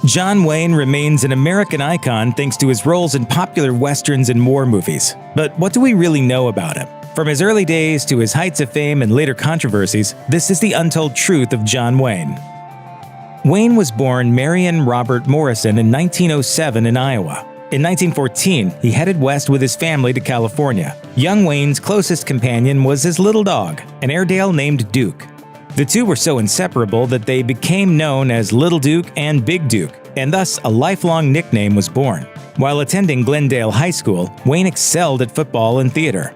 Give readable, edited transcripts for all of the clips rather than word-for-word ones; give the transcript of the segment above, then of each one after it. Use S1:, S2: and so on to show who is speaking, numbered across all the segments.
S1: John Wayne remains an American icon thanks to his roles in popular westerns and war movies. But what do we really know about him? From his early days to his heights of fame and later controversies, this is the untold truth of John Wayne. Wayne was born Marion Robert Morrison in 1907 in Iowa. In 1914, he headed west with his family to California. Young Wayne's closest companion was his little dog, an Airedale named Duke. The two were so inseparable that they became known as Little Duke and Big Duke, and thus a lifelong nickname was born. While attending Glendale High School, Wayne excelled at football and theater.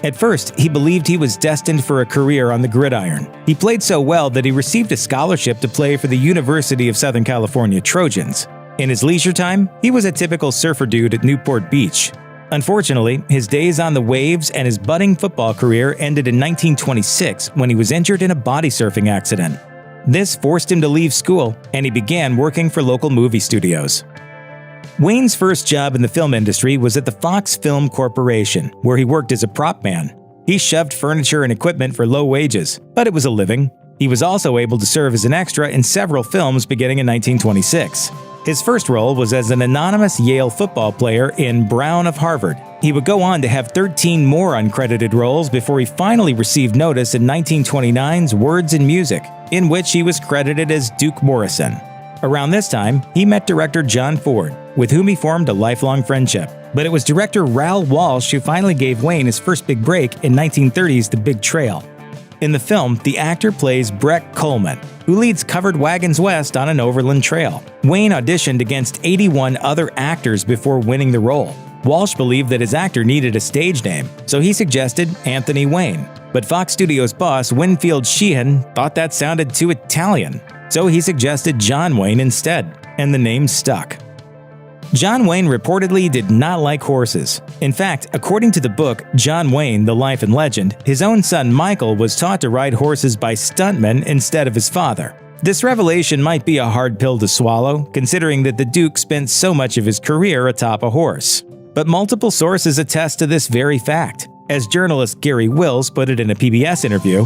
S1: At first, he believed he was destined for a career on the gridiron. He played so well that he received a scholarship to play for the University of Southern California Trojans. In his leisure time, he was a typical surfer dude at Newport Beach. Unfortunately, his days on the waves and his budding football career ended in 1926 when he was injured in a body surfing accident. This forced him to leave school, and he began working for local movie studios. Wayne's first job in the film industry was at the Fox Film Corporation, where he worked as a prop man. He shoved furniture and equipment for low wages, but it was a living. He was also able to serve as an extra in several films beginning in 1926. His first role was as an anonymous Yale football player in Brown of Harvard. He would go on to have 13 more uncredited roles before he finally received notice in 1929's Words and Music, in which he was credited as Duke Morrison. Around this time, he met director John Ford, with whom he formed a lifelong friendship. But it was director Raoul Walsh who finally gave Wayne his first big break in 1930's The Big Trail. In the film, the actor plays Breck Coleman, who leads Covered Wagons West on an overland trail. Wayne auditioned against 81 other actors before winning the role. Walsh believed that his actor needed a stage name, so he suggested Anthony Wayne. But Fox Studios boss Winfield Sheehan thought that sounded too Italian, so he suggested John Wayne instead, and the name stuck. John Wayne reportedly did not like horses. In fact, according to the book John Wayne, The Life and Legend, his own son Michael was taught to ride horses by stuntmen instead of his father. This revelation might be a hard pill to swallow, considering that the Duke spent so much of his career atop a horse. But multiple sources attest to this very fact. As journalist Gary Wills put it in a PBS interview,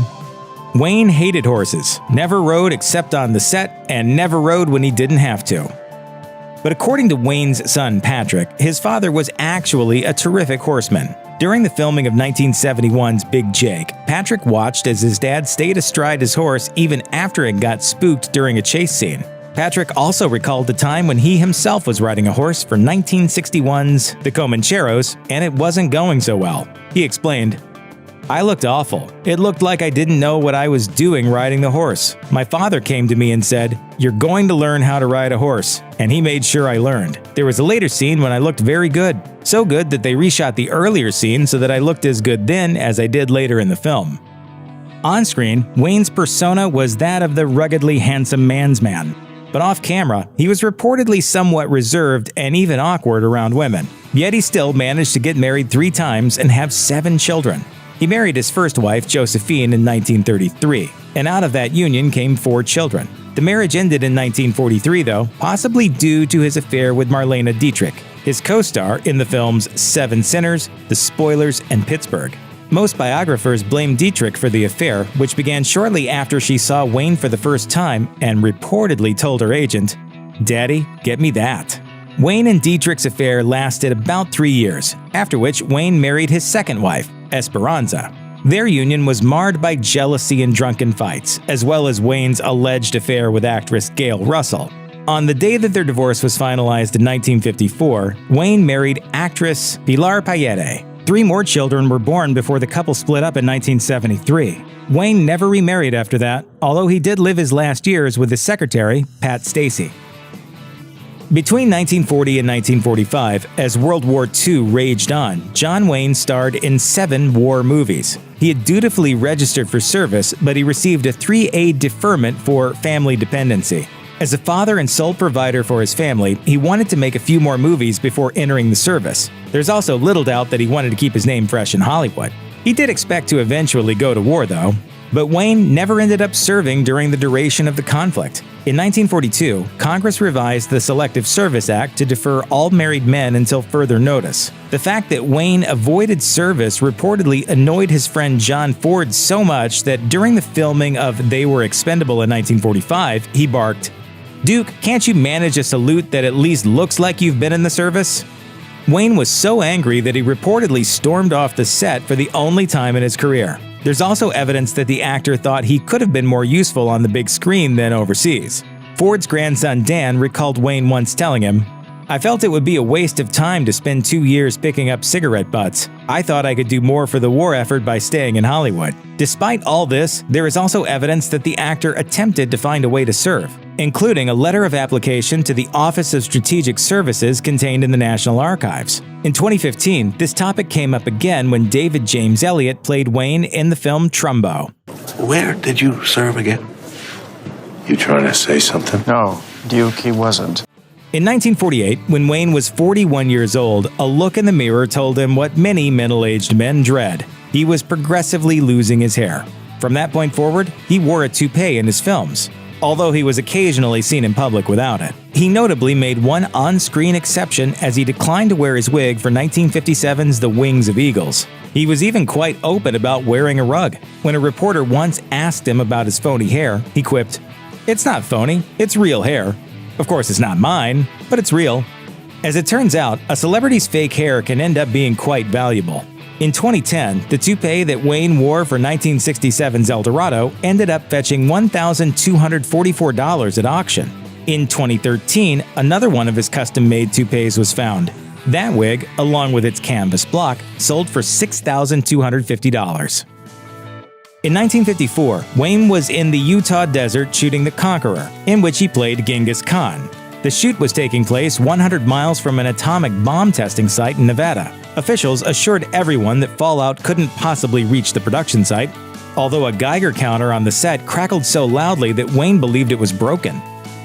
S1: Wayne hated horses, never rode except on the set, and never rode when he didn't have to. But according to Wayne's son Patrick, his father was actually a terrific horseman. During the filming of 1971's Big Jake, Patrick watched as his dad stayed astride his horse even after it got spooked during a chase scene. Patrick also recalled the time when he himself was riding a horse for 1961's The Comancheros, and it wasn't going so well. He explained, "I looked awful. It looked like I didn't know what I was doing riding the horse. My father came to me and said, 'You're going to learn how to ride a horse,' and he made sure I learned. There was a later scene when I looked very good. So good that they reshot the earlier scene so that I looked as good then as I did later in the film." On screen, Wayne's persona was that of the ruggedly handsome man's man. But off camera, he was reportedly somewhat reserved and even awkward around women. Yet he still managed to get married 3 times and have 7 children. He married his first wife, Josephine, in 1933, and out of that union came 4 children. The marriage ended in 1943, though, possibly due to his affair with Marlene Dietrich, his co-star in the films Seven Sinners, The Spoilers, and Pittsburgh. Most biographers blame Dietrich for the affair, which began shortly after she saw Wayne for the first time and reportedly told her agent, "Daddy, get me that." Wayne and Dietrich's affair lasted about 3 years, after which Wayne married his second wife, Esperanza. Their union was marred by jealousy and drunken fights, as well as Wayne's alleged affair with actress Gail Russell. On the day that their divorce was finalized in 1954, Wayne married actress Pilar Payete. 3 more children were born before the couple split up in 1973. Wayne never remarried after that, although he did live his last years with his secretary, Pat Stacy. Between 1940 and 1945, as World War II raged on, John Wayne starred in 7 war movies. He had dutifully registered for service, but he received a 3A deferment for family dependency. As a father and sole provider for his family, he wanted to make a few more movies before entering the service. There's also little doubt that he wanted to keep his name fresh in Hollywood. He did expect to eventually go to war, though. But Wayne never ended up serving during the duration of the conflict. In 1942, Congress revised the Selective Service Act to defer all married men until further notice. The fact that Wayne avoided service reportedly annoyed his friend John Ford so much that during the filming of They Were Expendable in 1945, he barked, "Duke, can't you manage a salute that at least looks like you've been in the service?" Wayne was so angry that he reportedly stormed off the set for the only time in his career. There's also evidence that the actor thought he could have been more useful on the big screen than overseas. Ford's grandson Dan recalled Wayne once telling him, "I felt it would be a waste of time to spend 2 years picking up cigarette butts. I thought I could do more for the war effort by staying in Hollywood." Despite all this, there is also evidence that the actor attempted to find a way to serve, including a letter of application to the Office of Strategic Services contained in the National Archives. In 2015, this topic came up again when David James Elliott played Wayne in the film Trumbo.
S2: "Where did you serve again?" "You trying to say something?"
S3: No, Duke, he wasn't.
S1: In 1948, when Wayne was 41 years old, a look in the mirror told him what many middle-aged men dread. He was progressively losing his hair. From that point forward, he wore a toupee in his films, although he was occasionally seen in public without it. He notably made one on-screen exception as he declined to wear his wig for 1957's The Wings of Eagles. He was even quite open about wearing a rug. When a reporter once asked him about his phony hair, he quipped, "It's not phony, it's real hair. Of course, it's not mine, but it's real." As it turns out, a celebrity's fake hair can end up being quite valuable. In 2010, the toupee that Wayne wore for 1967's El Dorado ended up fetching $1,244 at auction. In 2013, another one of his custom-made toupees was found. That wig, along with its canvas block, sold for $6,250. In 1954, Wayne was in the Utah desert shooting The Conqueror, in which he played Genghis Khan. The shoot was taking place 100 miles from an atomic bomb testing site in Nevada. Officials assured everyone that fallout couldn't possibly reach the production site, although a Geiger counter on the set crackled so loudly that Wayne believed it was broken.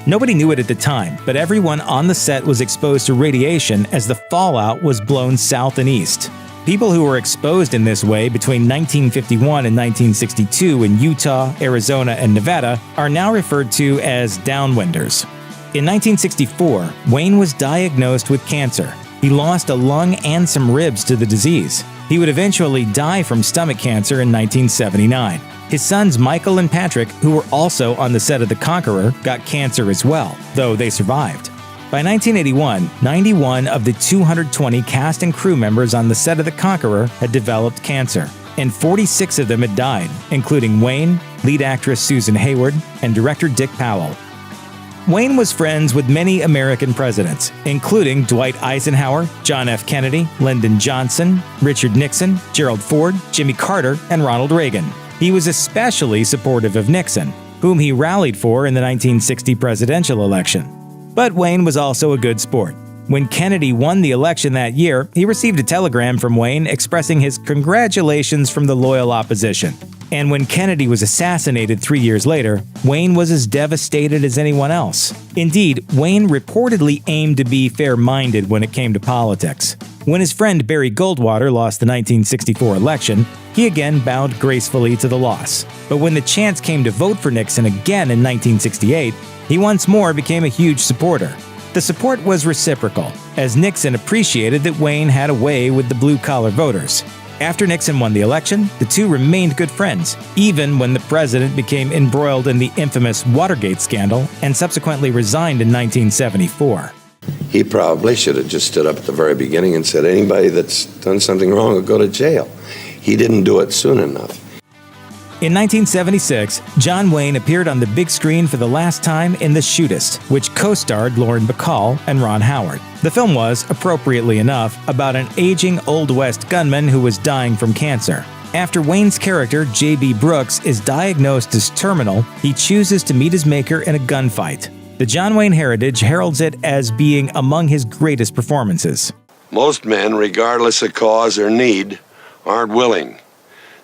S1: Nobody knew it at the time, but everyone on the set was exposed to radiation as the fallout was blown south and east. People who were exposed in this way between 1951 and 1962 in Utah, Arizona, and Nevada are now referred to as downwinders. In 1964, Wayne was diagnosed with cancer. He lost a lung and some ribs to the disease. He would eventually die from stomach cancer in 1979. His sons Michael and Patrick, who were also on the set of The Conqueror, got cancer as well, though they survived. By 1981, 91 of the 220 cast and crew members on the set of The Conqueror had developed cancer, and 46 of them had died, including Wayne, lead actress Susan Hayward, and director Dick Powell. Wayne was friends with many American presidents, including Dwight Eisenhower, John F. Kennedy, Lyndon Johnson, Richard Nixon, Gerald Ford, Jimmy Carter, and Ronald Reagan. He was especially supportive of Nixon, whom he rallied for in the 1960 presidential election. But Wayne was also a good sport. When Kennedy won the election that year, he received a telegram from Wayne expressing his congratulations from the loyal opposition. And when Kennedy was assassinated 3 years later, Wayne was as devastated as anyone else. Indeed, Wayne reportedly aimed to be fair-minded when it came to politics. When his friend Barry Goldwater lost the 1964 election, he again bowed gracefully to the loss. But when the chance came to vote for Nixon again in 1968, he once more became a huge supporter. The support was reciprocal, as Nixon appreciated that Wayne had a way with the blue-collar voters. After Nixon won the election, the two remained good friends, even when the president became embroiled in the infamous Watergate scandal and subsequently resigned in 1974.
S2: He probably should have just stood up at the very beginning and said anybody that's done something wrong will go to jail. He didn't do it soon enough.
S1: In 1976, John Wayne appeared on the big screen for the last time in The Shootist, which co-starred Lauren Bacall and Ron Howard. The film was, appropriately enough, about an aging Old West gunman who was dying from cancer. After Wayne's character, J.B. Brooks, is diagnosed as terminal, he chooses to meet his maker in a gunfight. The John Wayne heritage heralds it as being among his greatest performances.
S2: Most men, regardless of cause or need, aren't willing.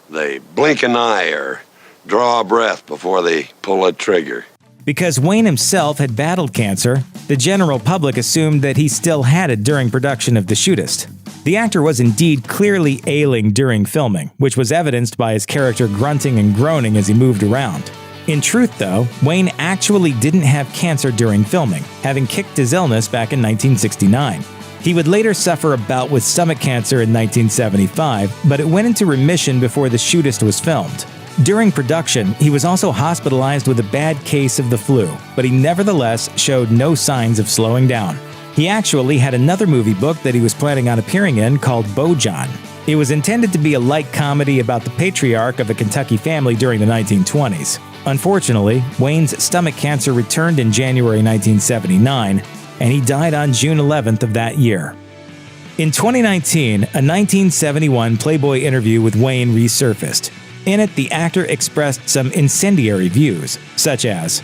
S2: They blink an eye or draw a breath before they pull a trigger.
S1: Because Wayne himself had battled cancer, the general public assumed that he still had it during production of The Shootist. The actor was indeed clearly ailing during filming, which was evidenced by his character grunting and groaning as he moved around. In truth, though, Wayne actually didn't have cancer during filming, having kicked his illness back in 1969. He would later suffer a bout with stomach cancer in 1975, but it went into remission before The Shootist was filmed. During production, he was also hospitalized with a bad case of the flu, but he nevertheless showed no signs of slowing down. He actually had another movie booked that he was planning on appearing in called Bojan. It was intended to be a light comedy about the patriarch of a Kentucky family during the 1920s. Unfortunately, Wayne's stomach cancer returned in January 1979, and he died on June 11th of that year. In 2019, a 1971 Playboy interview with Wayne resurfaced. In it, the actor expressed some incendiary views, such as,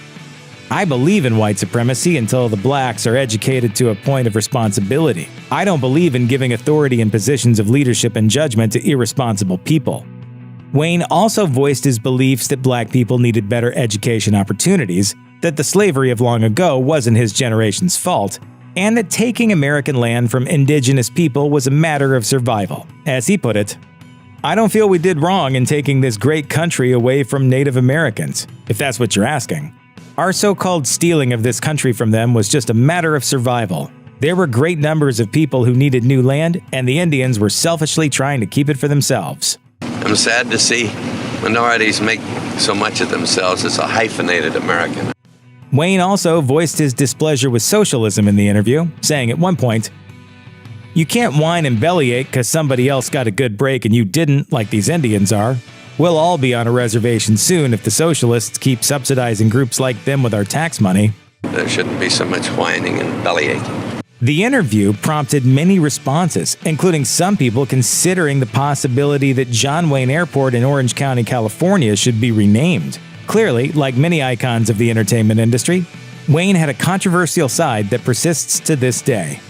S1: "I believe in white supremacy until the blacks are educated to a point of responsibility. I don't believe in giving authority and positions of leadership and judgment to irresponsible people." Wayne also voiced his beliefs that black people needed better education opportunities, that the slavery of long ago wasn't his generation's fault, and that taking American land from indigenous people was a matter of survival. As he put it, "I don't feel we did wrong in taking this great country away from Native Americans, if that's what you're asking. Our so-called stealing of this country from them was just a matter of survival. There were great numbers of people who needed new land, and the Indians were selfishly trying to keep it for themselves."
S2: I'm sad to see minorities make so much of themselves as a hyphenated American.
S1: Wayne also voiced his displeasure with socialism in the interview, saying at one point, "You can't whine and bellyache because somebody else got a good break and you didn't, like these Indians are. We'll all be on a reservation soon if the socialists keep subsidizing groups like them with our tax money."
S2: There shouldn't be so much whining and bellyaching.
S1: The interview prompted many responses, including some people considering the possibility that John Wayne Airport in Orange County, California should be renamed. Clearly, like many icons of the entertainment industry, Wayne had a controversial side that persists to this day.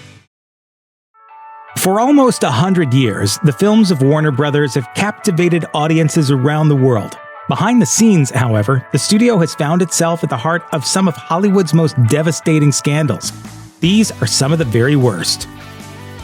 S1: For almost 100 years, the films of Warner Brothers have captivated audiences around the world. Behind the scenes, however, the studio has found itself at the heart of some of Hollywood's most devastating scandals. These are some of the very worst.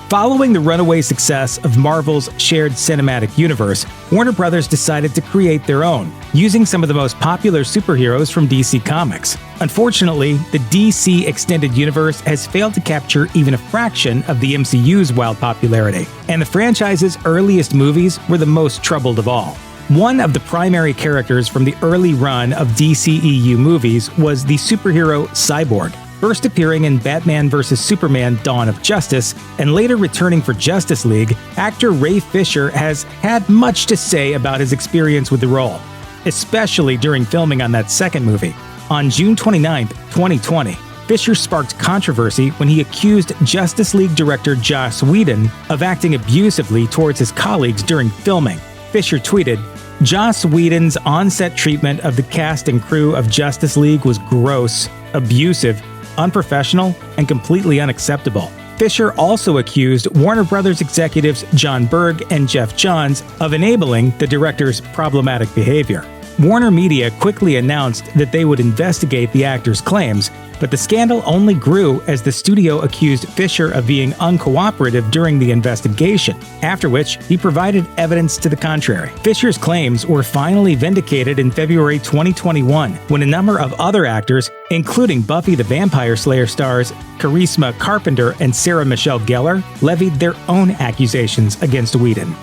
S1: Following the runaway success of Marvel's shared cinematic universe, Warner Brothers decided to create their own, using some of the most popular superheroes from DC Comics. Unfortunately, the DC Extended Universe has failed to capture even a fraction of the MCU's wild popularity, and the franchise's earliest movies were the most troubled of all. One of the primary characters from the early run of DCEU movies was the superhero Cyborg, first appearing in Batman vs. Superman: Dawn of Justice, and later returning for Justice League. Actor Ray Fisher has had much to say about his experience with the role, especially during filming on that second movie. On June 29, 2020, Fisher sparked controversy when he accused Justice League director Joss Whedon of acting abusively towards his colleagues during filming. Fisher tweeted, "Joss Whedon's on-set treatment of the cast and crew of Justice League was gross, abusive, unprofessional, and completely unacceptable." Fisher also accused Warner Brothers executives John Berg and Jeff Johns of enabling the director's problematic behavior. Warner Media quickly announced that they would investigate the actor's claims, but the scandal only grew as the studio accused Fisher of being uncooperative during the investigation, after which he provided evidence to the contrary. Fisher's claims were finally vindicated in February 2021 when a number of other actors, including Buffy the Vampire Slayer stars Charisma Carpenter and Sarah Michelle Gellar, levied their own accusations against Whedon.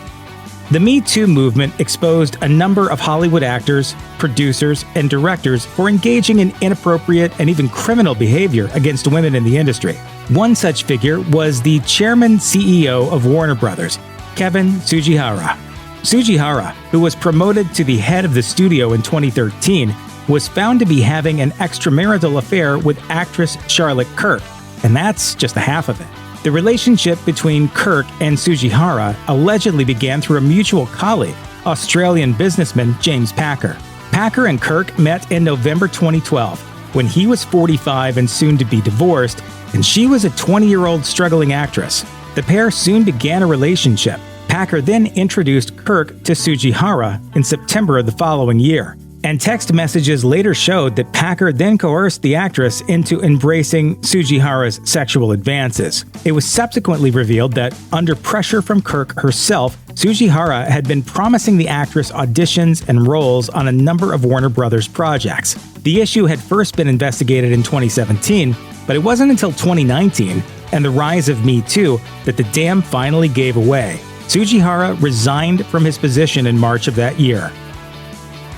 S1: The Me Too movement exposed a number of Hollywood actors, producers, and directors for engaging in inappropriate and even criminal behavior against women in the industry. One such figure was the chairman-CEO of Warner Brothers, Kevin Tsujihara. Tsujihara, who was promoted to the head of the studio in 2013, was found to be having an extramarital affair with actress Charlotte Kirk, and that's just the half of it. The relationship between Kirk and Tsujihara allegedly began through a mutual colleague, Australian businessman James Packer. Packer and Kirk met in November 2012, when he was 45 and soon to be divorced, and she was a 20-year-old struggling actress. The pair soon began a relationship. Packer then introduced Kirk to Tsujihara in September of the following year, and text messages later showed that Packer then coerced the actress into embracing Tsujihara's sexual advances. It was subsequently revealed that, under pressure from Kirk herself, Tsujihara had been promising the actress auditions and roles on a number of Warner Brothers projects. The issue had first been investigated in 2017, but it wasn't until 2019 and the rise of Me Too that the dam finally gave away. Tsujihara resigned from his position in March of that year.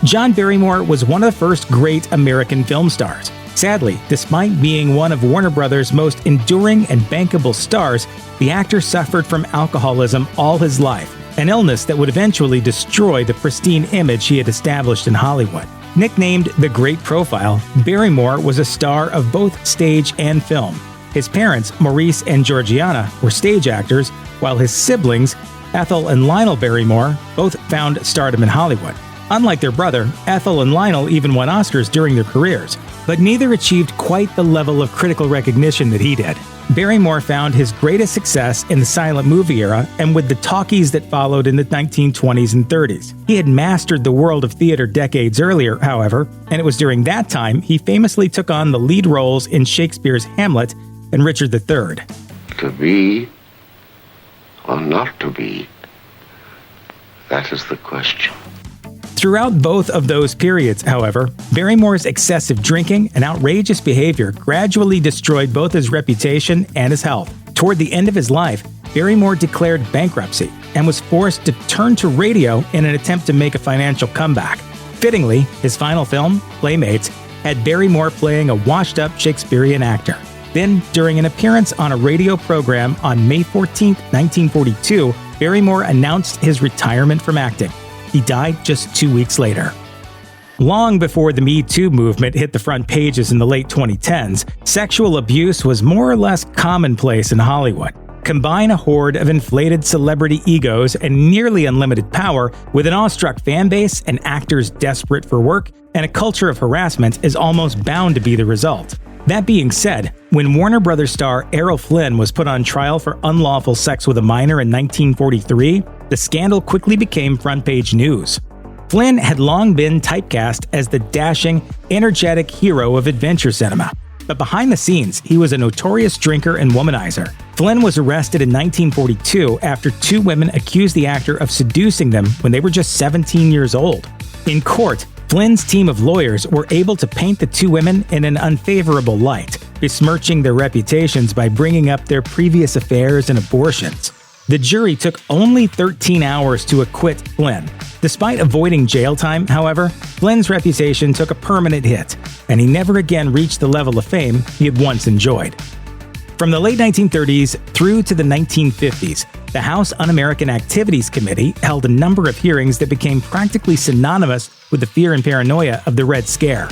S1: John Barrymore was one of the first great American film stars. Sadly, despite being one of Warner Brothers' most enduring and bankable stars, the actor suffered from alcoholism all his life, an illness that would eventually destroy the pristine image he had established in Hollywood. Nicknamed the Great Profile, Barrymore was a star of both stage and film. His parents, Maurice and Georgiana, were stage actors, while his siblings, Ethel and Lionel Barrymore, both found stardom in Hollywood. Unlike their brother, Ethel and Lionel even won Oscars during their careers, but neither achieved quite the level of critical recognition that he did. Barrymore found his greatest success in the silent movie era and with the talkies that followed in the 1920s and 30s. He had mastered the world of theater decades earlier, however, and it was during that time he famously took on the lead roles in Shakespeare's Hamlet and Richard III.
S4: To be or not to be, that is the question.
S1: Throughout both of those periods, however, Barrymore's excessive drinking and outrageous behavior gradually destroyed both his reputation and his health. Toward the end of his life, Barrymore declared bankruptcy and was forced to turn to radio in an attempt to make a financial comeback. Fittingly, his final film, Playmates, had Barrymore playing a washed-up Shakespearean actor. Then, during an appearance on a radio program on May 14, 1942, Barrymore announced his retirement from acting. He died just 2 weeks later. Long before the Me Too movement hit the front pages in the late 2010s, sexual abuse was more or less commonplace in Hollywood. Combine a horde of inflated celebrity egos and nearly unlimited power with an awestruck fan base and actors desperate for work, and a culture of harassment is almost bound to be the result. That being said, when Warner Brothers star Errol Flynn was put on trial for unlawful sex with a minor in 1943, the scandal quickly became front-page news. Flynn had long been typecast as the dashing, energetic hero of adventure cinema. But behind the scenes, he was a notorious drinker and womanizer. Flynn was arrested in 1942 after two women accused the actor of seducing them when they were just 17 years old. In court, Flynn's team of lawyers were able to paint the two women in an unfavorable light, besmirching their reputations by bringing up their previous affairs and abortions. The jury took only 13 hours to acquit Flynn. Despite avoiding jail time, however, Flynn's reputation took a permanent hit, and he never again reached the level of fame he had once enjoyed. From the late 1930s through to the 1950s, the House Un-American Activities Committee held a number of hearings that became practically synonymous with the fear and paranoia of the Red Scare.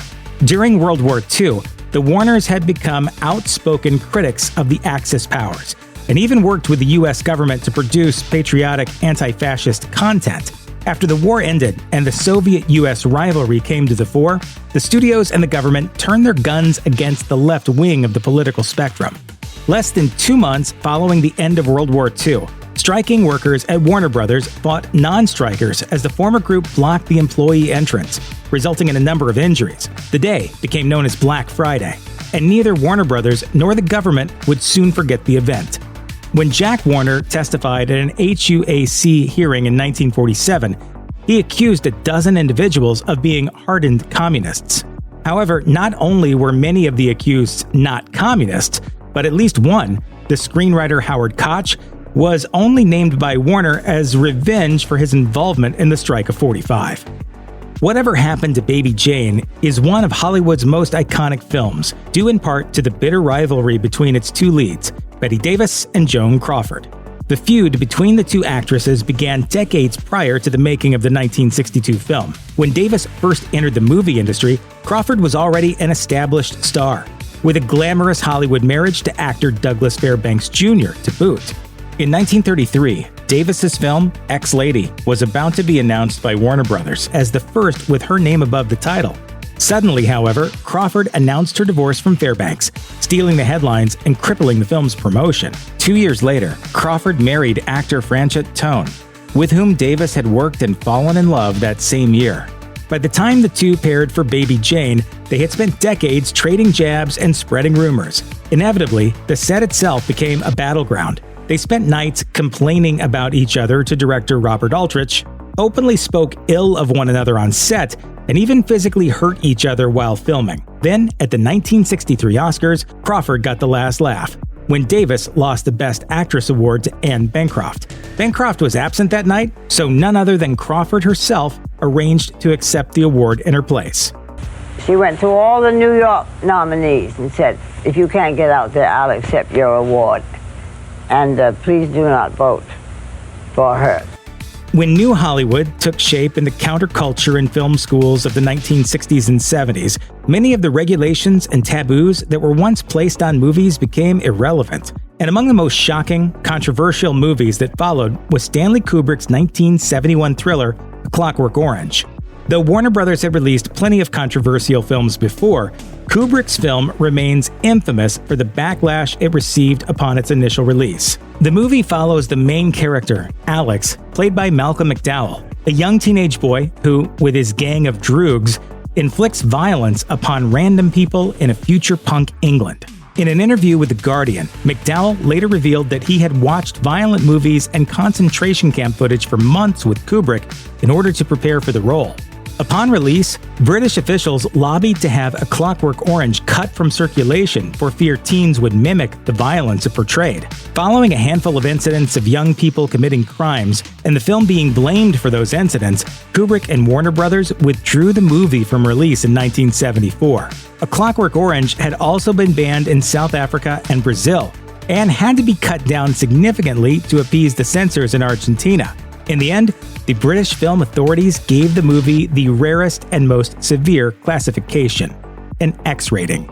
S1: During World War II, the Warners had become outspoken critics of the Axis powers, and even worked with the U.S. government to produce patriotic anti-fascist content. After the war ended and the Soviet-U.S. rivalry came to the fore, the studios and the government turned their guns against the left wing of the political spectrum. Less than 2 months following the end of World War II, striking workers at Warner Brothers fought non-strikers as the former group blocked the employee entrance, resulting in a number of injuries. The day became known as Black Friday, and neither Warner Brothers nor the government would soon forget the event. When Jack Warner testified at an HUAC hearing in 1947, he accused a dozen individuals of being hardened communists. However, not only were many of the accused not communists, but at least one, the screenwriter Howard Koch, was only named by Warner as revenge for his involvement in the strike of '45. Whatever Happened to Baby Jayne is one of Hollywood's most iconic films, due in part to the bitter rivalry between its two leads, Bette Davis and Joan Crawford. The feud between the two actresses began decades prior to the making of the 1962 film. When Davis first entered the movie industry, Crawford was already an established star, with a glamorous Hollywood marriage to actor Douglas Fairbanks Jr. to boot. In 1933, Davis's film, Ex-Lady, was about to be announced by Warner Brothers as the first with her name above the title. Suddenly, however, Crawford announced her divorce from Fairbanks, stealing the headlines and crippling the film's promotion. 2 years later, Crawford married actor Franchot Tone, with whom Davis had worked and fallen in love that same year. By the time the two paired for Baby Jayne, they had spent decades trading jabs and spreading rumors. Inevitably, the set itself became a battleground. They spent nights complaining about each other to director Robert Aldrich, openly spoke ill of one another on set, and even physically hurt each other while filming. Then, at the 1963 Oscars, Crawford got the last laugh, when Davis lost the Best Actress award to Anne Bancroft. Bancroft was absent that night, so none other than Crawford herself arranged to accept the award in her place.
S5: She went to all the New York nominees and said, if you can't get out there, I'll accept your award. And please do not vote for her.
S1: When New Hollywood took shape in the counterculture and film schools of the 1960s and 70s, many of the regulations and taboos that were once placed on movies became irrelevant. And among the most shocking, controversial movies that followed was Stanley Kubrick's 1971 thriller, A Clockwork Orange. Though Warner Brothers had released plenty of controversial films before, Kubrick's film remains infamous for the backlash it received upon its initial release. The movie follows the main character, Alex, played by Malcolm McDowell, a young teenage boy who, with his gang of droogs, inflicts violence upon random people in a future punk England. In an interview with The Guardian, McDowell later revealed that he had watched violent movies and concentration camp footage for months with Kubrick in order to prepare for the role. Upon release, British officials lobbied to have A Clockwork Orange cut from circulation for fear teens would mimic the violence it portrayed. Following a handful of incidents of young people committing crimes and the film being blamed for those incidents, Kubrick and Warner Brothers withdrew the movie from release in 1974. A Clockwork Orange had also been banned in South Africa and Brazil, and had to be cut down significantly to appease the censors in Argentina. In the end, the British film authorities gave the movie the rarest and most severe classification, an X rating.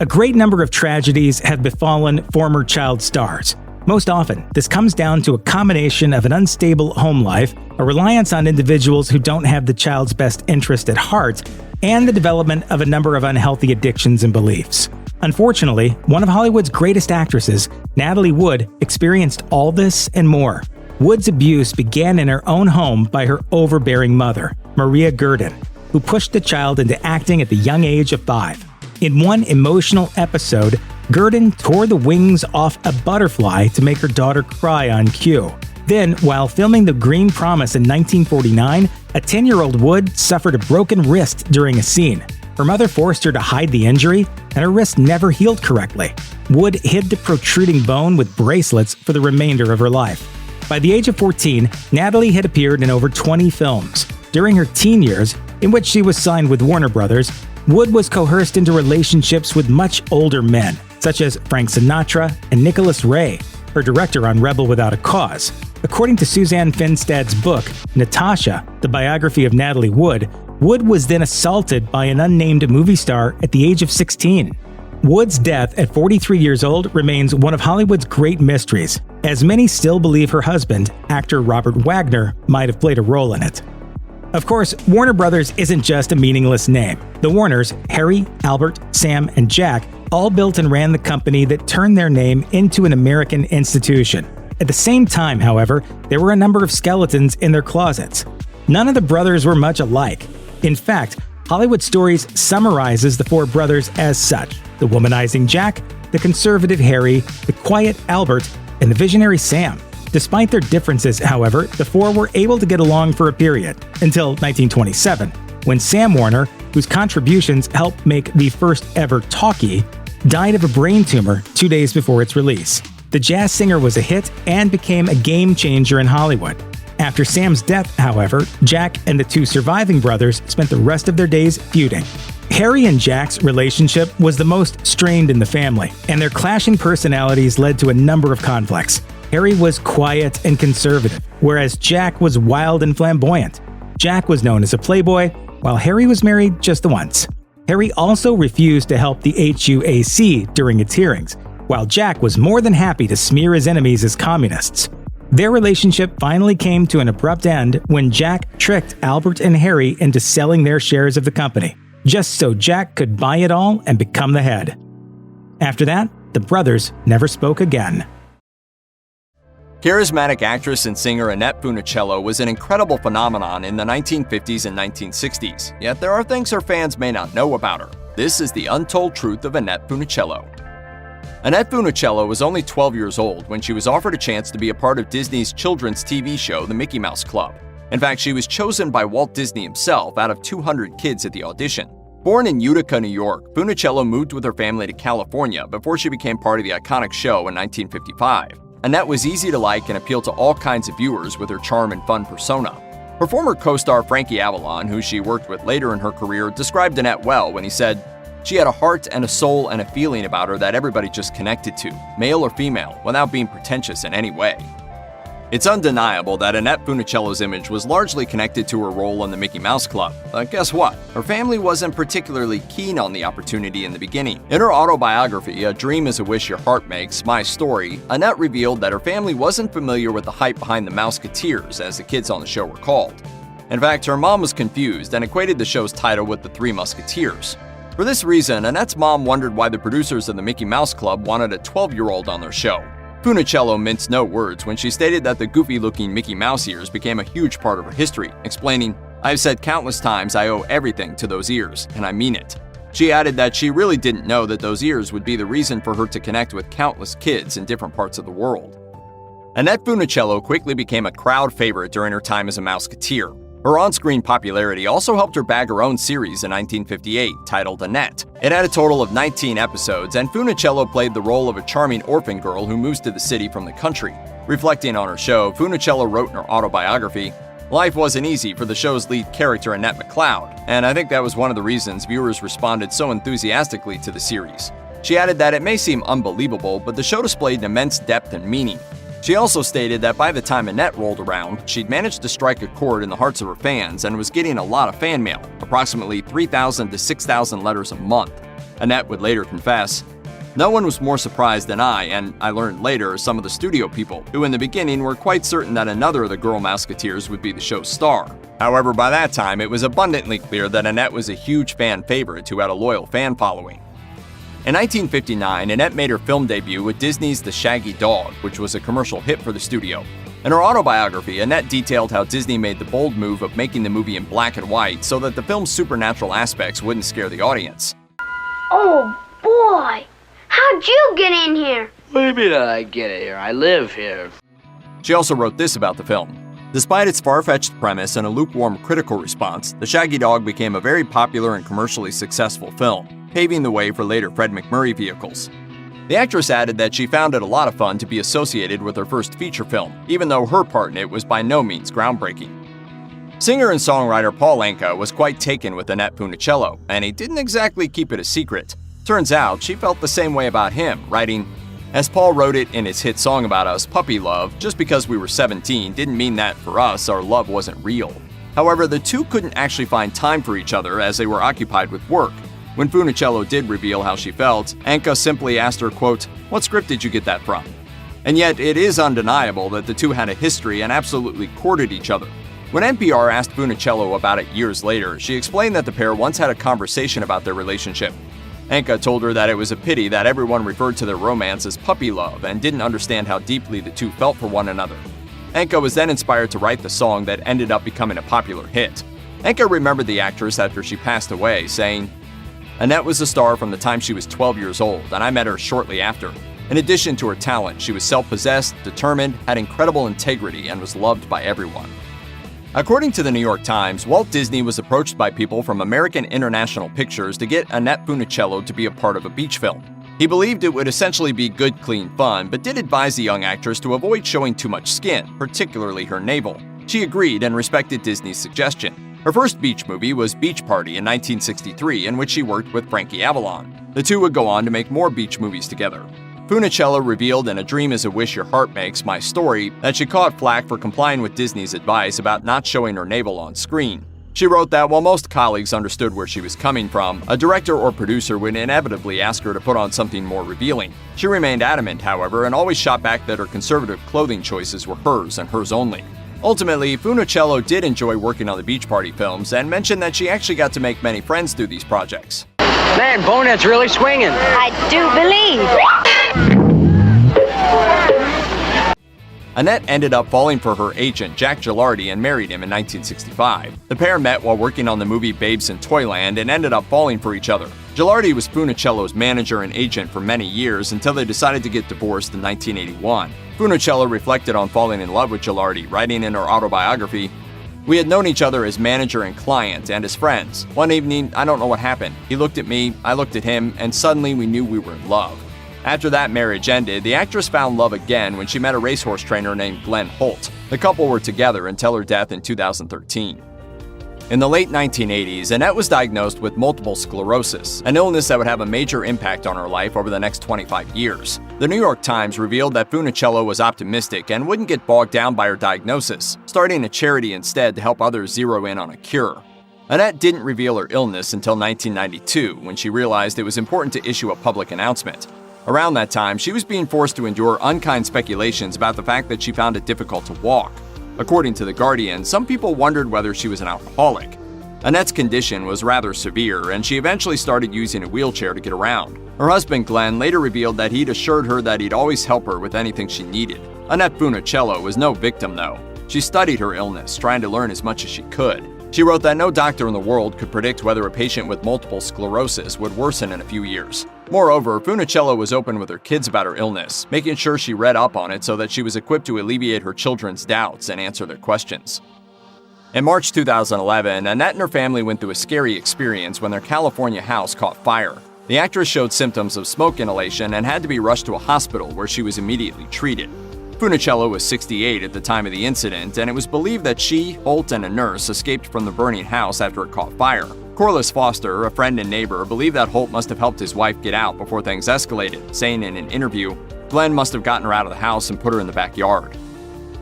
S1: A great number of tragedies have befallen former child stars. Most often, this comes down to a combination of an unstable home life, a reliance on individuals who don't have the child's best interest at heart, and the development of a number of unhealthy addictions and beliefs. Unfortunately, one of Hollywood's greatest actresses, Natalie Wood, experienced all this and more. Wood's abuse began in her own home by her overbearing mother, Maria Gurdon, who pushed the child into acting at the young age of 5. In one emotional episode, Gurdon tore the wings off a butterfly to make her daughter cry on cue. Then, while filming The Green Promise in 1949, a 10-year-old Wood suffered a broken wrist during a scene. Her mother forced her to hide the injury, and her wrist never healed correctly. Wood hid the protruding bone with bracelets for the remainder of her life. By the age of 14, Natalie had appeared in over 20 films. During her teen years, in which she was signed with Warner Brothers, Wood was coerced into relationships with much older men, such as Frank Sinatra and Nicholas Ray, her director on Rebel Without a Cause. According to Suzanne Finstad's book, Natasha, the biography of Natalie Wood, Wood was then assaulted by an unnamed movie star at the age of 16. Wood's death at 43 years old remains one of Hollywood's great mysteries, as many still believe her husband, actor Robert Wagner, might have played a role in it. Of course, Warner Brothers isn't just a meaningless name. The Warners, Harry, Albert, Sam, and Jack, all built and ran the company that turned their name into an American institution. At the same time, however, there were a number of skeletons in their closets. None of the brothers were much alike. In fact, Hollywood Stories summarizes the four brothers as such: the womanizing Jack, the conservative Harry, the quiet Albert, and the visionary Sam. Despite their differences, however, the four were able to get along for a period, until 1927, when Sam Warner, whose contributions helped make the first ever talkie, died of a brain tumor 2 days before its release. The jazz singer was a hit and became a game changer in Hollywood. After Sam's death, however, Jack and the two surviving brothers spent the rest of their days feuding. Harry and Jack's relationship was the most strained in the family, and their clashing personalities led to a number of conflicts. Harry was quiet and conservative, whereas Jack was wild and flamboyant. Jack was known as a playboy, while Harry was married just the once. Harry also refused to help the HUAC during its hearings, while Jack was more than happy to smear his enemies as communists. Their relationship finally came to an abrupt end when Jack tricked Albert and Harry into selling their shares of the company, just so Jack could buy it all and become the head. After that, the brothers never spoke again.
S6: Charismatic actress and singer Annette Funicello was an incredible phenomenon in the 1950s and 1960s, yet there are things her fans may not know about her. This is the untold truth of Annette Funicello. Annette Funicello was only 12 years old when she was offered a chance to be a part of Disney's children's TV show, The Mickey Mouse Club. In fact, she was chosen by Walt Disney himself out of 200 kids at the audition. Born in Utica, New York, Funicello moved with her family to California before she became part of the iconic show in 1955. Annette was easy to like and appealed to all kinds of viewers with her charm and fun persona. Her former co-star Frankie Avalon, who she worked with later in her career, described Annette well when he said, "She had a heart and a soul and a feeling about her that everybody just connected to, male or female, without being pretentious in any way." It's undeniable that Annette Funicello's image was largely connected to her role in the Mickey Mouse Club. But guess what? Her family wasn't particularly keen on the opportunity in the beginning. In her autobiography, A Dream is a Wish Your Heart Makes, My Story, Annette revealed that her family wasn't familiar with the hype behind the Mouseketeers, as the kids on the show were called. In fact, her mom was confused and equated the show's title with the Three Musketeers. For this reason, Annette's mom wondered why the producers of the Mickey Mouse Club wanted a 12-year-old on their show. Funicello minced no words when she stated that the goofy-looking Mickey Mouse ears became a huge part of her history, explaining, "I've said countless times I owe everything to those ears, and I mean it." She added that she really didn't know that those ears would be the reason for her to connect with countless kids in different parts of the world. Annette Funicello quickly became a crowd favorite during her time as a Mouseketeer. Her on-screen popularity also helped her bag her own series in 1958, titled Annette. It had a total of 19 episodes, and Funicello played the role of a charming orphan girl who moves to the city from the country. Reflecting on her show, Funicello wrote in her autobiography, "Life wasn't easy for the show's lead character Annette McLeod, and I think that was one of the reasons viewers responded so enthusiastically to the series." She added that it may seem unbelievable, but the show displayed an immense depth and meaning. She also stated that by the time Annette rolled around, she'd managed to strike a chord in the hearts of her fans and was getting a lot of fan mail, approximately 3,000 to 6,000 letters a month. Annette would later confess, "No one was more surprised than I, and I learned later some of the studio people, who in the beginning were quite certain that another of the Girl Mouseketeers would be the show's star. However, by that time, it was abundantly clear that Annette was a huge fan favorite who had a loyal fan following." In 1959, Annette made her film debut with Disney's The Shaggy Dog, which was a commercial hit for the studio. In her autobiography, Annette detailed how Disney made the bold move of making the movie in black and white so that the film's supernatural aspects wouldn't scare the audience.
S7: "Oh, boy! How'd you get in here?"
S8: "What do you mean I get it here? I live here."
S6: She also wrote this about the film. Despite its far-fetched premise and a lukewarm critical response, The Shaggy Dog became a very popular and commercially successful film, paving the way for later Fred MacMurray vehicles. The actress added that she found it a lot of fun to be associated with her first feature film, even though her part in it was by no means groundbreaking. Singer and songwriter Paul Anka was quite taken with Annette Funicello, and he didn't exactly keep it a secret. Turns out, she felt the same way about him, writing, "As Paul wrote it in his hit song about us, Puppy Love, just because we were 17 didn't mean that for us our love wasn't real." However, the two couldn't actually find time for each other as they were occupied with work. When Funicello did reveal how she felt, Anka simply asked her, quote, "What script did you get that from?" And yet, it is undeniable that the two had a history and absolutely courted each other. When NPR asked Funicello about it years later, she explained that the pair once had a conversation about their relationship. Anka told her that it was a pity that everyone referred to their romance as puppy love and didn't understand how deeply the two felt for one another. Anka was then inspired to write the song that ended up becoming a popular hit. Anka remembered the actress after she passed away, saying, "Annette was a star from the time she was 12 years old, and I met her shortly after. In addition to her talent, she was self-possessed, determined, had incredible integrity, and was loved by everyone." According to the New York Times, Walt Disney was approached by people from American International Pictures to get Annette Funicello to be a part of a beach film. He believed it would essentially be good, clean fun, but did advise the young actress to avoid showing too much skin, particularly her navel. She agreed and respected Disney's suggestion. Her first beach movie was Beach Party in 1963, in which she worked with Frankie Avalon. The two would go on to make more beach movies together. Funicello revealed in A Dream is a Wish Your Heart Makes, My Story, that she caught flack for complying with Disney's advice about not showing her navel on screen. She wrote that while most colleagues understood where she was coming from, a director or producer would inevitably ask her to put on something more revealing. She remained adamant, however, and always shot back that her conservative clothing choices were hers and hers only. Ultimately, Funicello did enjoy working on the Beach Party films and mentioned that she actually got to make many friends through these projects.
S8: Man, Bonet's really swinging.
S7: I do believe.
S6: Annette ended up falling for her agent, Jack Gilardi, and married him in 1965. The pair met while working on the movie Babes in Toyland and ended up falling for each other. Gilardi was Funicello's manager and agent for many years until they decided to get divorced in 1981. Funicello reflected on falling in love with Gilardi, writing in her autobiography, "We had known each other as manager and client and as friends. One evening, I don't know what happened. He looked at me, I looked at him, and suddenly we knew we were in love." After that marriage ended, the actress found love again when she met a racehorse trainer named Glenn Holt. The couple were together until her death in 2013. In the late 1980s, Annette was diagnosed with multiple sclerosis, an illness that would have a major impact on her life over the next 25 years. The New York Times revealed that Funicello was optimistic and wouldn't get bogged down by her diagnosis, starting a charity instead to help others zero in on a cure. Annette didn't reveal her illness until 1992, when she realized it was important to issue a public announcement. Around that time, she was being forced to endure unkind speculations about the fact that she found it difficult to walk. According to The Guardian, some people wondered whether she was an alcoholic. Annette's condition was rather severe, and she eventually started using a wheelchair to get around. Her husband, Glenn, later revealed that he'd assured her that he'd always help her with anything she needed. Annette Funicello was no victim, though. She studied her illness, trying to learn as much as she could. She wrote that no doctor in the world could predict whether a patient with multiple sclerosis would worsen in a few years. Moreover, Funicello was open with her kids about her illness, making sure she read up on it so that she was equipped to alleviate her children's doubts and answer their questions. In March 2011, Annette and her family went through a scary experience when their California house caught fire. The actress showed symptoms of smoke inhalation and had to be rushed to a hospital where she was immediately treated. Funicello was 68 at the time of the incident, and it was believed that she, Holt, and a nurse escaped from the burning house after it caught fire. Corliss Foster, a friend and neighbor, believed that Holt must have helped his wife get out before things escalated, saying in an interview, "Glenn must have gotten her out of the house and put her in the backyard."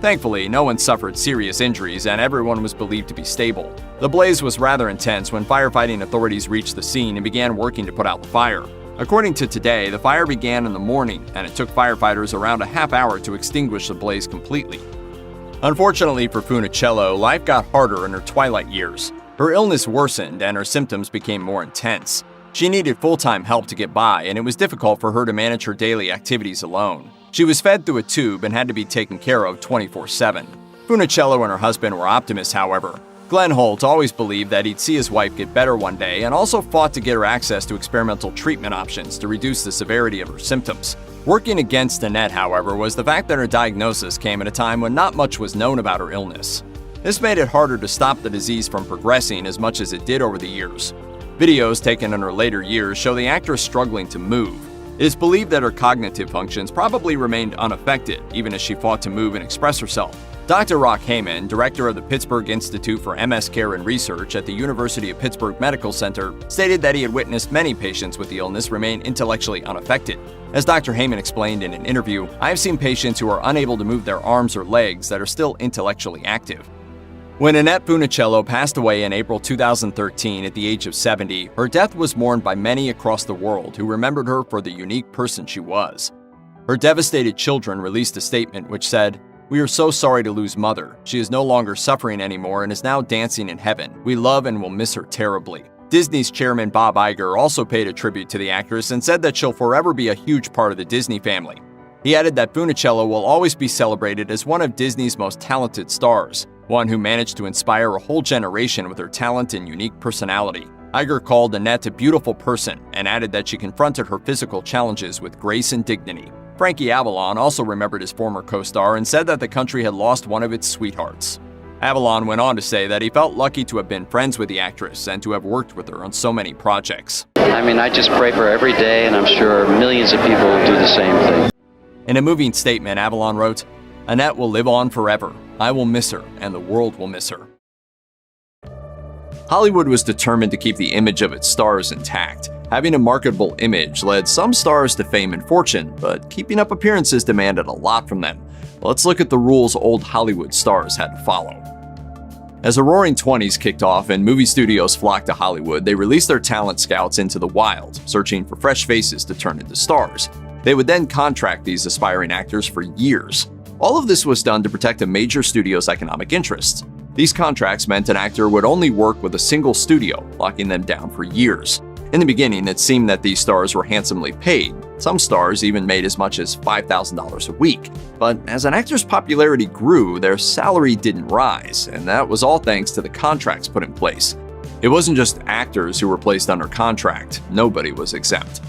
S6: Thankfully, no one suffered serious injuries and everyone was believed to be stable. The blaze was rather intense when firefighting authorities reached the scene and began working to put out the fire. According to Today, the fire began in the morning, and it took firefighters around a half hour to extinguish the blaze completely. Unfortunately for Funicello, life got harder in her twilight years. Her illness worsened, and her symptoms became more intense. She needed full-time help to get by, and it was difficult for her to manage her daily activities alone. She was fed through a tube and had to be taken care of 24/7. Funicello and her husband were optimists, however. Glenn Holt always believed that he'd see his wife get better one day and also fought to get her access to experimental treatment options to reduce the severity of her symptoms. Working against Annette, however, was the fact that her diagnosis came at a time when not much was known about her illness. This made it harder to stop the disease from progressing as much as it did over the years. Videos taken in her later years show the actress struggling to move. It is believed that her cognitive functions probably remained unaffected, even as she fought to move and express herself. Dr. Rock Heyman, director of the Pittsburgh Institute for MS Care and Research at the University of Pittsburgh Medical Center, stated that he had witnessed many patients with the illness remain intellectually unaffected. As Dr. Heyman explained in an interview, "I have seen patients who are unable to move their arms or legs that are still intellectually active." When Annette Funicello passed away in April 2013 at the age of 70, her death was mourned by many across the world who remembered her for the unique person she was. Her devastated children released a statement which said, "We are so sorry to lose Mother. She is no longer suffering anymore and is now dancing in heaven. We love and will miss her terribly." Disney's chairman Bob Iger also paid a tribute to the actress and said that she'll forever be a huge part of the Disney family. He added that Funicello will always be celebrated as one of Disney's most talented stars, one who managed to inspire a whole generation with her talent and unique personality. Iger called Annette a beautiful person and added that she confronted her physical challenges with grace and dignity. Frankie Avalon also remembered his former co-star and said that the country had lost one of its sweethearts. Avalon went on to say that he felt lucky to have been friends with the actress and to have worked with her on so many projects.
S8: I mean, I just pray for her every day, and I'm sure millions of people do the same thing.
S6: In a moving statement, Avalon wrote, "Annette will live on forever. I will miss her, and the world will miss her." Hollywood was determined to keep the image of its stars intact. Having a marketable image led some stars to fame and fortune, but keeping up appearances demanded a lot from them. Let's look at the rules old Hollywood stars had to follow. As the Roaring '20s kicked off and movie studios flocked to Hollywood, they released their talent scouts into the wild, searching for fresh faces to turn into stars. They would then contract these aspiring actors for years. All of this was done to protect a major studio's economic interests. These contracts meant an actor would only work with a single studio, locking them down for years. In the beginning, it seemed that these stars were handsomely paid. Some stars even made as much as $5,000 a week. But as an actor's popularity grew, their salary didn't rise, and that was all thanks to the contracts put in place. It wasn't just actors who were placed under contract. Nobody was exempt.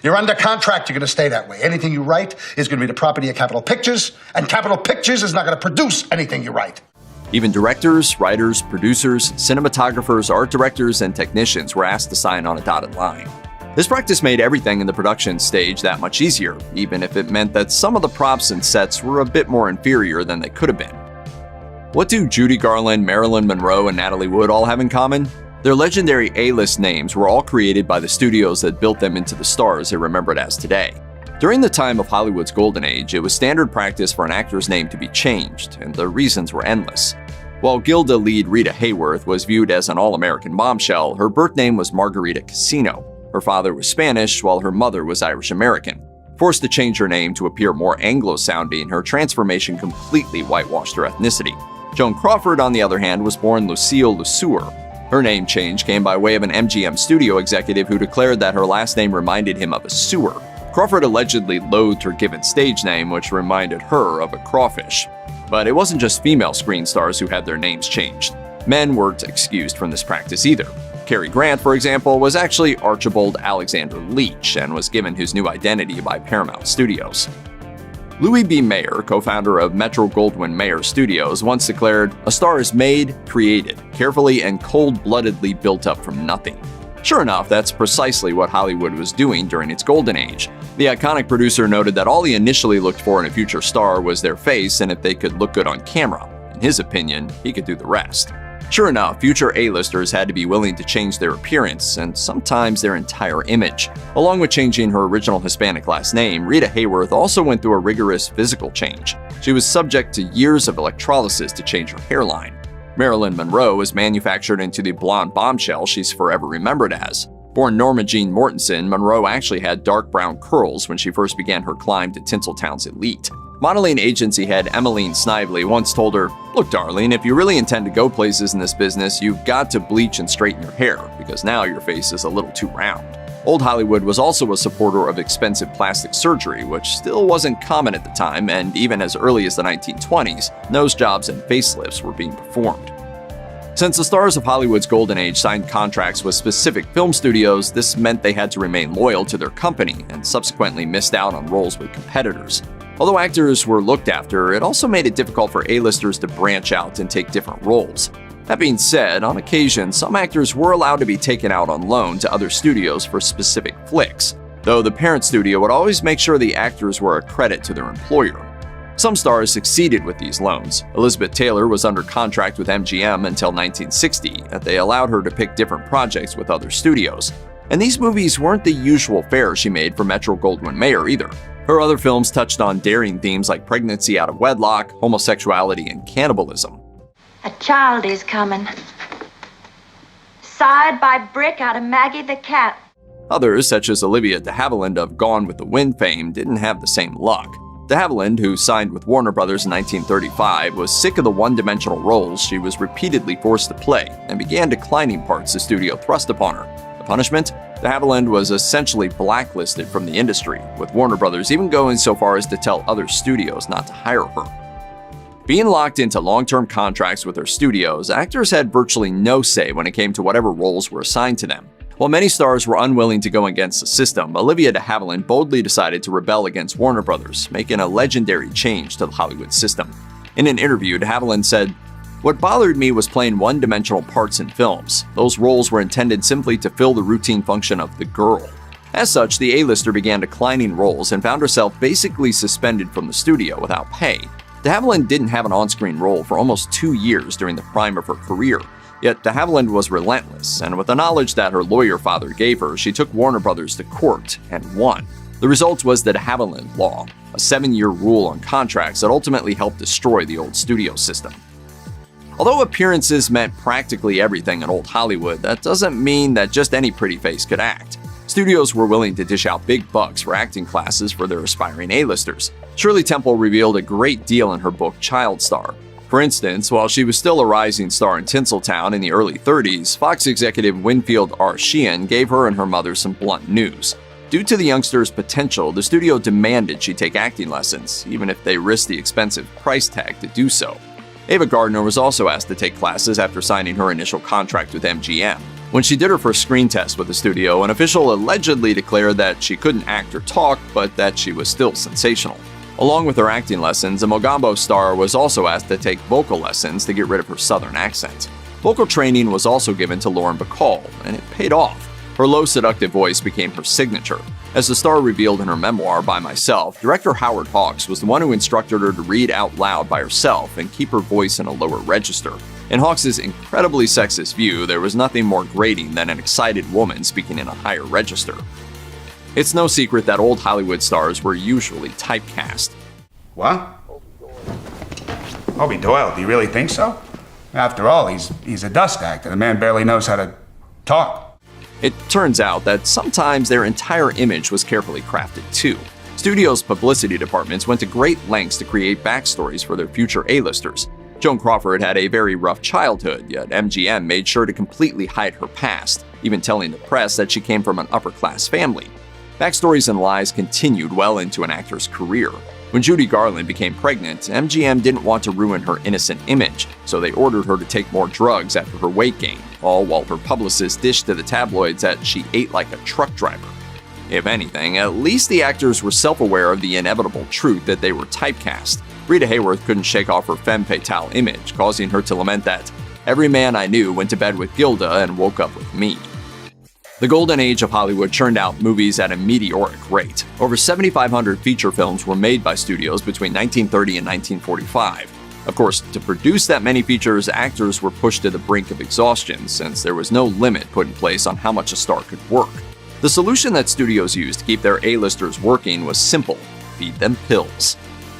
S9: You're under contract, you're going to stay that way. Anything you write is going to be the property of Capitol Pictures, and Capitol Pictures is not going to produce anything you write.
S6: Even directors, writers, producers, cinematographers, art directors, and technicians were asked to sign on a dotted line. This practice made everything in the production stage that much easier, even if it meant that some of the props and sets were a bit more inferior than they could have been. What do Judy Garland, Marilyn Monroe, and Natalie Wood all have in common? Their legendary A-list names were all created by the studios that built them into the stars they're remembered as today. During the time of Hollywood's golden age, it was standard practice for an actor's name to be changed, and the reasons were endless. While Gilda lead Rita Hayworth was viewed as an all-American bombshell, her birth name was Margarita Casino. Her father was Spanish, while her mother was Irish-American. Forced to change her name to appear more Anglo-sounding, her transformation completely whitewashed her ethnicity. Joan Crawford, on the other hand, was born Lucille Lesueur. Her name change came by way of an MGM studio executive who declared that her last name reminded him of a sewer. Crawford allegedly loathed her given stage name, which reminded her of a crawfish. But it wasn't just female screen stars who had their names changed. Men weren't excused from this practice either. Cary Grant, for example, was actually Archibald Alexander Leach and was given his new identity by Paramount Studios. Louis B. Mayer, co-founder of Metro-Goldwyn-Mayer Studios, once declared, "A star is made, created, carefully and cold-bloodedly built up from nothing." Sure enough, that's precisely what Hollywood was doing during its golden age. The iconic producer noted that all he initially looked for in a future star was their face and if they could look good on camera. In his opinion, he could do the rest. Sure enough, future A-listers had to be willing to change their appearance and sometimes their entire image. Along with changing her original Hispanic last name, Rita Hayworth also went through a rigorous physical change. She was subject to years of electrolysis to change her hairline. Marilyn Monroe was manufactured into the blonde bombshell she's forever remembered as. Born Norma Jean Mortensen, Monroe actually had dark brown curls when she first began her climb to Tinseltown's elite. Modeling agency head Emmeline Snively once told her, "Look, darling, if you really intend to go places in this business, you've got to bleach and straighten your hair, because now your face is a little too round." Old Hollywood was also a supporter of expensive plastic surgery, which still wasn't common at the time, and even as early as the 1920s, nose jobs and facelifts were being performed. Since the stars of Hollywood's golden age signed contracts with specific film studios, this meant they had to remain loyal to their company and subsequently missed out on roles with competitors. Although actors were looked after, it also made it difficult for A-listers to branch out and take different roles. That being said, on occasion, some actors were allowed to be taken out on loan to other studios for specific flicks, though the parent studio would always make sure the actors were a credit to their employer. Some stars succeeded with these loans. Elizabeth Taylor was under contract with MGM until 1960, and they allowed her to pick different projects with other studios. And these movies weren't the usual fare she made for Metro-Goldwyn-Mayer either. Her other films touched on daring themes like pregnancy out of wedlock, homosexuality, and cannibalism.
S10: A child is coming. Sired by brick out of Maggie the cat.
S6: Others, such as Olivia de Havilland of Gone with the Wind fame, didn't have the same luck. De Havilland, who signed with Warner Brothers in 1935, was sick of the one-dimensional roles she was repeatedly forced to play and began declining parts the studio thrust upon her. The punishment? De Havilland was essentially blacklisted from the industry, with Warner Brothers even going so far as to tell other studios not to hire her. Being locked into long-term contracts with their studios, actors had virtually no say when it came to whatever roles were assigned to them. While many stars were unwilling to go against the system, Olivia de Havilland boldly decided to rebel against Warner Brothers, making a legendary change to the Hollywood system. In an interview, de Havilland said, "What bothered me was playing one-dimensional parts in films. Those roles were intended simply to fill the routine function of the girl." As such, the A-lister began declining roles and found herself basically suspended from the studio without pay. De Havilland didn't have an on-screen role for almost 2 years during the prime of her career. Yet de Havilland was relentless, and with the knowledge that her lawyer father gave her, she took Warner Brothers to court and won. The result was the de Havilland Law, a 7-year rule on contracts that ultimately helped destroy the old studio system. Although appearances meant practically everything in old Hollywood, that doesn't mean that just any pretty face could act. Studios were willing to dish out big bucks for acting classes for their aspiring A-listers. Shirley Temple revealed a great deal in her book Child Star. For instance, while she was still a rising star in Tinseltown in the early 30s, Fox executive Winfield R. Sheehan gave her and her mother some blunt news. Due to the youngster's potential, the studio demanded she take acting lessons, even if they risked the expensive price tag to do so. Ava Gardner was also asked to take classes after signing her initial contract with MGM. When she did her first screen test with the studio, an official allegedly declared that she couldn't act or talk, but that she was still sensational. Along with her acting lessons, a Mogambo star was also asked to take vocal lessons to get rid of her southern accent. Vocal training was also given to Lauren Bacall, and it paid off. Her low, seductive voice became her signature. As the star revealed in her memoir, By Myself, director Howard Hawks was the one who instructed her to read out loud by herself and keep her voice in a lower register. In Hawks' incredibly sexist view, there was nothing more grating than an excited woman speaking in a higher register. It's no secret that old Hollywood stars were usually typecast.
S11: What? Bobby Doyle, do you really think so? After all, he's a dust actor. The man barely knows how to talk.
S6: It turns out that sometimes their entire image was carefully crafted too. Studios' publicity departments went to great lengths to create backstories for their future A-listers. Joan Crawford had a very rough childhood, yet MGM made sure to completely hide her past, even telling the press that she came from an upper-class family. Backstories and lies continued well into an actor's career. When Judy Garland became pregnant, MGM didn't want to ruin her innocent image, so they ordered her to take more drugs after her weight gain, all while her publicist dished to the tabloids that she ate like a truck driver. If anything, at least the actors were self-aware of the inevitable truth that they were typecast. Rita Hayworth couldn't shake off her femme fatale image, causing her to lament that, "Every man I knew went to bed with Gilda and woke up with me." The golden age of Hollywood churned out movies at a meteoric rate. Over 7,500 feature films were made by studios between 1930 and 1945. Of course, to produce that many features, actors were pushed to the brink of exhaustion since there was no limit put in place on how much a star could work. The solution that studios used to keep their A-listers working was simple: feed them pills.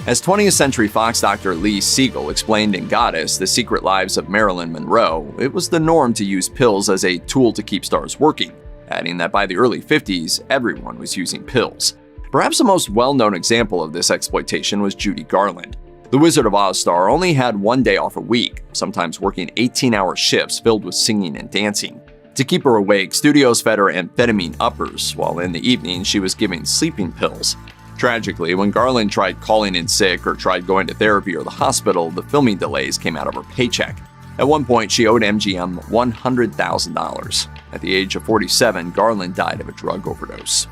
S6: As 20th Century Fox Dr. Lee Siegel explained in Goddess, The Secret Lives of Marilyn Monroe, it was the norm to use pills as a tool to keep stars working, adding that by the early 50s, everyone was using pills. Perhaps the most well-known example of this exploitation was Judy Garland. The Wizard of Oz star only had one day off a week, sometimes working 18-hour shifts filled with singing and dancing. To keep her awake, studios fed her amphetamine uppers, while in the evening she was given sleeping pills. Tragically, when Garland tried calling in sick or tried going to therapy or the hospital, the filming delays came out of her paycheck. At one point, she owed MGM $100,000. At the age of 47, Garland died of a drug overdose.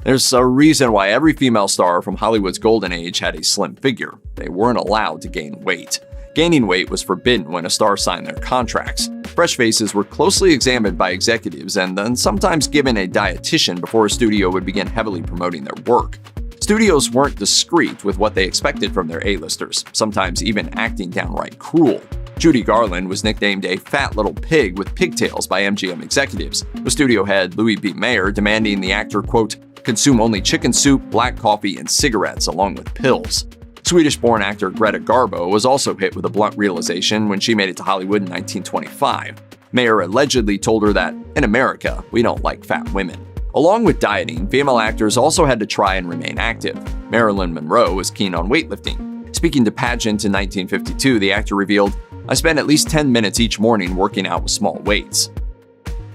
S6: There's a reason why every female star from Hollywood's golden age had a slim figure. They weren't allowed to gain weight. Gaining weight was forbidden when a star signed their contracts. Fresh faces were closely examined by executives and then sometimes given a dietitian before a studio would begin heavily promoting their work. Studios weren't discreet with what they expected from their A-listers, sometimes even acting downright cruel. Judy Garland was nicknamed a fat little pig with pigtails by MGM executives, with studio head Louis B. Mayer demanding the actor, quote, consume only chicken soup, black coffee, and cigarettes along with pills. Swedish-born actor Greta Garbo was also hit with a blunt realization when she made it to Hollywood in 1925. Mayer allegedly told her that, in America, we don't like fat women. Along with dieting, female actors also had to try and remain active. Marilyn Monroe was keen on weightlifting. Speaking to Pageant in 1952, the actor revealed, I spend at least 10 minutes each morning working out with small weights.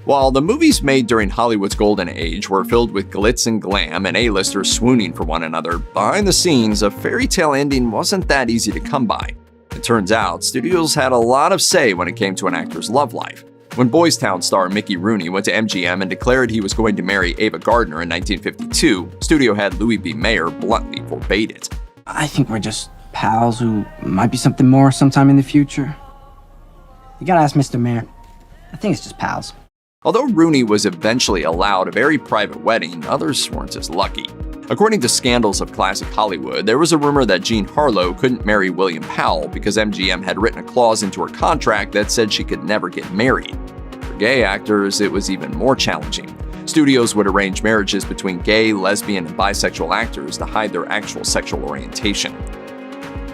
S6: While the movies made during Hollywood's golden age were filled with glitz and glam and A-listers swooning for one another, behind the scenes, a fairy tale ending wasn't that easy to come by. It turns out, studios had a lot of say when it came to an actor's love life. When Boys Town star Mickey Rooney went to MGM and declared he was going to marry Ava Gardner in 1952, studio head Louis B. Mayer bluntly forbade it.
S3: I think we're just pals who might be something more sometime in the future. You gotta ask Mr. Mayer. I think it's just pals.
S6: Although Rooney was eventually allowed a very private wedding, others weren't as lucky. According to Scandals of Classic Hollywood, there was a rumor that Jean Harlow couldn't marry William Powell because MGM had written a clause into her contract that said she could never get married. For gay actors, it was even more challenging. Studios would arrange marriages between gay, lesbian, and bisexual actors to hide their actual sexual orientation.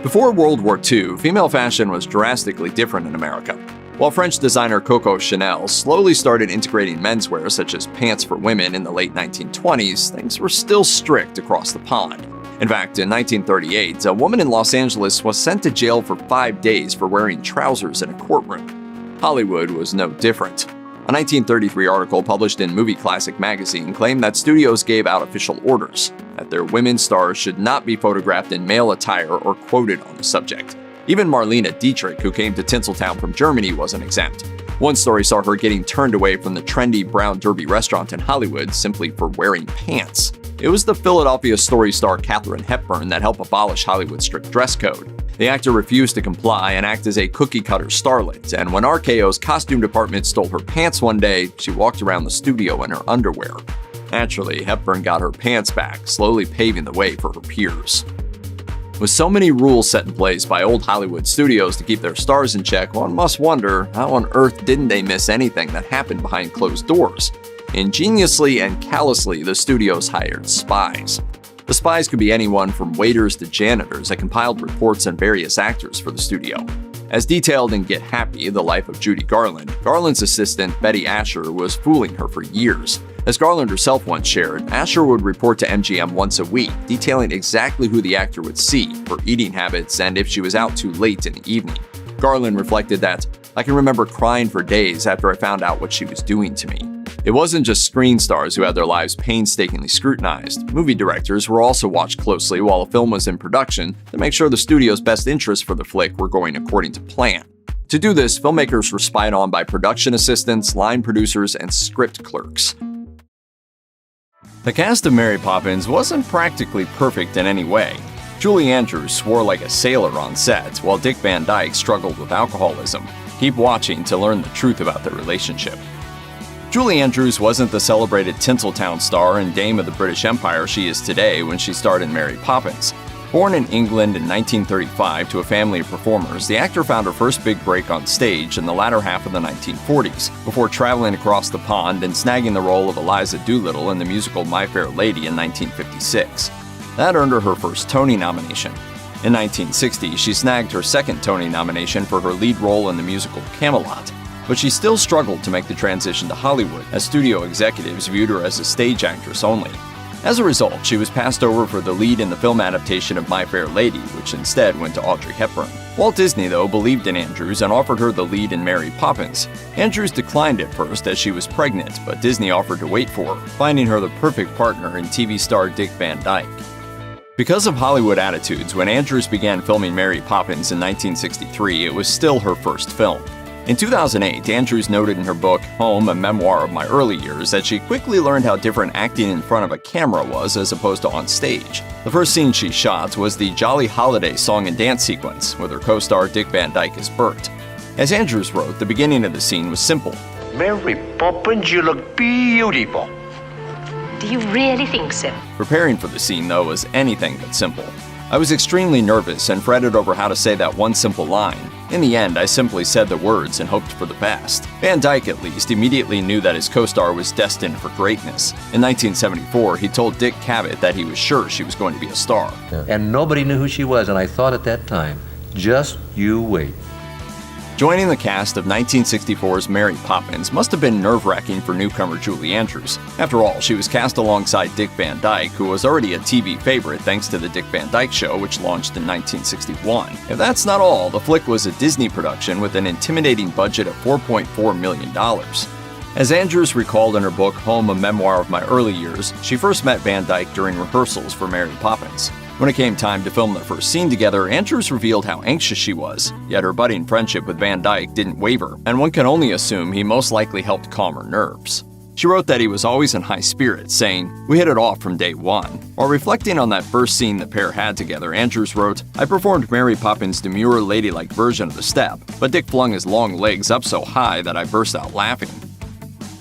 S6: Before World War II, female fashion was drastically different in America. While French designer Coco Chanel slowly started integrating menswear such as pants for women in the late 1920s, things were still strict across the pond. In fact, in 1938, a woman in Los Angeles was sent to jail for 5 days for wearing trousers in a courtroom. Hollywood was no different. A 1933 article published in Movie Classic magazine claimed that studios gave out official orders that their women stars should not be photographed in male attire or quoted on the subject. Even Marlene Dietrich, who came to Tinseltown from Germany, wasn't exempt. One story saw her getting turned away from the trendy Brown Derby restaurant in Hollywood simply for wearing pants. It was the Philadelphia story star Katharine Hepburn that helped abolish Hollywood's strict dress code. The actor refused to comply and act as a cookie-cutter starlet, and when RKO's costume department stole her pants one day, she walked around the studio in her underwear. Naturally, Hepburn got her pants back, slowly paving the way for her peers. With so many rules set in place by old Hollywood studios to keep their stars in check, one must wonder how on earth didn't they miss anything that happened behind closed doors? Ingeniously and callously, the studios hired spies. The spies could be anyone from waiters to janitors that compiled reports on various actors for the studio. As detailed in Get Happy, The Life of Judy Garland, Garland's assistant, Betty Asher, was fooling her for years. As Garland herself once shared, Asher would report to MGM once a week, detailing exactly who the actor would see, her eating habits, and if she was out too late in the evening. Garland reflected that, "I can remember crying for days after I found out what she was doing to me." It wasn't just screen stars who had their lives painstakingly scrutinized. Movie directors were also watched closely while a film was in production to make sure the studio's best interests for the flick were going according to plan. To do this, filmmakers were spied on by production assistants, line producers, and script clerks. The cast of Mary Poppins wasn't practically perfect in any way. Julie Andrews swore like a sailor on set, while Dick Van Dyke struggled with alcoholism. Keep watching to learn the truth about their relationship. Julie Andrews wasn't the celebrated Tinseltown star and dame of the British Empire she is today when she starred in Mary Poppins. Born in England in 1935 to a family of performers, the actor found her first big break on stage in the latter half of the 1940s, before traveling across the pond and snagging the role of Eliza Doolittle in the musical My Fair Lady in 1956. That earned her first Tony nomination. In 1960, she snagged her second Tony nomination for her lead role in the musical Camelot. But she still struggled to make the transition to Hollywood, as studio executives viewed her as a stage actress only. As a result, she was passed over for the lead in the film adaptation of My Fair Lady, which instead went to Audrey Hepburn. Walt Disney, though, believed in Andrews and offered her the lead in Mary Poppins. Andrews declined at first as she was pregnant, but Disney offered to wait for her, finding her the perfect partner in TV star Dick Van Dyke. Because of Hollywood attitudes, when Andrews began filming Mary Poppins in 1963, it was still her first film. In 2008, Andrews noted in her book, Home, a Memoir of My Early Years, that she quickly learned how different acting in front of a camera was as opposed to on stage. The first scene she shot was the Jolly Holiday song and dance sequence, with her co-star Dick Van Dyke as Bert. As Andrews wrote, the beginning of the scene was simple.
S12: Mary Poppins, you look beautiful.
S13: Do you really think so?
S6: Preparing for the scene, though, was anything but simple. I was extremely nervous and fretted over how to say that one simple line. In the end, I simply said the words and hoped for the best. Van Dyke, at least, immediately knew that his co-star was destined for greatness. In 1974, he told Dick Cavett that he was sure she was going to be a star.
S14: And nobody knew who she was, and I thought at that time, just you wait.
S6: Joining the cast of 1964's Mary Poppins must have been nerve-wracking for newcomer Julie Andrews. After all, she was cast alongside Dick Van Dyke, who was already a TV favorite thanks to The Dick Van Dyke Show, which launched in 1961. If that's not all, the flick was a Disney production with an intimidating budget of $4.4 million. As Andrews recalled in her book Home, a Memoir of My Early Years, she first met Van Dyke during rehearsals for Mary Poppins. When it came time to film their first scene together, Andrews revealed how anxious she was, yet her budding friendship with Van Dyke didn't waver, and one can only assume he most likely helped calm her nerves. She wrote that he was always in high spirits, saying, "We hit it off from day one." While reflecting on that first scene the pair had together, Andrews wrote, "I performed Mary Poppins' demure, ladylike version of the step, but Dick flung his long legs up so high that I burst out laughing."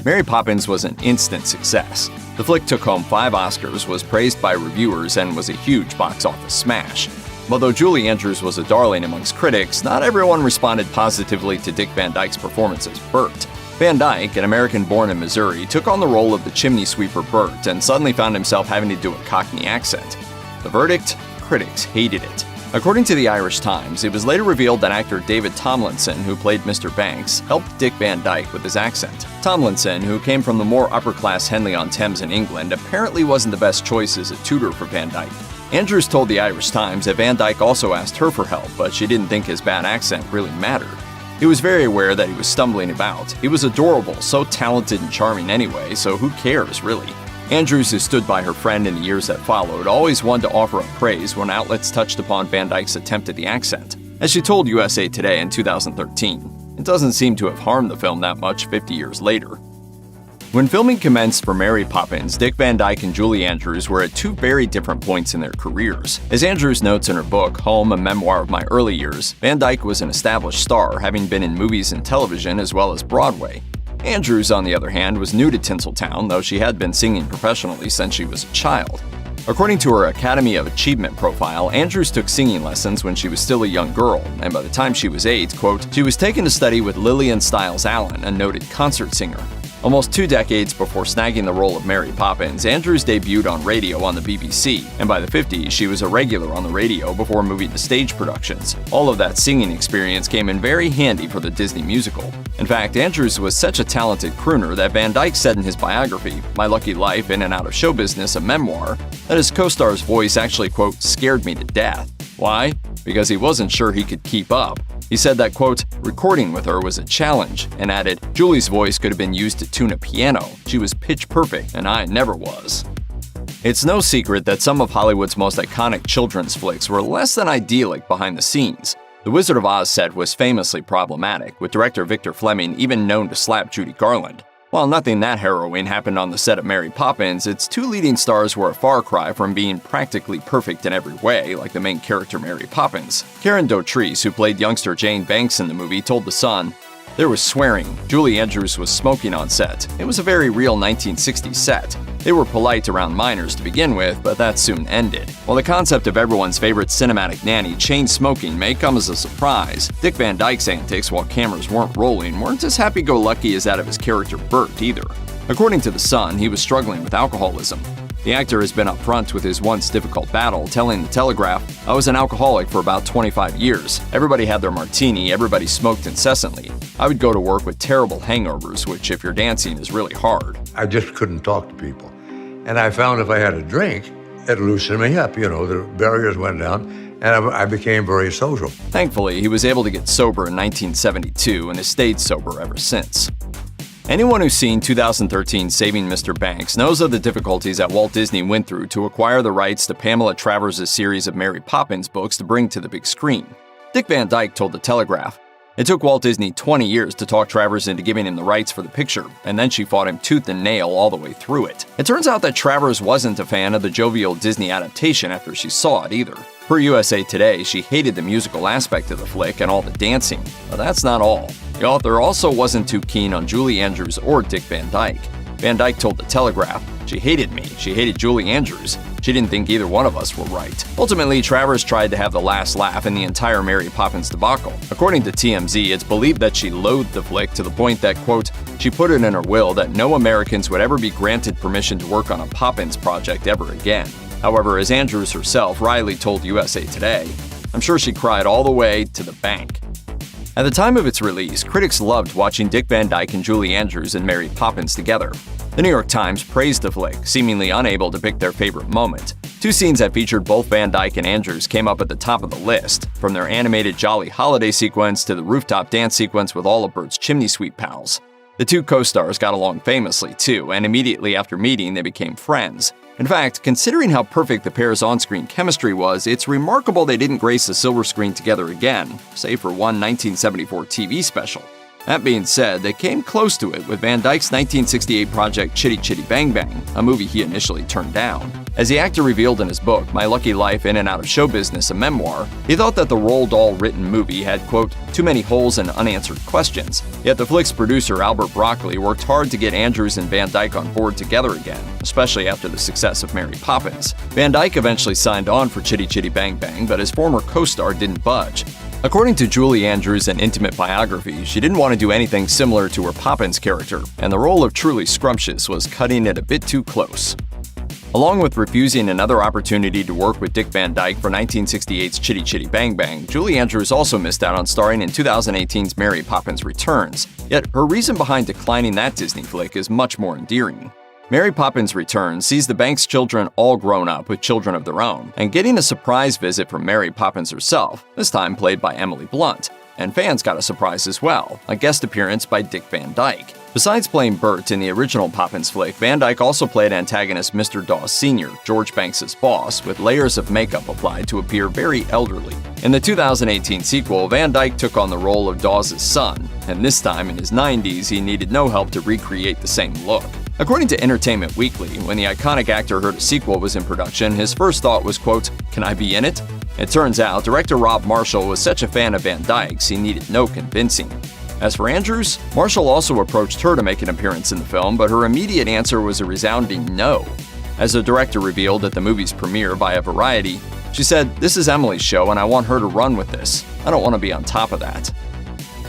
S6: Mary Poppins was an instant success. The flick took home 5 Oscars, was praised by reviewers, and was a huge box office smash. Although Julie Andrews was a darling amongst critics, not everyone responded positively to Dick Van Dyke's performance as Bert. Van Dyke, an American born in Missouri, took on the role of the chimney sweeper Bert and suddenly found himself having to do a Cockney accent. The verdict? Critics hated it. According to the Irish Times, it was later revealed that actor David Tomlinson, who played Mr. Banks, helped Dick Van Dyke with his accent. Tomlinson, who came from the more upper-class Henley-on-Thames in England, apparently wasn't the best choice as a tutor for Van Dyke. Andrews told the Irish Times that Van Dyke also asked her for help, but she didn't think his bad accent really mattered. He was very aware that he was stumbling about. He was adorable, so talented and charming anyway, so who cares, really? Andrews, who stood by her friend in the years that followed, always wanted to offer up praise when outlets touched upon Van Dyke's attempt at the accent. As she told USA Today in 2013, it doesn't seem to have harmed the film that much 50 years later. When filming commenced for Mary Poppins, Dick Van Dyke and Julie Andrews were at two very different points in their careers. As Andrews notes in her book, Home, a Memoir of My Early Years, Van Dyke was an established star, having been in movies and television as well as Broadway. Andrews, on the other hand, was new to Tinseltown, though she had been singing professionally since she was a child. According to her Academy of Achievement profile, Andrews took singing lessons when she was still a young girl, and by the time she was 8, quote, she was taken to study with Lillian Stiles Allen, a noted concert singer. Almost 2 decades before snagging the role of Mary Poppins, Andrews debuted on radio on the BBC, and by the 50s, she was a regular on the radio before moving to stage productions. All of that singing experience came in very handy for the Disney musical. In fact, Andrews was such a talented crooner that Van Dyke said in his biography, My Lucky Life In and Out of Show Business, a memoir, that his co-star's voice actually, quote, scared me to death. Why? Because he wasn't sure he could keep up. He said that, quote, recording with her was a challenge, and added, Julie's voice could have been used to tune a piano. She was pitch perfect, and I never was. It's no secret that some of Hollywood's most iconic children's flicks were less than idyllic behind the scenes. The Wizard of Oz set was famously problematic, with director Victor Fleming even known to slap Judy Garland. While nothing that harrowing happened on the set of Mary Poppins, its 2 leading stars were a far cry from being practically perfect in every way, like the main character Mary Poppins. Karen Dautrice, who played youngster Jayne Banks in the movie, told The Sun, there was swearing. Julie Andrews was smoking on set. It was a very real 1960s set. They were polite around minors to begin with, but that soon ended. While the concept of everyone's favorite cinematic nanny, chain smoking, may come as a surprise, Dick Van Dyke's antics while cameras weren't rolling weren't as happy-go-lucky as that of his character Bert either. According to The Sun, he was struggling with alcoholism. The actor has been upfront with his once difficult battle, telling The Telegraph, I was an alcoholic for about 25 years. Everybody had their martini, everybody smoked incessantly. I would go to work with terrible hangovers, which if you're dancing is really hard.
S15: I just couldn't talk to people. And I found if I had a drink, it loosened me up. You know, the barriers went down, and I became very social.
S6: Thankfully, he was able to get sober in 1972 and has stayed sober ever since. Anyone who's seen 2013's Saving Mr. Banks knows of the difficulties that Walt Disney went through to acquire the rights to Pamela Travers' series of Mary Poppins books to bring to the big screen. Dick Van Dyke told The Telegraph, it took Walt Disney 20 years to talk Travers into giving him the rights for the picture, and then she fought him tooth and nail all the way through it. It turns out that Travers wasn't a fan of the jovial Disney adaptation after she saw it either. Per USA Today, she hated the musical aspect of the flick and all the dancing. But that's not all. The author also wasn't too keen on Julie Andrews or Dick Van Dyke. Van Dyke told The Telegraph, she hated me, she hated Julie Andrews. She didn't think either one of us were right. Ultimately, Travers tried to have the last laugh in the entire Mary Poppins debacle. According to TMZ, it's believed that she loathed the flick to the point that, quote, she put it in her will that no Americans would ever be granted permission to work on a Poppins project ever again. However, as Andrews herself wryly told USA Today, I'm sure she cried all the way to the bank. At the time of its release, critics loved watching Dick Van Dyke and Julie Andrews and Mary Poppins together. The New York Times praised the flick, seemingly unable to pick their favorite moment. 2 scenes that featured both Van Dyke and Andrews came up at the top of the list, from their animated Jolly Holiday sequence to the rooftop dance sequence with all of Bert's chimney sweep pals. The 2 co-stars got along famously too, and immediately after meeting, they became friends. In fact, considering how perfect the pair's on-screen chemistry was, it's remarkable they didn't grace the silver screen together again, save for one 1974 TV special. That being said, they came close to it with Van Dyke's 1968 project Chitty Chitty Bang Bang, a movie he initially turned down. As the actor revealed in his book, My Lucky Life In and Out of Show Business, a memoir, he thought that the Roald Dahl written movie had, quote, too many holes and unanswered questions. Yet the flick's producer, Albert Broccoli, worked hard to get Andrews and Van Dyke on board together again, especially after the success of Mary Poppins. Van Dyke eventually signed on for Chitty Chitty Bang Bang, but his former co-star didn't budge. According to Julie Andrews' an intimate biography, she didn't want to do anything similar to her Poppins character, and the role of Truly Scrumptious was cutting it a bit too close. Along with refusing another opportunity to work with Dick Van Dyke for 1968's Chitty Chitty Bang Bang, Julie Andrews also missed out on starring in 2018's Mary Poppins Returns. Yet her reason behind declining that Disney flick is much more endearing. Mary Poppins Returns sees the Banks children all grown up with children of their own, and getting a surprise visit from Mary Poppins herself, this time played by Emily Blunt. And fans got a surprise as well, a guest appearance by Dick Van Dyke. Besides playing Bert in the original Poppins flick, Van Dyke also played antagonist Mr. Dawes Sr., George Banks' boss, with layers of makeup applied to appear very elderly. In the 2018 sequel, Van Dyke took on the role of Dawes' son, and this time in his 90s he needed no help to recreate the same look. According to Entertainment Weekly, when the iconic actor heard a sequel was in production, his first thought was, quote, "Can I be in it?" It turns out, director Rob Marshall was such a fan of Van Dyke's he needed no convincing. As for Andrews, Marshall also approached her to make an appearance in the film, but her immediate answer was a resounding no. As the director revealed at the movie's premiere via Variety, she said, "This is Emily's show and I want her to run with this. I don't want to be on top of that."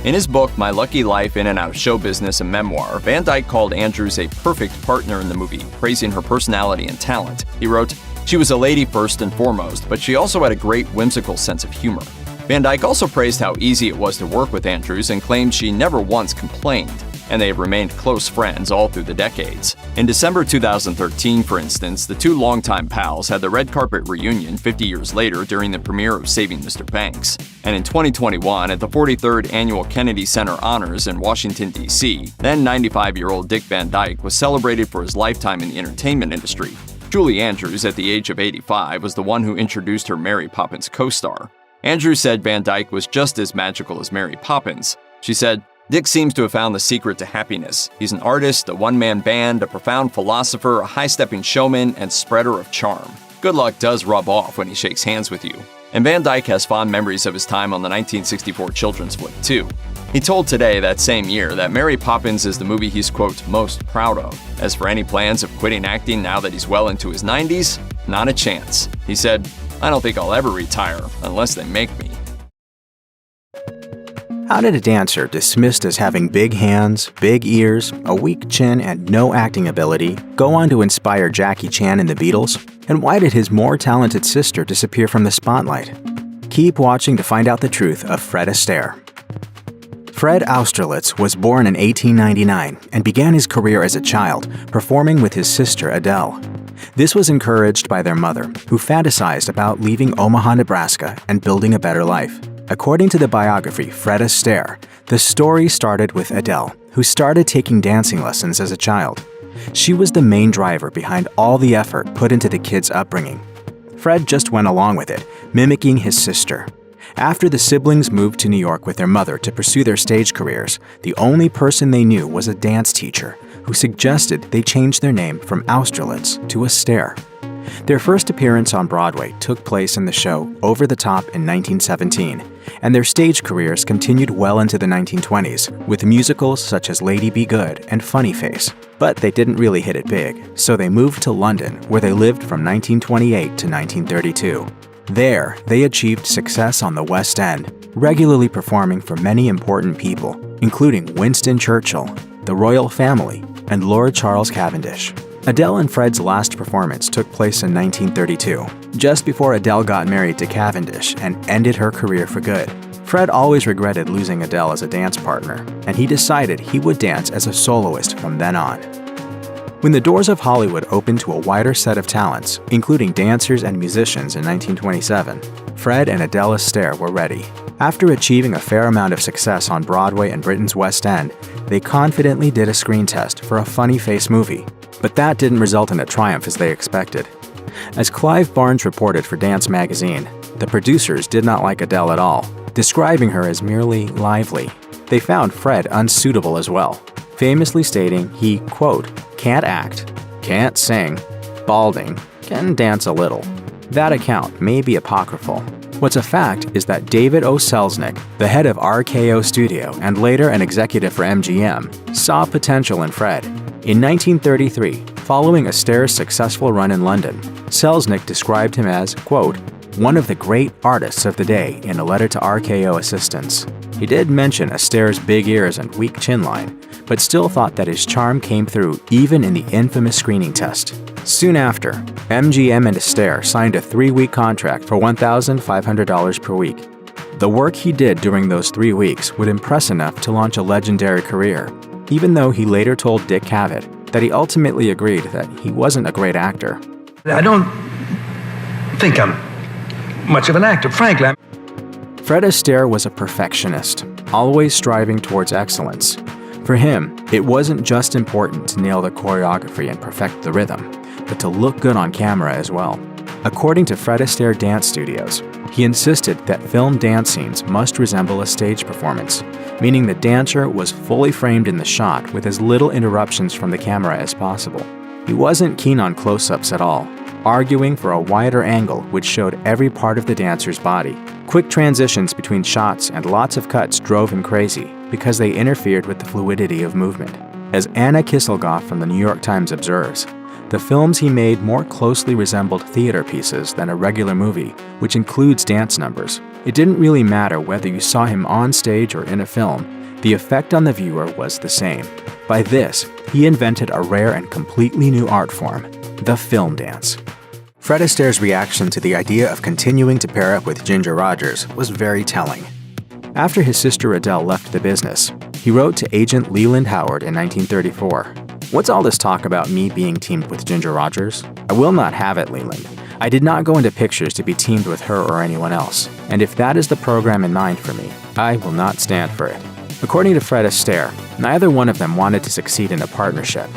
S6: In his book, My Lucky Life in and Out of Show Business, a memoir, Van Dyke called Andrews a perfect partner in the movie, praising her personality and talent. He wrote, "She was a lady first and foremost, but she also had a great whimsical sense of humor." Van Dyke also praised how easy it was to work with Andrews and claimed she never once complained, and they have remained close friends all through the decades. In December 2013, for instance, the two longtime pals had the red carpet reunion 50 years later during the premiere of Saving Mr. Banks. And in 2021, at the 43rd Annual Kennedy Center Honors in Washington, D.C., then 95-year-old Dick Van Dyke was celebrated for his lifetime in the entertainment industry. Julie Andrews, at the age of 85, was the one who introduced her Mary Poppins co-star. Andrews said Van Dyke was just as magical as Mary Poppins. She said, "Dick seems to have found the secret to happiness. He's an artist, a one-man band, a profound philosopher, a high-stepping showman, and spreader of charm. Good luck does rub off when he shakes hands with you." And Van Dyke has fond memories of his time on the 1964 children's flick, too. He told Today that same year that Mary Poppins is the movie he's, quote, "most proud of." As for any plans of quitting acting now that he's well into his 90s, not a chance. He said, "I don't think I'll ever retire unless they make me."
S16: How did a dancer dismissed as having big hands, big ears, a weak chin, and no acting ability go on to inspire Jackie Chan and the Beatles? And why did his more talented sister disappear from the spotlight? Keep watching to find out the truth of Fred Astaire. Fred Austerlitz was born in 1899 and began his career as a child, performing with his sister Adele. This was encouraged by their mother, who fantasized about leaving Omaha, Nebraska, and building a better life. According to the biography Fred Astaire, the story started with Adele, who started taking dancing lessons as a child. She was the main driver behind all the effort put into the kids' upbringing. Fred just went along with it, mimicking his sister. After the siblings moved to New York with their mother to pursue their stage careers, the only person they knew was a dance teacher, who suggested they change their name from Austerlitz to Astaire. Their first appearance on Broadway took place in the show Over the Top in 1917, and their stage careers continued well into the 1920s, with musicals such as Lady Be Good and Funny Face. But they didn't really hit it big, so they moved to London, where they lived from 1928 to 1932. There, they achieved success on the West End, regularly performing for many important people, including Winston Churchill, the royal family, and Lord Charles Cavendish. Adele and Fred's last performance took place in 1932, just before Adele got married to Cavendish and ended her career for good. Fred always regretted losing Adele as a dance partner, and he decided he would dance as a soloist from then on. When the doors of Hollywood opened to a wider set of talents, including dancers and musicians in 1927, Fred and Adele Astaire were ready. After achieving a fair amount of success on Broadway and Britain's West End, they confidently did a screen test for a Funny Face movie. But that didn't result in a triumph as they expected. As Clive Barnes reported for Dance Magazine, the producers did not like Adele at all, describing her as merely lively. They found Fred unsuitable as well, famously stating he, quote, "can't act, can't sing, balding, can dance a little." That account may be apocryphal. What's a fact is that David O. Selznick, the head of RKO Studio and later an executive for MGM, saw potential in Fred. In 1933, following Astaire's successful run in London, Selznick described him as, quote, "one of the great artists of the day" in a letter to RKO assistants. He did mention Astaire's big ears and weak chin line, but still thought that his charm came through even in the infamous screening test. Soon after, MGM and Astaire signed a 3-week contract for $1,500 per week. The work he did during those 3 weeks would impress enough to launch a legendary career, even though he later told Dick Cavett that he ultimately agreed that he wasn't a great actor.
S17: I don't think I'm much of an actor, frankly.
S16: Fred Astaire was a perfectionist, always striving towards excellence. For him, it wasn't just important to nail the choreography and perfect the rhythm, but to look good on camera as well. According to Fred Astaire Dance Studios, he insisted that film dance scenes must resemble a stage performance, meaning the dancer was fully framed in the shot with as little interruptions from the camera as possible. He wasn't keen on close-ups at all, arguing for a wider angle which showed every part of the dancer's body. Quick transitions between shots and lots of cuts drove him crazy because they interfered with the fluidity of movement. As Anna Kisselgoff from the New York Times observes, the films he made more closely resembled theater pieces than a regular movie, which includes dance numbers. It didn't really matter whether you saw him on stage or in a film, the effect on the viewer was the same. By this, he invented a rare and completely new art form, the film dance. Fred Astaire's reaction to the idea of continuing to pair up with Ginger Rogers was very telling. After his sister Adele left the business, he wrote to agent Leland Howard in 1934, "What's all this talk about me being teamed with Ginger Rogers? I will not have it, Leland. I did not go into pictures to be teamed with her or anyone else, and if that is the program in mind for me, I will not stand for it." According to Fred Astaire, neither one of them wanted to succeed in a partnership.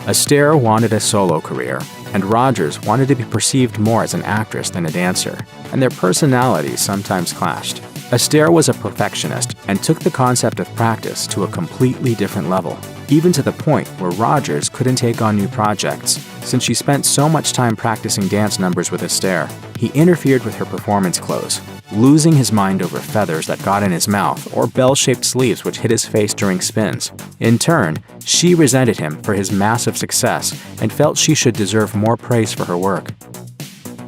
S16: Astaire wanted a solo career, and Rogers wanted to be perceived more as an actress than a dancer, and their personalities sometimes clashed. Astaire was a perfectionist and took the concept of practice to a completely different level, even to the point where Rogers couldn't take on new projects since she spent so much time practicing dance numbers with Astaire. He interfered with her performance clothes, losing his mind over feathers that got in his mouth or bell-shaped sleeves which hit his face during spins. In turn, she resented him for his massive success and felt she should deserve more praise for her work.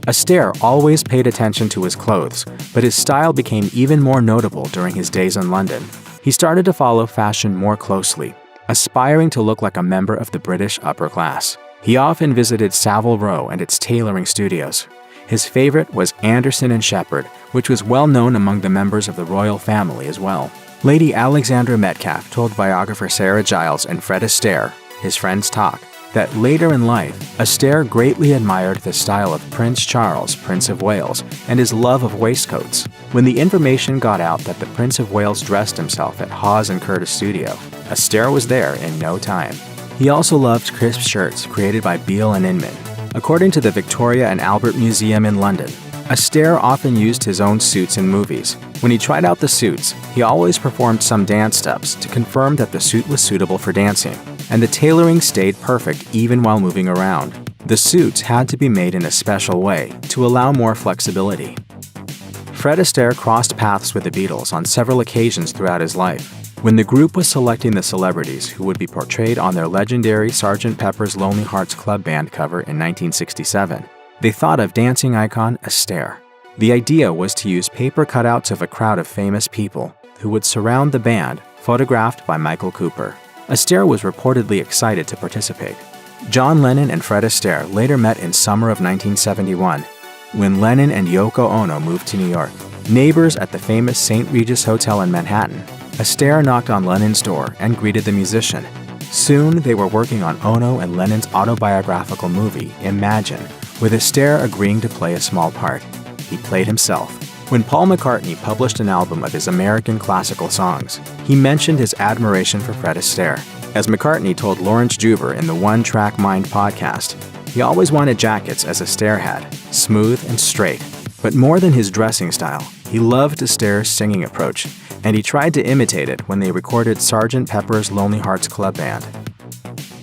S16: Astaire always paid attention to his clothes, but his style became even more notable during his days in London. He started to follow fashion more closely, aspiring to look like a member of the British upper class. He often visited Savile Row and its tailoring studios. His favorite was Anderson & Shepherd, which was well known among the members of the royal family as well. Lady Alexandra Metcalf told biographer Sarah Giles and Fred Astaire, his friends talk, that later in life, Astaire greatly admired the style of Prince Charles, Prince of Wales, and his love of waistcoats. When the information got out that the Prince of Wales dressed himself at Hawes & Curtis Studio, Astaire was there in no time. He also loved crisp shirts created by Beale and Inman. According to the Victoria and Albert Museum in London, Astaire often used his own suits in movies. When he tried out the suits, he always performed some dance steps to confirm that the suit was suitable for dancing, and the tailoring stayed perfect even while moving around. The suits had to be made in a special way to allow more flexibility. Fred Astaire crossed paths with the Beatles on several occasions throughout his life. When the group was selecting the celebrities who would be portrayed on their legendary Sgt. Pepper's Lonely Hearts Club Band cover in 1967, they thought of dancing icon Astaire. The idea was to use paper cutouts of a crowd of famous people who would surround the band, photographed by Michael Cooper. Astaire was reportedly excited to participate. John Lennon and Fred Astaire later met in summer of 1971, when Lennon and Yoko Ono moved to New York. Neighbors at the famous St. Regis Hotel in Manhattan, Astaire knocked on Lennon's door and greeted the musician. Soon, they were working on Ono and Lennon's autobiographical movie, Imagine, with Astaire agreeing to play a small part. He played himself. When Paul McCartney published an album of his American classical songs, he mentioned his admiration for Fred Astaire. As McCartney told Lawrence Juber in the One Track Mind podcast, he always wanted jackets as Astaire had, smooth and straight. But more than his dressing style, he loved Astaire's singing approach, and he tried to imitate it when they recorded Sgt. Pepper's Lonely Hearts Club Band.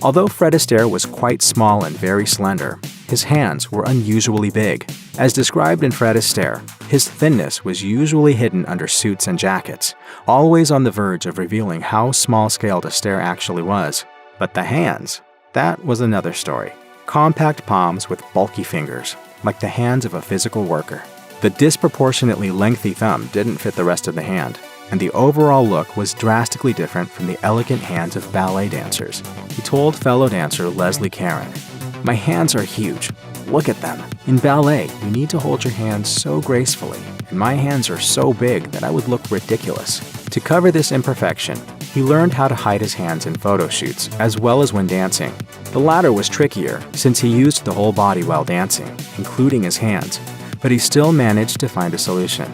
S16: Although Fred Astaire was quite small and very slender, his hands were unusually big. As described in Fred Astaire, his thinness was usually hidden under suits and jackets, always on the verge of revealing how small-scaled Astaire actually was. But the hands, that was another story. Compact palms with bulky fingers, like the hands of a physical worker. The disproportionately lengthy thumb didn't fit the rest of the hand, and the overall look was drastically different from the elegant hands of ballet dancers. He told fellow dancer Leslie Caron, "My hands are huge. Look at them. In ballet, you need to hold your hands so gracefully, and my hands are so big that I would look ridiculous." To cover this imperfection, he learned how to hide his hands in photo shoots, as well as when dancing. The latter was trickier, since he used the whole body while dancing, including his hands, but he still managed to find a solution.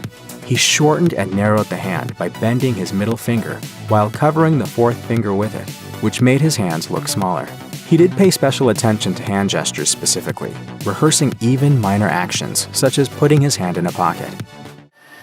S16: He shortened and narrowed the hand by bending his middle finger while covering the fourth finger with it, which made his hands look smaller. He did pay special attention to hand gestures specifically, rehearsing even minor actions, such as putting his hand in a pocket.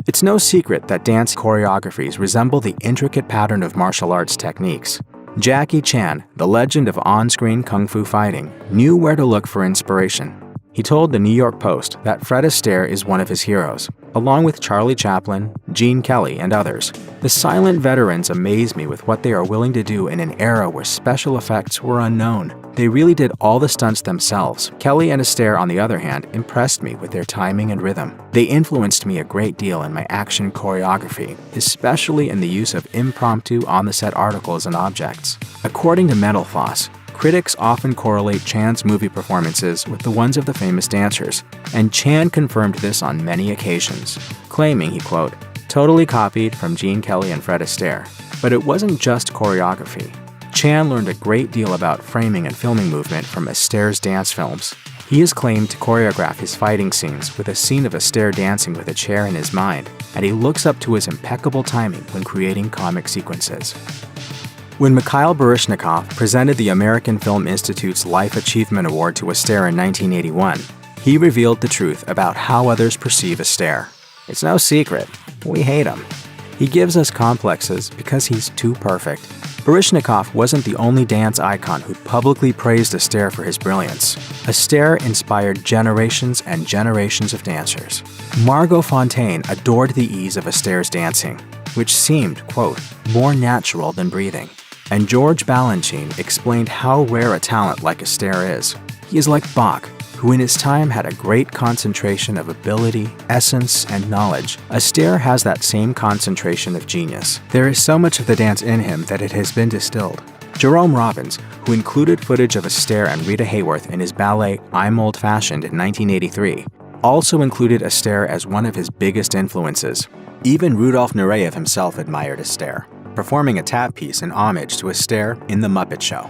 S16: It's no secret that dance choreographies resemble the intricate pattern of martial arts techniques. Jackie Chan, the legend of on-screen kung fu fighting, knew where to look for inspiration. He told the New York Post that Fred Astaire is one of his heroes, along with Charlie Chaplin, Gene Kelly, and others. The silent veterans amaze me with what they are willing to do in an era where special effects were unknown. They really did all the stunts themselves. Kelly and Astaire, on the other hand, impressed me with their timing and rhythm. They influenced me a great deal in my action choreography, especially in the use of impromptu on-the-set articles and objects. According to Metal Floss, critics often correlate Chan's movie performances with the ones of the famous dancers, and Chan confirmed this on many occasions, claiming he, quote, totally copied from Gene Kelly and Fred Astaire. But it wasn't just choreography. Chan learned a great deal about framing and filming movement from Astaire's dance films. He has claimed to choreograph his fighting scenes with a scene of Astaire dancing with a chair in his mind, and he looks up to his impeccable timing when creating comic sequences. When Mikhail Baryshnikov presented the American Film Institute's Life Achievement Award to Astaire in 1981, he revealed the truth about how others perceive Astaire. It's no secret, we hate him. He gives us complexes because he's too perfect. Baryshnikov wasn't the only dance icon who publicly praised Astaire for his brilliance. Astaire inspired generations and generations of dancers. Margot Fontaine adored the ease of Astaire's dancing, which seemed, quote, more natural than breathing. And George Balanchine explained how rare a talent like Astaire is. He is like Bach, who in his time had a great concentration of ability, essence, and knowledge. Astaire has that same concentration of genius. There is so much of the dance in him that it has been distilled. Jerome Robbins, who included footage of Astaire and Rita Hayworth in his ballet I'm Old-Fashioned in 1983, also included Astaire as one of his biggest influences. Even Rudolf Nureyev himself admired Astaire, performing a tap piece in homage to Astaire in The Muppet Show.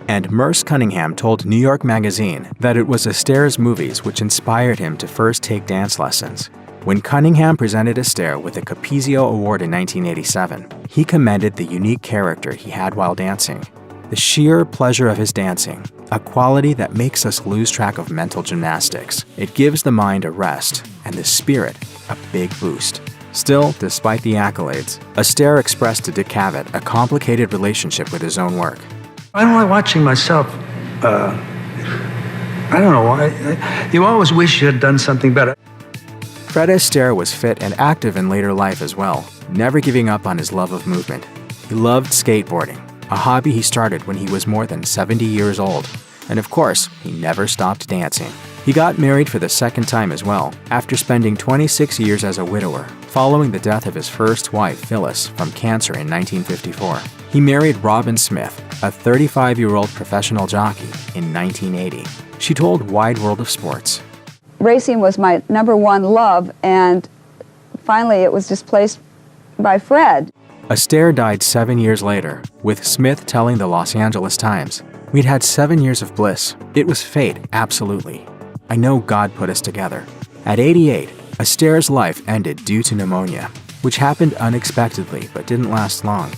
S16: And Merce Cunningham told New York Magazine that it was Astaire's movies which inspired him to first take dance lessons. When Cunningham presented Astaire with the Capizio Award in 1987, he commended the unique character he had while dancing, the sheer pleasure of his dancing, a quality that makes us lose track of mental gymnastics. It gives the mind a rest, and the spirit a big boost. Still, despite the accolades, Astaire expressed to Dick Cavett a complicated relationship with his own work.
S17: I don't like watching myself. I don't know why. You always wish you had done something better.
S16: Fred Astaire was fit and active in later life as well, never giving up on his love of movement. He loved skateboarding, a hobby he started when he was more than 70 years old. And of course, he never stopped dancing. He got married for the second time as well, after spending 26 years as a widower, following the death of his first wife, Phyllis, from cancer in 1954. He married Robin Smith, a 35-year-old professional jockey, in 1980. She told Wide World of Sports,
S18: racing was my #1 love, and finally it was displaced by Fred.
S16: Astaire died 7 years later, with Smith telling the Los Angeles Times, "We'd had 7 years of bliss. It was fate, absolutely. I know God put us together." At 88, Astaire's life ended due to pneumonia, which happened unexpectedly but didn't last long.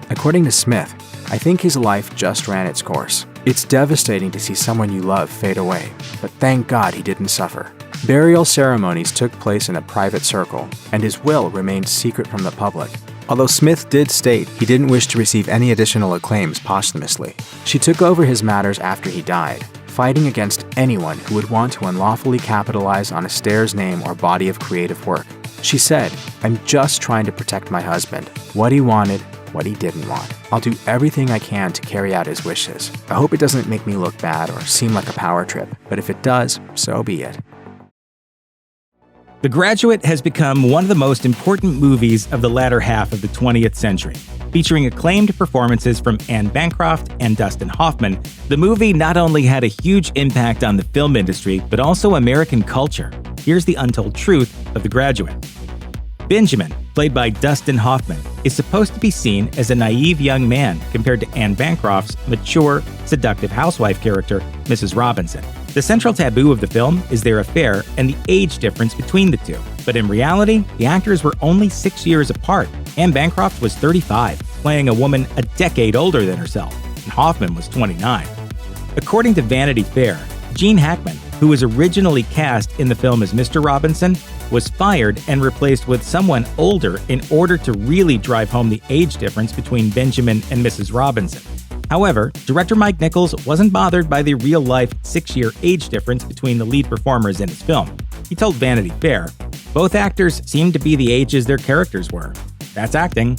S16: According to Smith, "I think his life just ran its course. It's devastating to see someone you love fade away, but thank God he didn't suffer." Burial ceremonies took place in a private circle, and his will remained secret from the public. Although Smith did state he didn't wish to receive any additional acclaims posthumously. She took over his matters after he died, fighting against anyone who would want to unlawfully capitalize on Astaire's name or body of creative work. She said, "I'm just trying to protect my husband, what he wanted, what he didn't want. I'll do everything I can to carry out his wishes. I hope it doesn't make me look bad or seem like a power trip, but if it does, so be it."
S1: The Graduate has become one of the most important movies of the latter half of the 20th century. Featuring acclaimed performances from Anne Bancroft and Dustin Hoffman, the movie not only had a huge impact on the film industry, but also American culture. Here's the untold truth of The Graduate. Benjamin, played by Dustin Hoffman, is supposed to be seen as a naive young man compared to Anne Bancroft's mature, seductive housewife character, Mrs. Robinson. The central taboo of the film is their affair and the age difference between the two. But in reality, the actors were only 6 years apart. Anne Bancroft was 35, playing a woman a decade older than herself, and Hoffman was 29. According to Vanity Fair, Gene Hackman, who was originally cast in the film as Mr. Robinson, was fired and replaced with someone older in order to really drive home the age difference between Benjamin and Mrs. Robinson. However, director Mike Nichols wasn't bothered by the real-life 6-year age difference between the lead performers in his film. He told Vanity Fair, "Both actors seemed to be the ages their characters were. That's acting."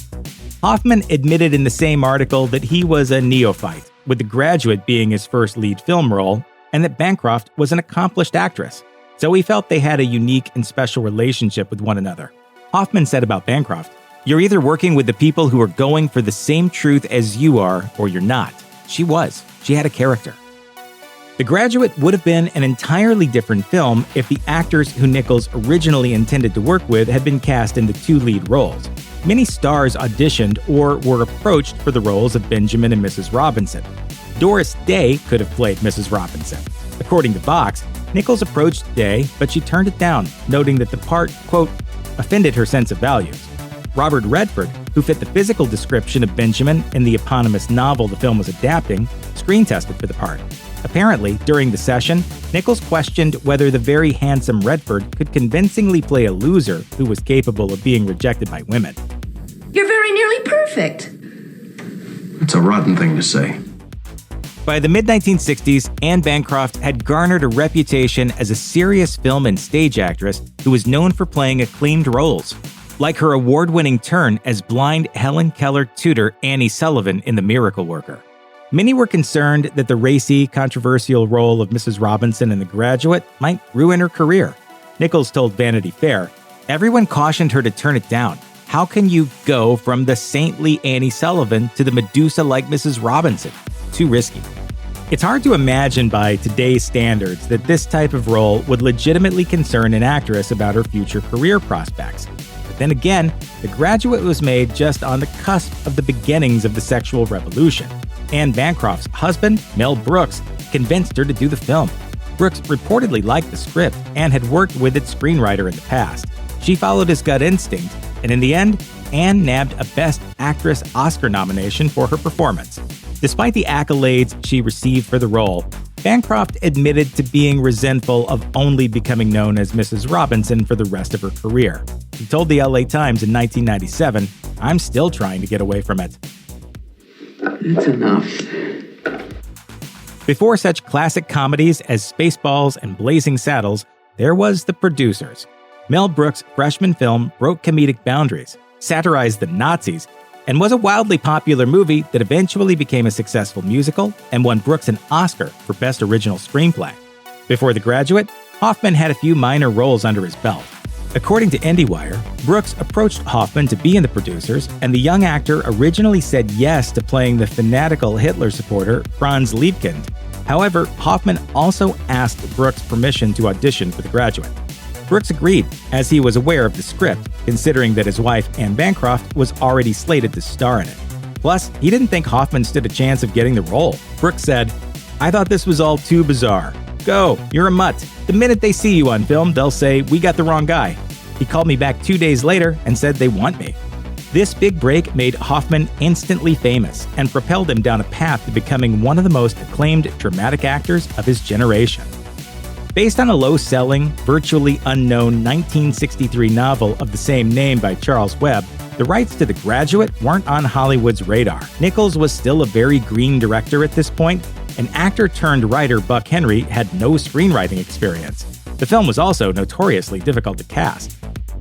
S1: Hoffman admitted in the same article that he was a neophyte, with The Graduate being his first lead film role, and that Bancroft was an accomplished actress, so he felt they had a unique and special relationship with one another. Hoffman said about Bancroft, "You're either working with the people who are going for the same truth as you are, or you're not." She was. She had a character. The Graduate would have been an entirely different film if the actors who Nichols originally intended to work with had been cast in the 2 lead roles. Many stars auditioned or were approached for the roles of Benjamin and Mrs. Robinson. Doris Day could have played Mrs. Robinson. According to Vox, Nichols approached Day, but she turned it down, noting that the part, quote, offended her sense of values. Robert Redford, who fit the physical description of Benjamin in the eponymous novel the film was adapting, screen tested for the part. Apparently, during the session, Nichols questioned whether the very handsome Redford could convincingly play a loser who was capable of being rejected by women.
S19: You're very nearly perfect.
S17: It's a rotten thing to say.
S1: By the mid-1960s, Anne Bancroft had garnered a reputation as a serious film and stage actress who was known for playing acclaimed roles, like her award-winning turn as blind Helen Keller tutor Annie Sullivan in The Miracle Worker. Many were concerned that the racy, controversial role of Mrs. Robinson in The Graduate might ruin her career. Nichols told Vanity Fair, "Everyone cautioned her to turn it down. How can you go from the saintly Annie Sullivan to the Medusa-like Mrs. Robinson? Too risky." It's hard to imagine by today's standards that this type of role would legitimately concern an actress about her future career prospects. But then again, The Graduate was made just on the cusp of the beginnings of the sexual revolution. Anne Bancroft's husband, Mel Brooks, convinced her to do the film. Brooks reportedly liked the script and had worked with its screenwriter in the past. She followed his gut instinct, and in the end, Anne nabbed a Best Actress Oscar nomination for her performance. Despite the accolades she received for the role, Bancroft admitted to being resentful of only becoming known as Mrs. Robinson for the rest of her career. She told the LA Times in 1997, "I'm still trying to get away from it."
S19: That's enough.
S1: Before such classic comedies as Spaceballs and Blazing Saddles, there was The Producers. Mel Brooks' freshman film broke comedic boundaries, satirized the Nazis, and was a wildly popular movie that eventually became a successful musical and won Brooks an Oscar for Best Original Screenplay. Before The Graduate, Hoffman had a few minor roles under his belt. According to IndieWire, Brooks approached Hoffman to be in The Producers, and the young actor originally said yes to playing the fanatical Hitler supporter Franz Liebkind. However, Hoffman also asked Brooks permission to audition for The Graduate. Brooks agreed, as he was aware of the script, considering that his wife, Anne Bancroft, was already slated to star in it. Plus, he didn't think Hoffman stood a chance of getting the role. Brooks said, "I thought this was all too bizarre. Go, you're a mutt. The minute they see you on film, they'll say, 'We got the wrong guy.' He called me back 2 days later and said they want me." This big break made Hoffman instantly famous and propelled him down a path to becoming one of the most acclaimed dramatic actors of his generation. Based on a low-selling, virtually unknown 1963 novel of the same name by Charles Webb, the rights to The Graduate weren't on Hollywood's radar. Nichols was still a very green director at this point, and actor-turned-writer Buck Henry had no screenwriting experience. The film was also notoriously difficult to cast.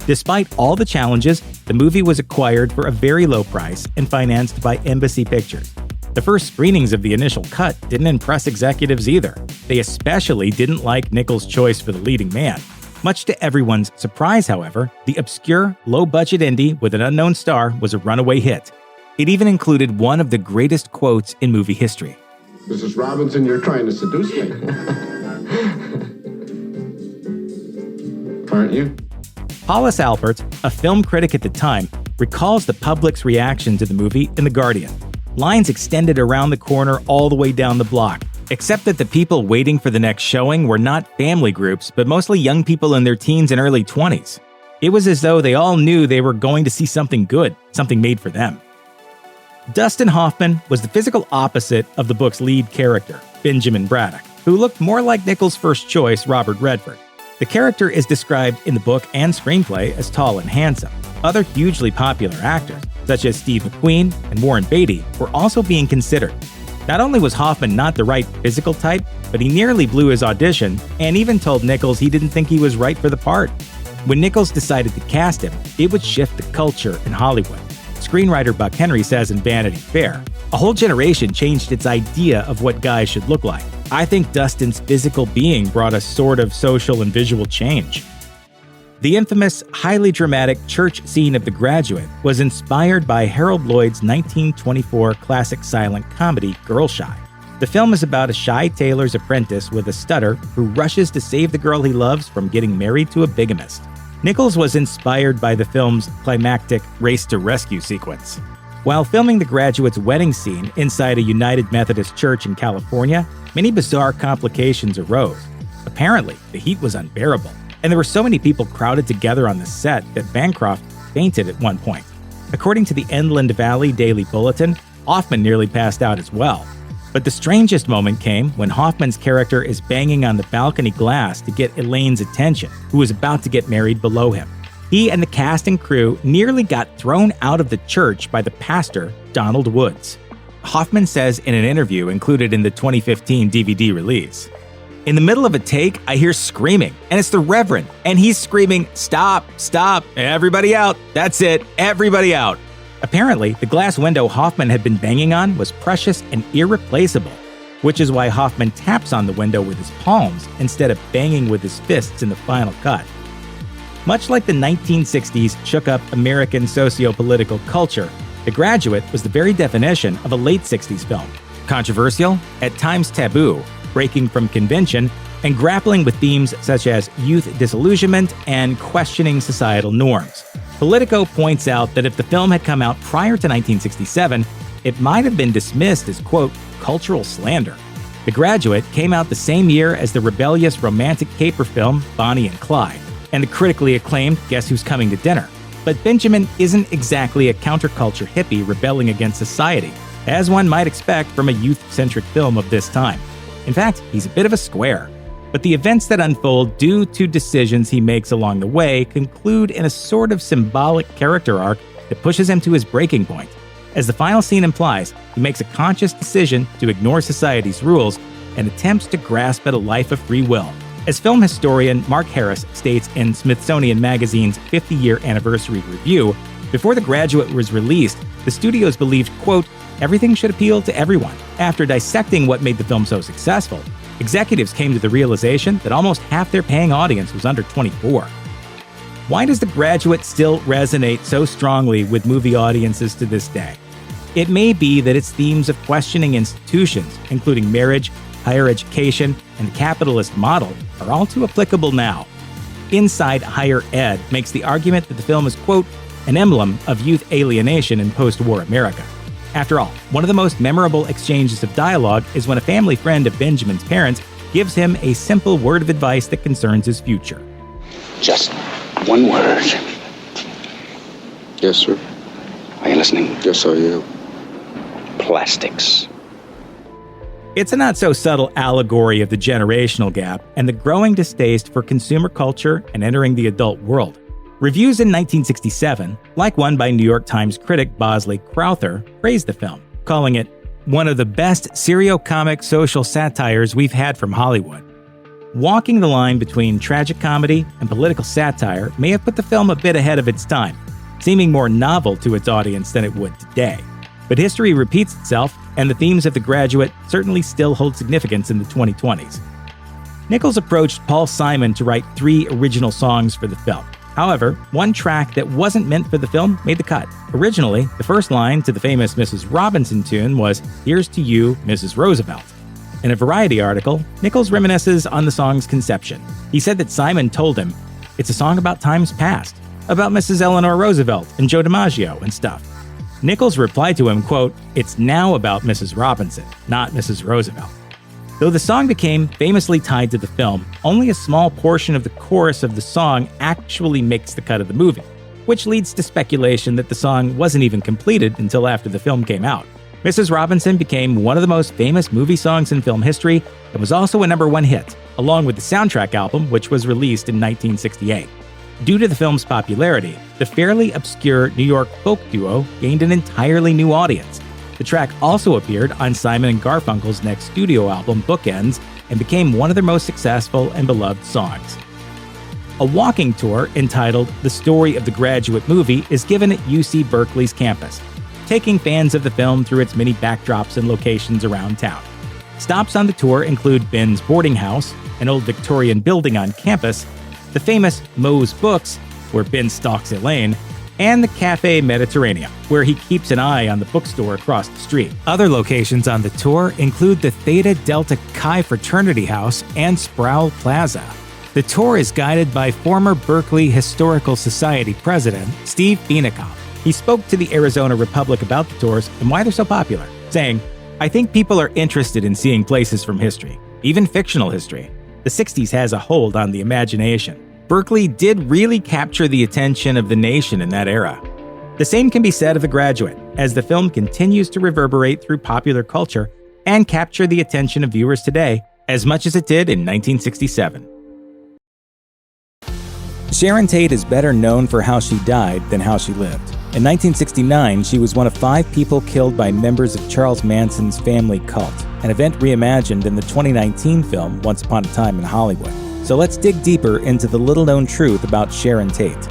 S1: Despite all the challenges, the movie was acquired for a very low price and financed by Embassy Pictures. The first screenings of the initial cut didn't impress executives either. They especially didn't like Nichols' choice for the leading man. Much to everyone's surprise, however, the obscure, low-budget indie with an unknown star was a runaway hit. It even included one of the greatest quotes in movie history.
S4: Mrs. Robinson, you're trying to seduce me. Aren't you?
S1: Hollis Alpert, a film critic at the time, recalls the public's reaction to the movie in The Guardian. Lines extended around the corner all the way down the block, except that the people waiting for the next showing were not family groups, but mostly young people in their teens and early 20s. It was as though they all knew they were going to see something good, something made for them. Dustin Hoffman was the physical opposite of the book's lead character, Benjamin Braddock, who looked more like Nichols' first choice, Robert Redford. The character is described in the book and screenplay as tall and handsome. Other hugely popular actors, such as Steve McQueen and Warren Beatty, were also being considered. Not only was Hoffman not the right physical type, but he nearly blew his audition and even told Nichols he didn't think he was right for the part. When Nichols decided to cast him, it would shift the culture in Hollywood. Screenwriter Buck Henry says in Vanity Fair, "A whole generation changed its idea of what guys should look like. I think Dustin's physical being brought a sort of social and visual change." The infamous, highly dramatic church scene of The Graduate was inspired by Harold Lloyd's 1924 classic silent comedy, Girl Shy. The film is about a shy tailor's apprentice with a stutter who rushes to save the girl he loves from getting married to a bigamist. Nichols was inspired by the film's climactic race-to-rescue sequence. While filming The Graduate's wedding scene inside a United Methodist church in California, many bizarre complications arose. Apparently, the heat was unbearable, and there were so many people crowded together on the set that Bancroft fainted at one point. According to the Inland Valley Daily Bulletin, Hoffman nearly passed out as well. But the strangest moment came when Hoffman's character is banging on the balcony glass to get Elaine's attention, who was about to get married below him. He and the cast and crew nearly got thrown out of the church by the pastor, Donald Woods. Hoffman says in an interview included in the 2015 DVD release, "In the middle of a take, I hear screaming, and it's the Reverend, and he's screaming, 'Stop, stop, everybody out, that's it, everybody out.'" Apparently, the glass window Hoffman had been banging on was precious and irreplaceable, which is why Hoffman taps on the window with his palms instead of banging with his fists in the final cut. Much like the 1960s shook up American socio-political culture, The Graduate was the very definition of a late 60s film. Controversial, at times taboo, breaking from convention, and grappling with themes such as youth disillusionment and questioning societal norms. Politico points out that if the film had come out prior to 1967, it might have been dismissed as, quote, cultural slander. The Graduate came out the same year as the rebellious romantic caper film Bonnie and Clyde, and the critically acclaimed Guess Who's Coming to Dinner. But Benjamin isn't exactly a counterculture hippie rebelling against society, as one might expect from a youth-centric film of this time. In fact, he's a bit of a square. But the events that unfold due to decisions he makes along the way conclude in a sort of symbolic character arc that pushes him to his breaking point. As the final scene implies, he makes a conscious decision to ignore society's rules and attempts to grasp at a life of free will. As film historian Mark Harris states in Smithsonian Magazine's 50-year anniversary review, before The Graduate was released, the studios believed, quote, everything should appeal to everyone. After dissecting what made the film so successful, executives came to the realization that almost half their paying audience was under 24. Why does The Graduate still resonate so strongly with movie audiences to this day? It may be that its themes of questioning institutions, including marriage, higher education, and the capitalist model, are all too applicable now. Inside Higher Ed makes the argument that the film is, quote, an emblem of youth alienation in post-war America. After all, one of the most memorable exchanges of dialogue is when a family friend of Benjamin's parents gives him a simple word of advice that concerns his future.
S20: Just one word.
S4: Yes, sir.
S20: Are you listening?
S4: Yes, I am.
S20: Plastics.
S1: It's a not-so-subtle allegory of the generational gap and the growing distaste for consumer culture and entering the adult world. Reviews in 1967, like one by New York Times critic Bosley Crowther, praised the film, calling it one of the best serio-comic social satires we've had from Hollywood. Walking the line between tragic comedy and political satire may have put the film a bit ahead of its time, seeming more novel to its audience than it would today. But history repeats itself, and the themes of The Graduate certainly still hold significance in the 2020s. Nichols approached Paul Simon to write 3 original songs for the film. However, one track that wasn't meant for the film made the cut. Originally, the first line to the famous Mrs. Robinson tune was, "Here's to you, Mrs. Roosevelt." In a Variety article, Nichols reminisces on the song's conception. He said that Simon told him, "It's a song about times past, about Mrs. Eleanor Roosevelt and Joe DiMaggio and stuff." Nichols replied to him, quote, "It's now about Mrs. Robinson, not Mrs. Roosevelt." Though the song became famously tied to the film, only a small portion of the chorus of the song actually makes the cut of the movie. which leads to speculation that the song wasn't even completed until after the film came out. Mrs. Robinson became one of the most famous movie songs in film history and was also a #1 hit, along with the soundtrack album, which was released in 1968. Due to the film's popularity, the fairly obscure New York folk duo gained an entirely new audience. The track also appeared on Simon & Garfunkel's next studio album, Bookends, and became one of their most successful and beloved songs. A walking tour entitled The Story of the Graduate Movie is given at UC Berkeley's campus, taking fans of the film through its many backdrops and locations around town. Stops on the tour include Ben's boarding house, an old Victorian building on campus, the famous Moe's Books, where Ben stalks Elaine, and the Café Mediterranean, where he keeps an eye on the bookstore across the street. Other locations on the tour include the Theta Delta Chi Fraternity House and Sproul Plaza. The tour is guided by former Berkeley Historical Society president Steve Bienekoff. He spoke to the Arizona Republic about the tours and why they're so popular, saying, "I think people are interested in seeing places from history, even fictional history. The 60s has a hold on the imagination. Berkeley did really capture the attention of the nation in that era." The same can be said of The Graduate, as the film continues to reverberate through popular culture and capture the attention of viewers today as much as it did in 1967. Sharon Tate is better known for how she died than how she lived. In 1969, she was one of 5 people killed by members of Charles Manson's family cult, an event reimagined in the 2019 film Once Upon a Time in Hollywood. So let's dig deeper into the little-known truth about Sharon Tate.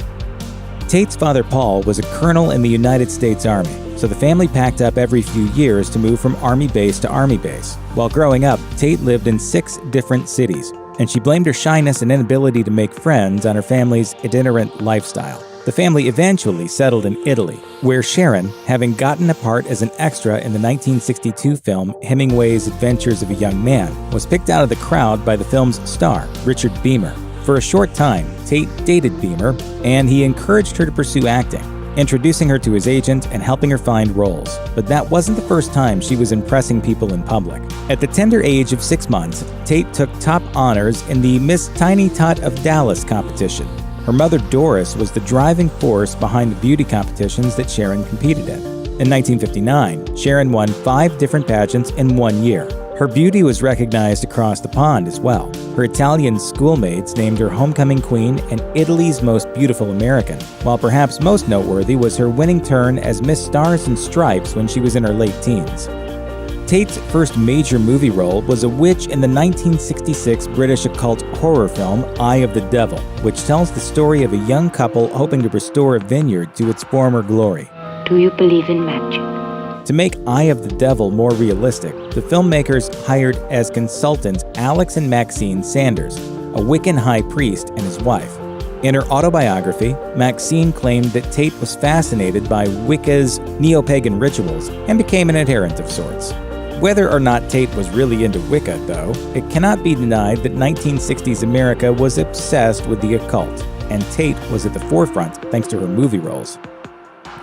S1: Tate's father, Paul, was a colonel in the United States Army, so the family packed up every few years to move from Army base to Army base. While growing up, Tate lived in 6 different cities, and she blamed her shyness and inability to make friends on her family's itinerant lifestyle. The family eventually settled in Italy, where Sharon, having gotten a part as an extra in the 1962 film Hemingway's Adventures of a Young Man, was picked out of the crowd by the film's star, Richard Beymer. For a short time, Tate dated Beymer, and he encouraged her to pursue acting, introducing her to his agent and helping her find roles. But that wasn't the first time she was impressing people in public. At the tender age of 6 months, Tate took top honors in the Miss Tiny Tot of Dallas competition. Her mother, Doris, was the driving force behind the beauty competitions that Sharon competed in. In 1959, Sharon won 5 different pageants in 1 year. Her beauty was recognized across the pond as well. Her Italian schoolmates named her homecoming queen and Italy's most beautiful American, while perhaps most noteworthy was her winning turn as Miss Stars and Stripes when she was in her late teens. Tate's first major movie role was a witch in the 1966 British occult horror film Eye of the Devil, which tells the story of a young couple hoping to restore a vineyard to its former glory.
S7: Do you believe in magic?
S1: To make Eye of the Devil more realistic, the filmmakers hired as consultants Alex and Maxine Sanders, a Wiccan high priest, and his wife. In her autobiography, Maxine claimed that Tate was fascinated by Wicca's neo-pagan rituals and became an adherent of sorts. Whether or not Tate was really into Wicca, though, it cannot be denied that 1960s America was obsessed with the occult, and Tate was at the forefront thanks to her movie roles.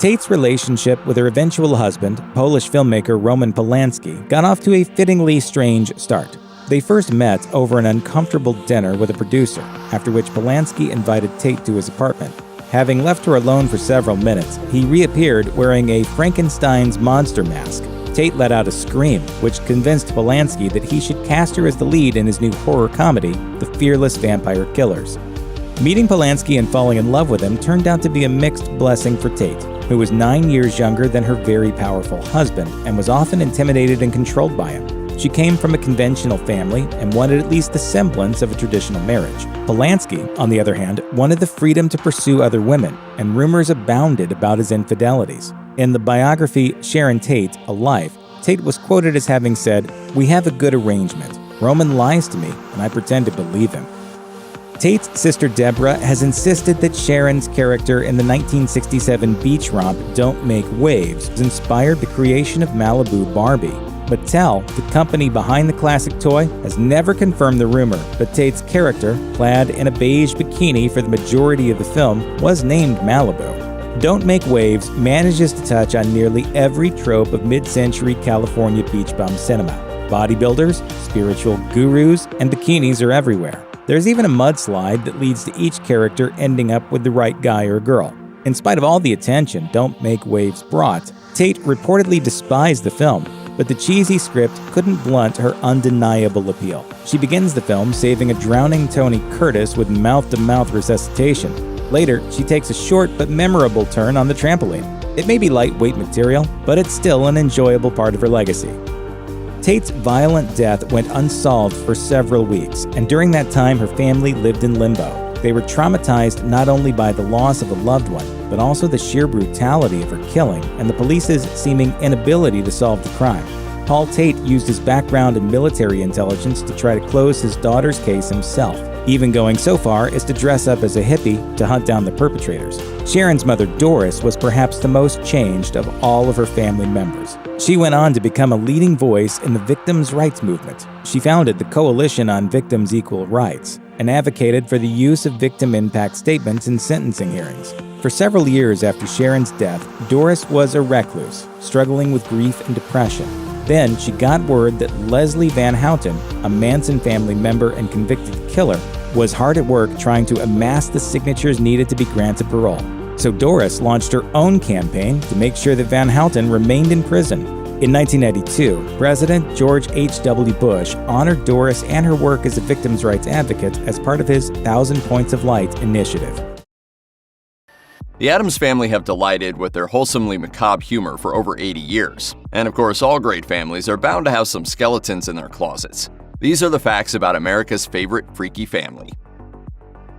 S1: Tate's relationship with her eventual husband, Polish filmmaker Roman Polanski, got off to a fittingly strange start. They first met over an uncomfortable dinner with a producer, after which Polanski invited Tate to his apartment. Having left her alone for several minutes, he reappeared wearing a Frankenstein's monster mask. Tate let out a scream, which convinced Polanski that he should cast her as the lead in his new horror comedy, The Fearless Vampire Killers. Meeting Polanski and falling in love with him turned out to be a mixed blessing for Tate, who was 9 years younger than her very powerful husband and was often intimidated and controlled by him. She came from a conventional family and wanted at least the semblance of a traditional marriage. Polanski, on the other hand, wanted the freedom to pursue other women, and rumors abounded about his infidelities. In the biography Sharon Tate, A Life, Tate was quoted as having said, "We have a good arrangement. Roman lies to me, and I pretend to believe him." Tate's sister Deborah has insisted that Sharon's character in the 1967 beach romp Don't Make Waves inspired the creation of Malibu Barbie. Mattel, the company behind the classic toy, has never confirmed the rumor, but Tate's character, clad in a beige bikini for the majority of the film, was named Malibu. Don't Make Waves manages to touch on nearly every trope of mid-century California beach bum cinema. Bodybuilders, spiritual gurus, and bikinis are everywhere. There's even a mudslide that leads to each character ending up with the right guy or girl. In spite of all the attention Don't Make Waves brought, Tate reportedly despised the film, but the cheesy script couldn't blunt her undeniable appeal. She begins the film saving a drowning Tony Curtis with mouth-to-mouth resuscitation. Later, she takes a short but memorable turn on the trampoline. It may be lightweight material, but it's still an enjoyable part of her legacy. Tate's violent death went unsolved for several weeks, and during that time her family lived in limbo. They were traumatized not only by the loss of a loved one, but also the sheer brutality of her killing and the police's seeming inability to solve the crime. Paul Tate used his background in military intelligence to try to close his daughter's case himself, even going so far as to dress up as a hippie to hunt down the perpetrators. Sharon's mother, Doris, was perhaps the most changed of all of her family members. She went on to become a leading voice in the victims' rights movement. She founded the Coalition on Victims' Equal Rights and advocated for the use of victim impact statements in sentencing hearings. For several years after Sharon's death, Doris was a recluse, struggling with grief and depression. Then she got word that Leslie Van Houten, a Manson family member and convicted killer, was hard at work trying to amass the signatures needed to be granted parole. So Doris launched her own campaign to make sure that Van Houten remained in prison. In 1992, President George H.W. Bush honored Doris and her work as a victims' rights advocate as part of his 1,000 Points of Light initiative.
S6: The Addams family have delighted with their wholesomely macabre humor for over 80 years. And of course, all great families are bound to have some skeletons in their closets. These are the facts about America's favorite freaky family.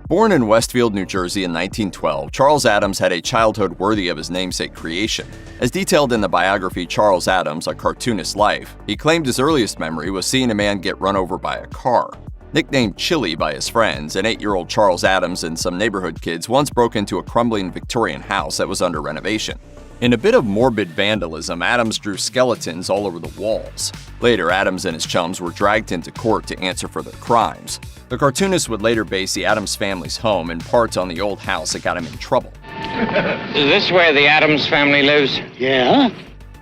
S6: Born in Westfield, New Jersey in 1912, Charles Addams had a childhood worthy of his namesake creation. As detailed in the biography Charles Addams, A Cartoonist's Life, he claimed his earliest memory was seeing a man get run over by a car. Nicknamed Chili by his friends, an 8-year-old Charles Addams and some neighborhood kids once broke into a crumbling Victorian house that was under renovation. In a bit of morbid vandalism, Addams drew skeletons all over the walls. Later, Addams and his chums were dragged into court to answer for their crimes. The cartoonist would later base the Addams family's home in part on the old house that got him in trouble.
S21: Is this where the Addams family lives? Yeah.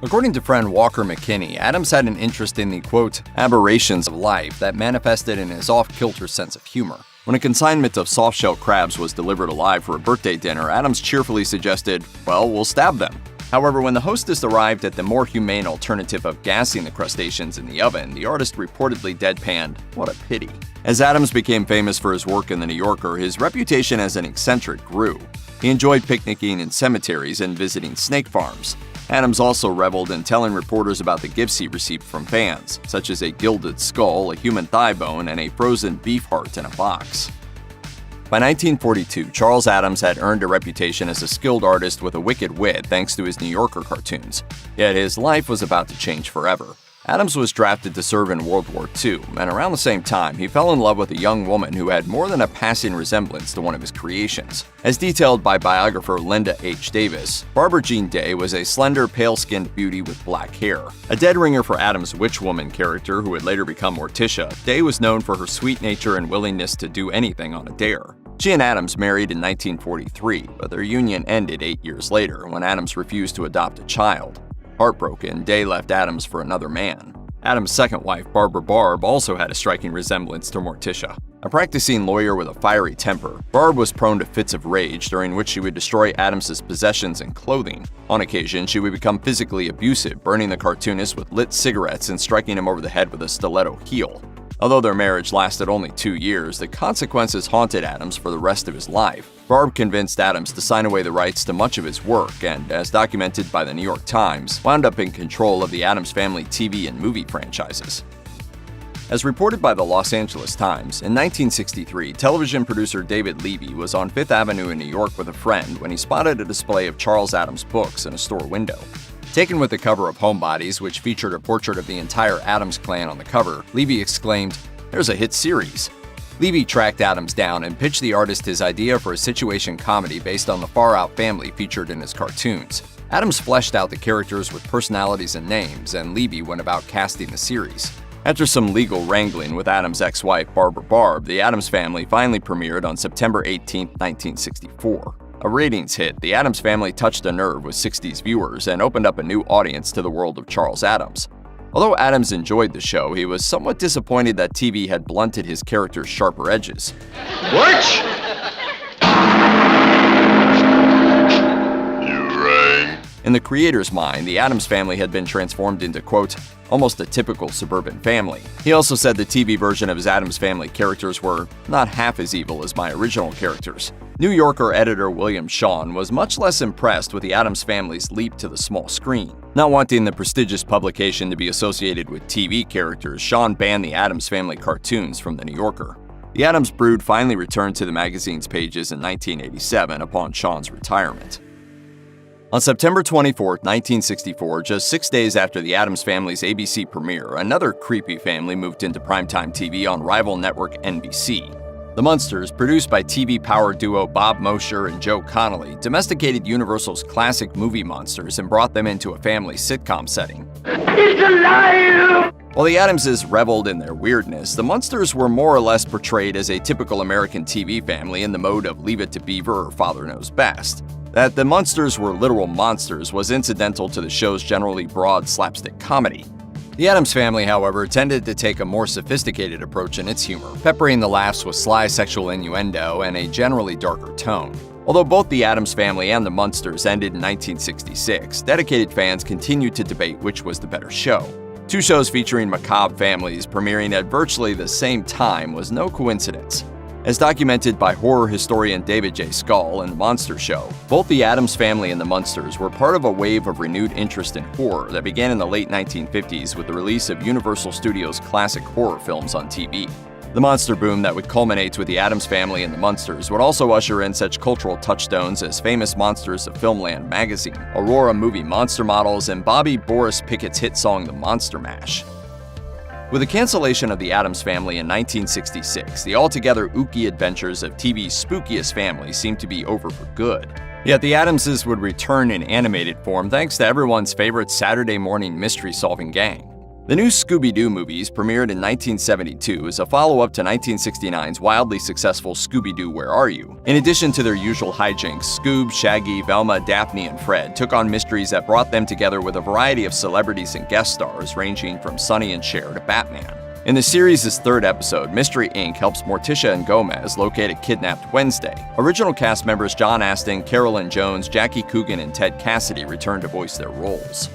S6: According to friend Walker McKinney, Addams had an interest in the, quote, aberrations of life that manifested in his off-kilter sense of humor. When a consignment of soft-shell crabs was delivered alive for a birthday dinner, Addams cheerfully suggested, well, we'll stab them. However, when the hostess arrived at the more humane alternative of gassing the crustaceans in the oven, the artist reportedly deadpanned, what a pity. As Addams became famous for his work in The New Yorker, his reputation as an eccentric grew. He enjoyed picnicking in cemeteries and visiting snake farms. Addams also reveled in telling reporters about the gifts he received from fans, such as a gilded skull, a human thigh bone, and a frozen beef heart in a box. By 1942, Charles Addams had earned a reputation as a skilled artist with a wicked wit thanks to his New Yorker cartoons. Yet his life was about to change forever. Addams was drafted to serve in World War II, and around the same time, he fell in love with a young woman who had more than a passing resemblance to one of his creations. As detailed by biographer Linda H. Davis, Barbara Jean Day was a slender, pale-skinned beauty with black hair. A dead ringer for Addams' witch-woman character, who would later become Morticia, Day was known for her sweet nature and willingness to do anything on a dare. She and Addams married in 1943, but their union ended 8 years later when Addams refused to adopt a child. Heartbroken, Day left Addams for another man. Addams' second wife, Barbara Barb, also had a striking resemblance to Morticia. A practicing lawyer with a fiery temper, Barb was prone to fits of rage during which she would destroy Addams' possessions and clothing. On occasion, she would become physically abusive, burning the cartoonist with lit cigarettes and striking him over the head with a stiletto heel. Although their marriage lasted only 2 years, the consequences haunted Addams for the rest of his life. Barb convinced Addams to sign away the rights to much of his work and, as documented by the New York Times, wound up in control of the Addams Family TV and movie franchises. As reported by the Los Angeles Times, in 1963, television producer David Levy was on Fifth Avenue in New York with a friend when he spotted a display of Charles Addams books in a store window. Taken with the cover of Homebodies, which featured a portrait of the entire Addams clan on the cover, Levy exclaimed, "There's a hit series." Levy tracked Addams down and pitched the artist his idea for a situation comedy based on the far-out family featured in his cartoons. Addams fleshed out the characters with personalities and names, and Levy went about casting the series. After some legal wrangling with Addams' ex-wife Barbara Barb, The Addams Family finally premiered on September 18, 1964. A ratings hit, The Addams Family touched a nerve with 60s viewers and opened up a new audience to the world of Charles Addams. Although Addams enjoyed the show, he was somewhat disappointed that TV had blunted his character's sharper edges.
S21: Watch!
S6: In the creator's mind, the Addams family had been transformed into, quote, almost a typical suburban family. He also said the TV version of his Addams family characters were not half as evil as my original characters. New Yorker editor William Shawn was much less impressed with the Addams family's leap to the small screen. Not wanting the prestigious publication to be associated with TV characters, Shawn banned the Addams family cartoons from the New Yorker. The Addams brood finally returned to the magazine's pages in 1987 upon Shawn's retirement. On September 24, 1964, just 6 days after the Addams family's ABC premiere, another creepy family moved into primetime TV on rival network NBC. The Munsters, produced by TV power duo Bob Mosher and Joe Connolly, domesticated Universal's classic movie monsters and brought them into a family sitcom setting.
S12: It's alive!
S6: While the Addamses reveled in their weirdness, the Munsters were more or less portrayed as a typical American TV family in the mode of Leave It to Beaver or Father Knows Best. That the Munsters were literal monsters was incidental to the show's generally broad slapstick comedy. The Addams family, however, tended to take a more sophisticated approach in its humor, peppering the laughs with sly sexual innuendo and a generally darker tone. Although both the Addams family and the Munsters ended in 1966, dedicated fans continued to debate which was the better show. Two shows featuring macabre families premiering at virtually the same time was no coincidence. As documented by horror historian David J. Scull in The Monster Show, both the Addams family and the Munsters were part of a wave of renewed interest in horror that began in the late 1950s with the release of Universal Studios' classic horror films on TV. The monster boom that would culminate with the Addams family and the Munsters would also usher in such cultural touchstones as Famous Monsters of Filmland magazine, Aurora movie monster models, and Bobby Boris Pickett's hit song The Monster Mash. With the cancellation of the Addams family in 1966, the altogether ooky adventures of TV's spookiest family seemed to be over for good. Yet the Addamses would return in animated form thanks to everyone's favorite Saturday morning mystery-solving gang. The new Scooby-Doo movies premiered in 1972 as a follow-up to 1969's wildly successful Scooby-Doo Where Are You? In addition to their usual hijinks, Scoob, Shaggy, Velma, Daphne, and Fred took on mysteries that brought them together with a variety of celebrities and guest stars ranging from Sonny and Cher to Batman. In the series' third episode, Mystery Inc. helps Morticia and Gomez locate a kidnapped Wednesday. Original cast members John Astin, Carolyn Jones, Jackie Coogan, and Ted Cassidy returned to voice their roles.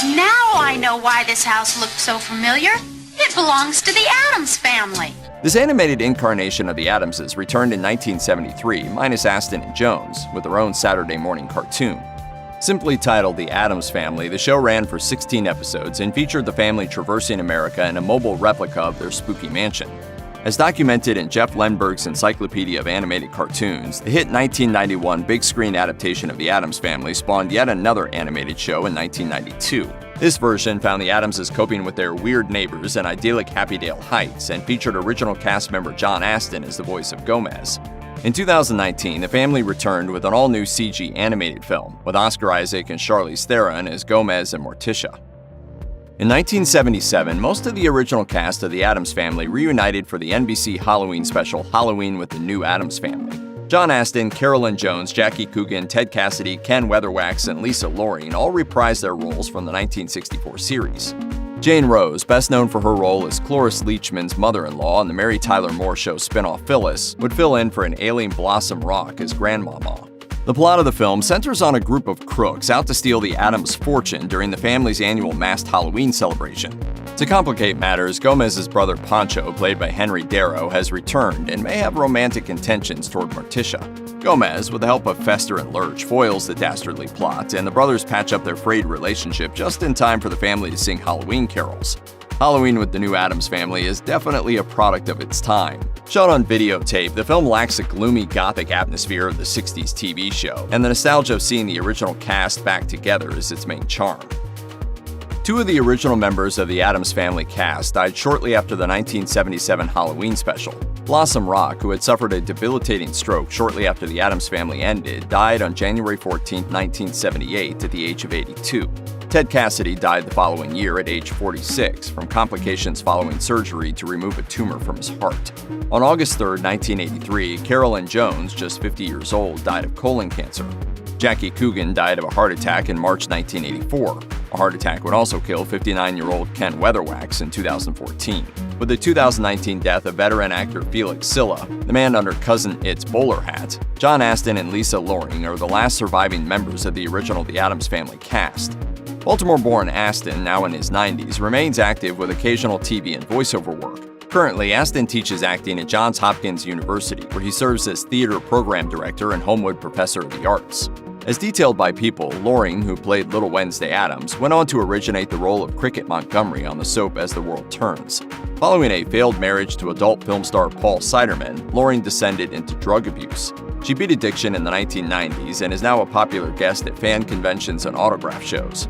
S2: Now I know why this house looked so familiar. It belongs to the Addams family.
S6: This animated incarnation of the Addamses returned in 1973, minus Astin and Jones, with their own Saturday morning cartoon. Simply titled The Addams Family, the show ran for 16 episodes and featured the family traversing America in a mobile replica of their spooky mansion. As documented in Jeff Lenberg's Encyclopedia of Animated Cartoons, the hit 1991 big screen adaptation of The Addams Family spawned yet another animated show in 1992. This version found the Addamses coping with their weird neighbors in idyllic Happydale Heights and featured original cast member John Astin as the voice of Gomez. In 2019, the family returned with an all-new CG animated film, with Oscar Isaac and Charlize Theron as Gomez and Morticia. In 1977, most of the original cast of the Addams Family reunited for the NBC Halloween special Halloween with the New Addams Family. John Astin, Carolyn Jones, Jackie Coogan, Ted Cassidy, Ken Weatherwax, and Lisa Loring all reprised their roles from the 1964 series. Jayne Rose, best known for her role as Cloris Leachman's mother-in-law on the Mary Tyler Moore Show spin-off Phyllis, would fill in for an ailing Blossom Rock as Grandmama. The plot of the film centers on a group of crooks out to steal the Addams fortune during the family's annual masked Halloween celebration. To complicate matters, Gomez's brother Pancho, played by Henry Darrow, has returned and may have romantic intentions toward Morticia. Gomez, with the help of Fester and Lurch, foils the dastardly plot, and the brothers patch up their frayed relationship just in time for the family to sing Halloween carols. Halloween with the New Addams Family is definitely a product of its time. Shot on videotape, the film lacks the gloomy gothic atmosphere of the 60s TV show, and the nostalgia of seeing the original cast back together is its main charm. Two of the original members of the Addams Family cast died shortly after the 1977 Halloween special. Blossom Rock, who had suffered a debilitating stroke shortly after the Addams Family ended, died on January 14, 1978 at the age of 82. Ted Cassidy died the following year at age 46 from complications following surgery to remove a tumor from his heart. On August 3, 1983, Carolyn Jones, just 50 years old, died of colon cancer. Jackie Coogan died of a heart attack in March 1984. A heart attack would also kill 59-year-old Ken Weatherwax in 2014. With the 2019 death of veteran actor Felix Silla, the man under Cousin It's bowler hat, John Astin and Lisa Loring are the last surviving members of the original The Addams Family cast. Baltimore-born Astin, now in his 90s, remains active with occasional TV and voiceover work. Currently, Astin teaches acting at Johns Hopkins University, where he serves as theater program director and Homewood Professor of the Arts. As detailed by People, Loring, who played Little Wednesday Addams, went on to originate the role of Cricket Montgomery on the soap As the World Turns. Following a failed marriage to adult film star Paul Siderman, Loring descended into drug abuse. She beat addiction in the 1990s and is now a popular guest at fan conventions and autograph shows.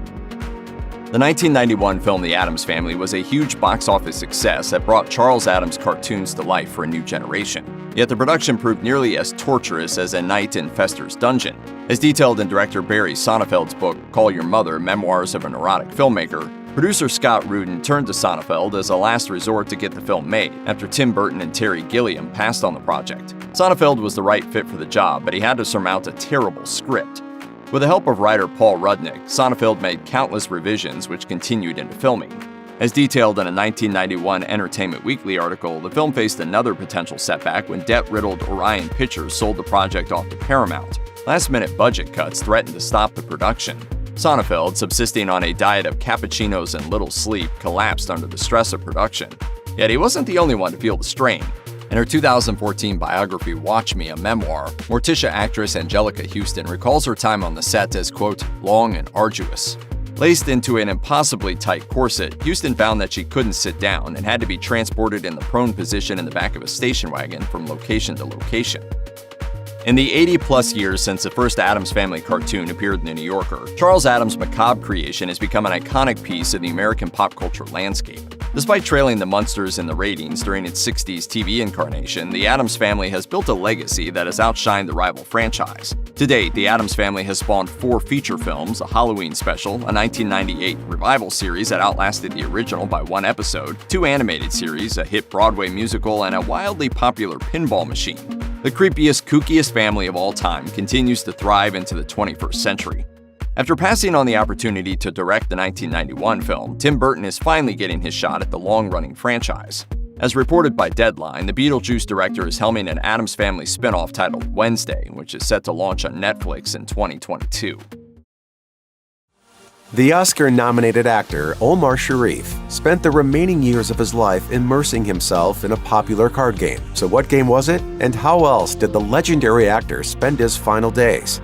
S6: The 1991 film The Addams Family was a huge box office success that brought Charles Addams cartoons to life for a new generation. Yet the production proved nearly as torturous as A Night in Fester's Dungeon. As detailed in director Barry Sonnefeld's book Call Your Mother, Memoirs of a Neurotic Filmmaker, producer Scott Rudin turned to Sonnefeld as a last resort to get the film made after Tim Burton and Terry Gilliam passed on the project. Sonnefeld was the right fit for the job, but he had to surmount a terrible script. With the help of writer Paul Rudnick, Sonnefeld made countless revisions which continued into filming. As detailed in a 1991 Entertainment Weekly article, the film faced another potential setback when debt-riddled Orion Pictures sold the project off to Paramount. Last-minute budget cuts threatened to stop the production. Sonnefeld, subsisting on a diet of cappuccinos and little sleep, collapsed under the stress of production. Yet he wasn't the only one to feel the strain. In her 2014 biography, Watch Me, a memoir, Morticia actress Angelica Houston recalls her time on the set as, quote, long and arduous. Laced into an impossibly tight corset, Houston found that she couldn't sit down and had to be transported in the prone position in the back of a station wagon from location to location. In the 80-plus years since the first Addams Family cartoon appeared in The New Yorker, Charles Addams' macabre creation has become an iconic piece of the American pop culture landscape. Despite trailing the Munsters in the ratings during its 60s TV incarnation, the Addams Family has built a legacy that has outshined the rival franchise. To date, the Addams Family has spawned 4 feature films, a Halloween special, a 1998 revival series that outlasted the original by 1 episode, 2 animated series, a hit Broadway musical, and a wildly popular pinball machine. The creepiest, kookiest family of all time continues to thrive into the 21st century. After passing on the opportunity to direct the 1991 film, Tim Burton is finally getting his shot at the long-running franchise. As reported by Deadline, the Beetlejuice director is helming an Addams Family spin-off titled Wednesday, which is set to launch on Netflix in 2022.
S5: The Oscar-nominated actor Omar Sharif spent the remaining years of his life immersing himself in a popular card game. So what game was it? And how else did the legendary actor spend his final days?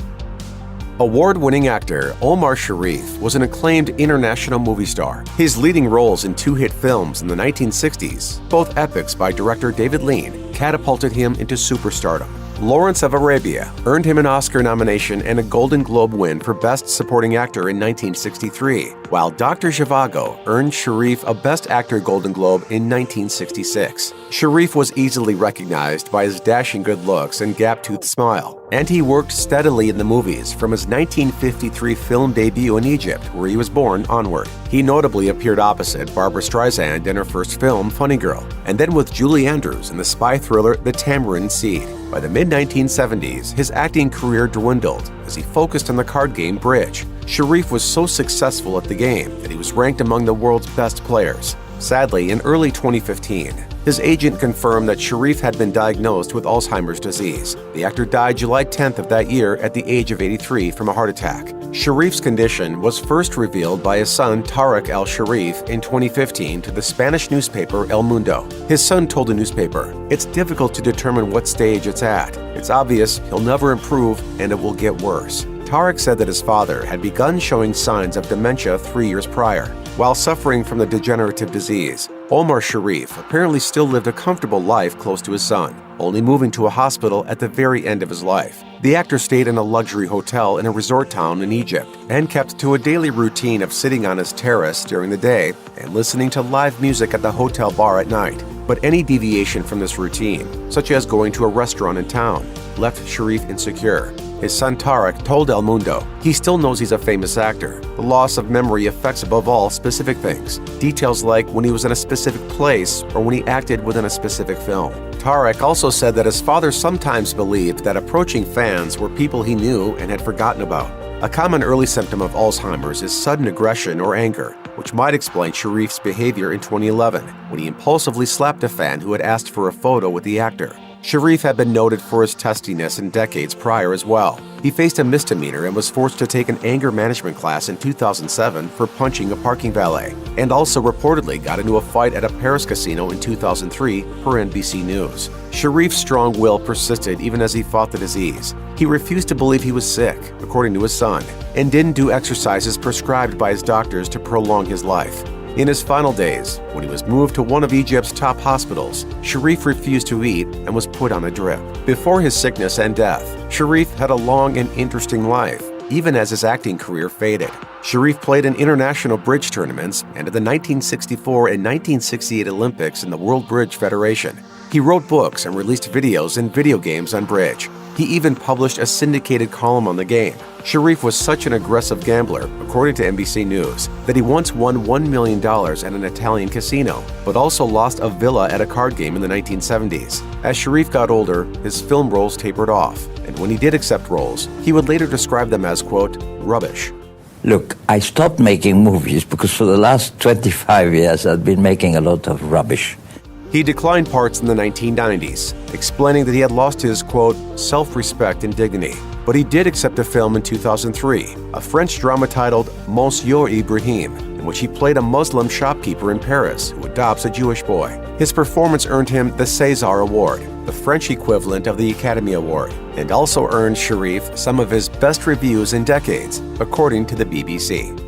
S5: Award-winning actor Omar Sharif was an acclaimed international movie star. His leading roles in 2 hit films in the 1960s, both epics by director David Lean, catapulted him into superstardom. Lawrence of Arabia earned him an Oscar nomination and a Golden Globe win for Best Supporting Actor in 1963, while Dr. Zhivago earned Sharif a Best Actor Golden Globe in 1966. Sharif was easily recognized by his dashing good looks and gap-toothed smile, and he worked steadily in the movies from his 1953 film debut in Egypt, where he was born, onward. He notably appeared opposite Barbra Streisand in her first film, Funny Girl, and then with Julie Andrews in the spy thriller The Tamarind Seed. By the mid-1970s, his acting career dwindled as he focused on the card game Bridge. Sharif was so successful at the game that he was ranked among the world's best players. Sadly, in early 2015, his agent confirmed that Sharif had been diagnosed with Alzheimer's disease. The actor died July 10th of that year at the age of 83 from a heart attack. Sharif's condition was first revealed by his son Tariq al-Sharif in 2015 to the Spanish newspaper El Mundo. His son told the newspaper, "It's difficult to determine what stage it's at. It's obvious he'll never improve and it will get worse." Tariq said that his father had begun showing signs of dementia 3 years prior. While suffering from the degenerative disease, Omar Sharif apparently still lived a comfortable life close to his son, only moving to a hospital at the very end of his life. The actor stayed in a luxury hotel in a resort town in Egypt and kept to a daily routine of sitting on his terrace during the day and listening to live music at the hotel bar at night. But any deviation from this routine, such as going to a restaurant in town, left Sharif insecure. His son Tariq told El Mundo he still knows he's a famous actor. The loss of memory affects above all specific things, details like when he was in a specific place or when he acted within a specific film. Tariq also said that his father sometimes believed that approaching fans were people he knew and had forgotten about. A common early symptom of Alzheimer's is sudden aggression or anger, which might explain Sharif's behavior in 2011 when he impulsively slapped a fan who had asked for a photo with the actor. Sharif had been noted for his testiness in decades prior as well. He faced a misdemeanor and was forced to take an anger management class in 2007 for punching a parking valet, and also reportedly got into a fight at a Paris casino in 2003 per NBC News. Sharif's strong will persisted even as he fought the disease. He refused to believe he was sick, according to his son, and didn't do exercises prescribed by his doctors to prolong his life. In his final days, when he was moved to one of Egypt's top hospitals, Sharif refused to eat and was put on a drip. Before his sickness and death, Sharif had a long and interesting life, even as his acting career faded. Sharif played in international bridge tournaments and at the 1964 and 1968 Olympics in the World Bridge Federation. He wrote books and released videos and video games on bridge. He even published a syndicated column on the game. Sharif was such an aggressive gambler, according to NBC News, that he once won $1 million at an Italian casino, but also lost a villa at a card game in the 1970s. As Sharif got older, his film roles tapered off, and when he did accept roles, he would later describe them as, quote, rubbish.
S8: Look, I stopped making movies because for the last 25 years I've been making a lot of rubbish.
S5: He declined parts in the 1990s, explaining that he had lost his, quote, self-respect and dignity. But he did accept a film in 2003, a French drama titled Monsieur Ibrahim, in which he played a Muslim shopkeeper in Paris who adopts a Jewish boy. His performance earned him the César Award, the French equivalent of the Academy Award, and also earned Sharif some of his best reviews in decades, according to the BBC.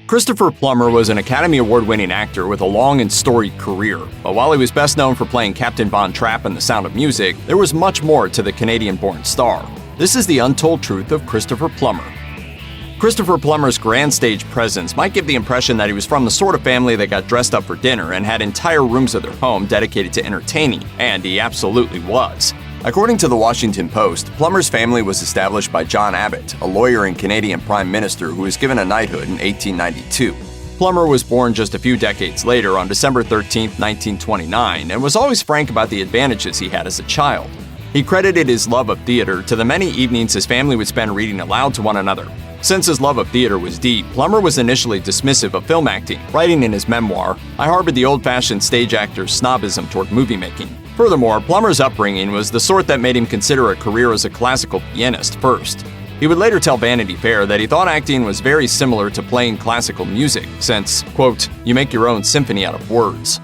S6: Christopher Plummer was an Academy Award-winning actor with a long and storied career, but while he was best known for playing Captain Von Trapp in The Sound of Music, there was much more to the Canadian-born star. This is the untold truth of Christopher Plummer. Christopher Plummer's grand stage presence might give the impression that he was from the sort of family that got dressed up for dinner and had entire rooms of their home dedicated to entertaining, and he absolutely was. According to the Washington Post, Plummer's family was established by John Abbott, a lawyer and Canadian Prime Minister who was given a knighthood in 1892. Plummer was born just a few decades later on December 13, 1929, and was always frank about the advantages he had as a child. He credited his love of theater to the many evenings his family would spend reading aloud to one another. Since his love of theater was deep, Plummer was initially dismissive of film acting, writing in his memoir, "I harbored the old-fashioned stage actor's snobism toward movie making." Furthermore, Plummer's upbringing was the sort that made him consider a career as a classical pianist first. He would later tell Vanity Fair that he thought acting was very similar to playing classical music, since, quote, you make your own symphony out of words.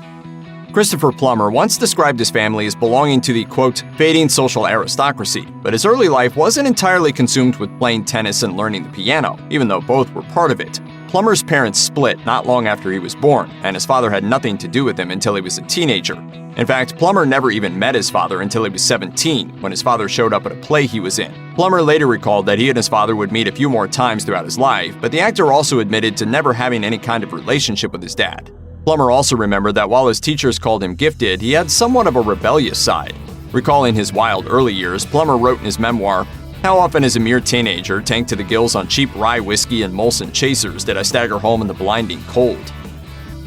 S6: Christopher Plummer once described his family as belonging to the, quote, fading social aristocracy, but his early life wasn't entirely consumed with playing tennis and learning the piano, even though both were part of it. Plummer's parents split not long after he was born, and his father had nothing to do with him until he was a teenager. In fact, Plummer never even met his father until he was 17, when his father showed up at a play he was in. Plummer later recalled that he and his father would meet a few more times throughout his life, but the actor also admitted to never having any kind of relationship with his dad. Plummer also remembered that while his teachers called him gifted, he had somewhat of a rebellious side. Recalling his wild early years, Plummer wrote in his memoir, "How often as a mere teenager, tanked to the gills on cheap rye whiskey and Molson chasers, did I stagger home in the blinding cold."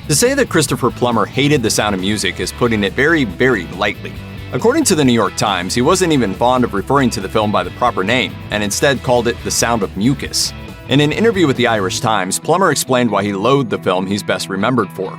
S6: To say that Christopher Plummer hated The Sound of Music is putting it very, very lightly. According to the New York Times, he wasn't even fond of referring to the film by the proper name, and instead called it The Sound of Mucus. In an interview with the Irish Times, Plummer explained why he loathed the film he's best remembered for.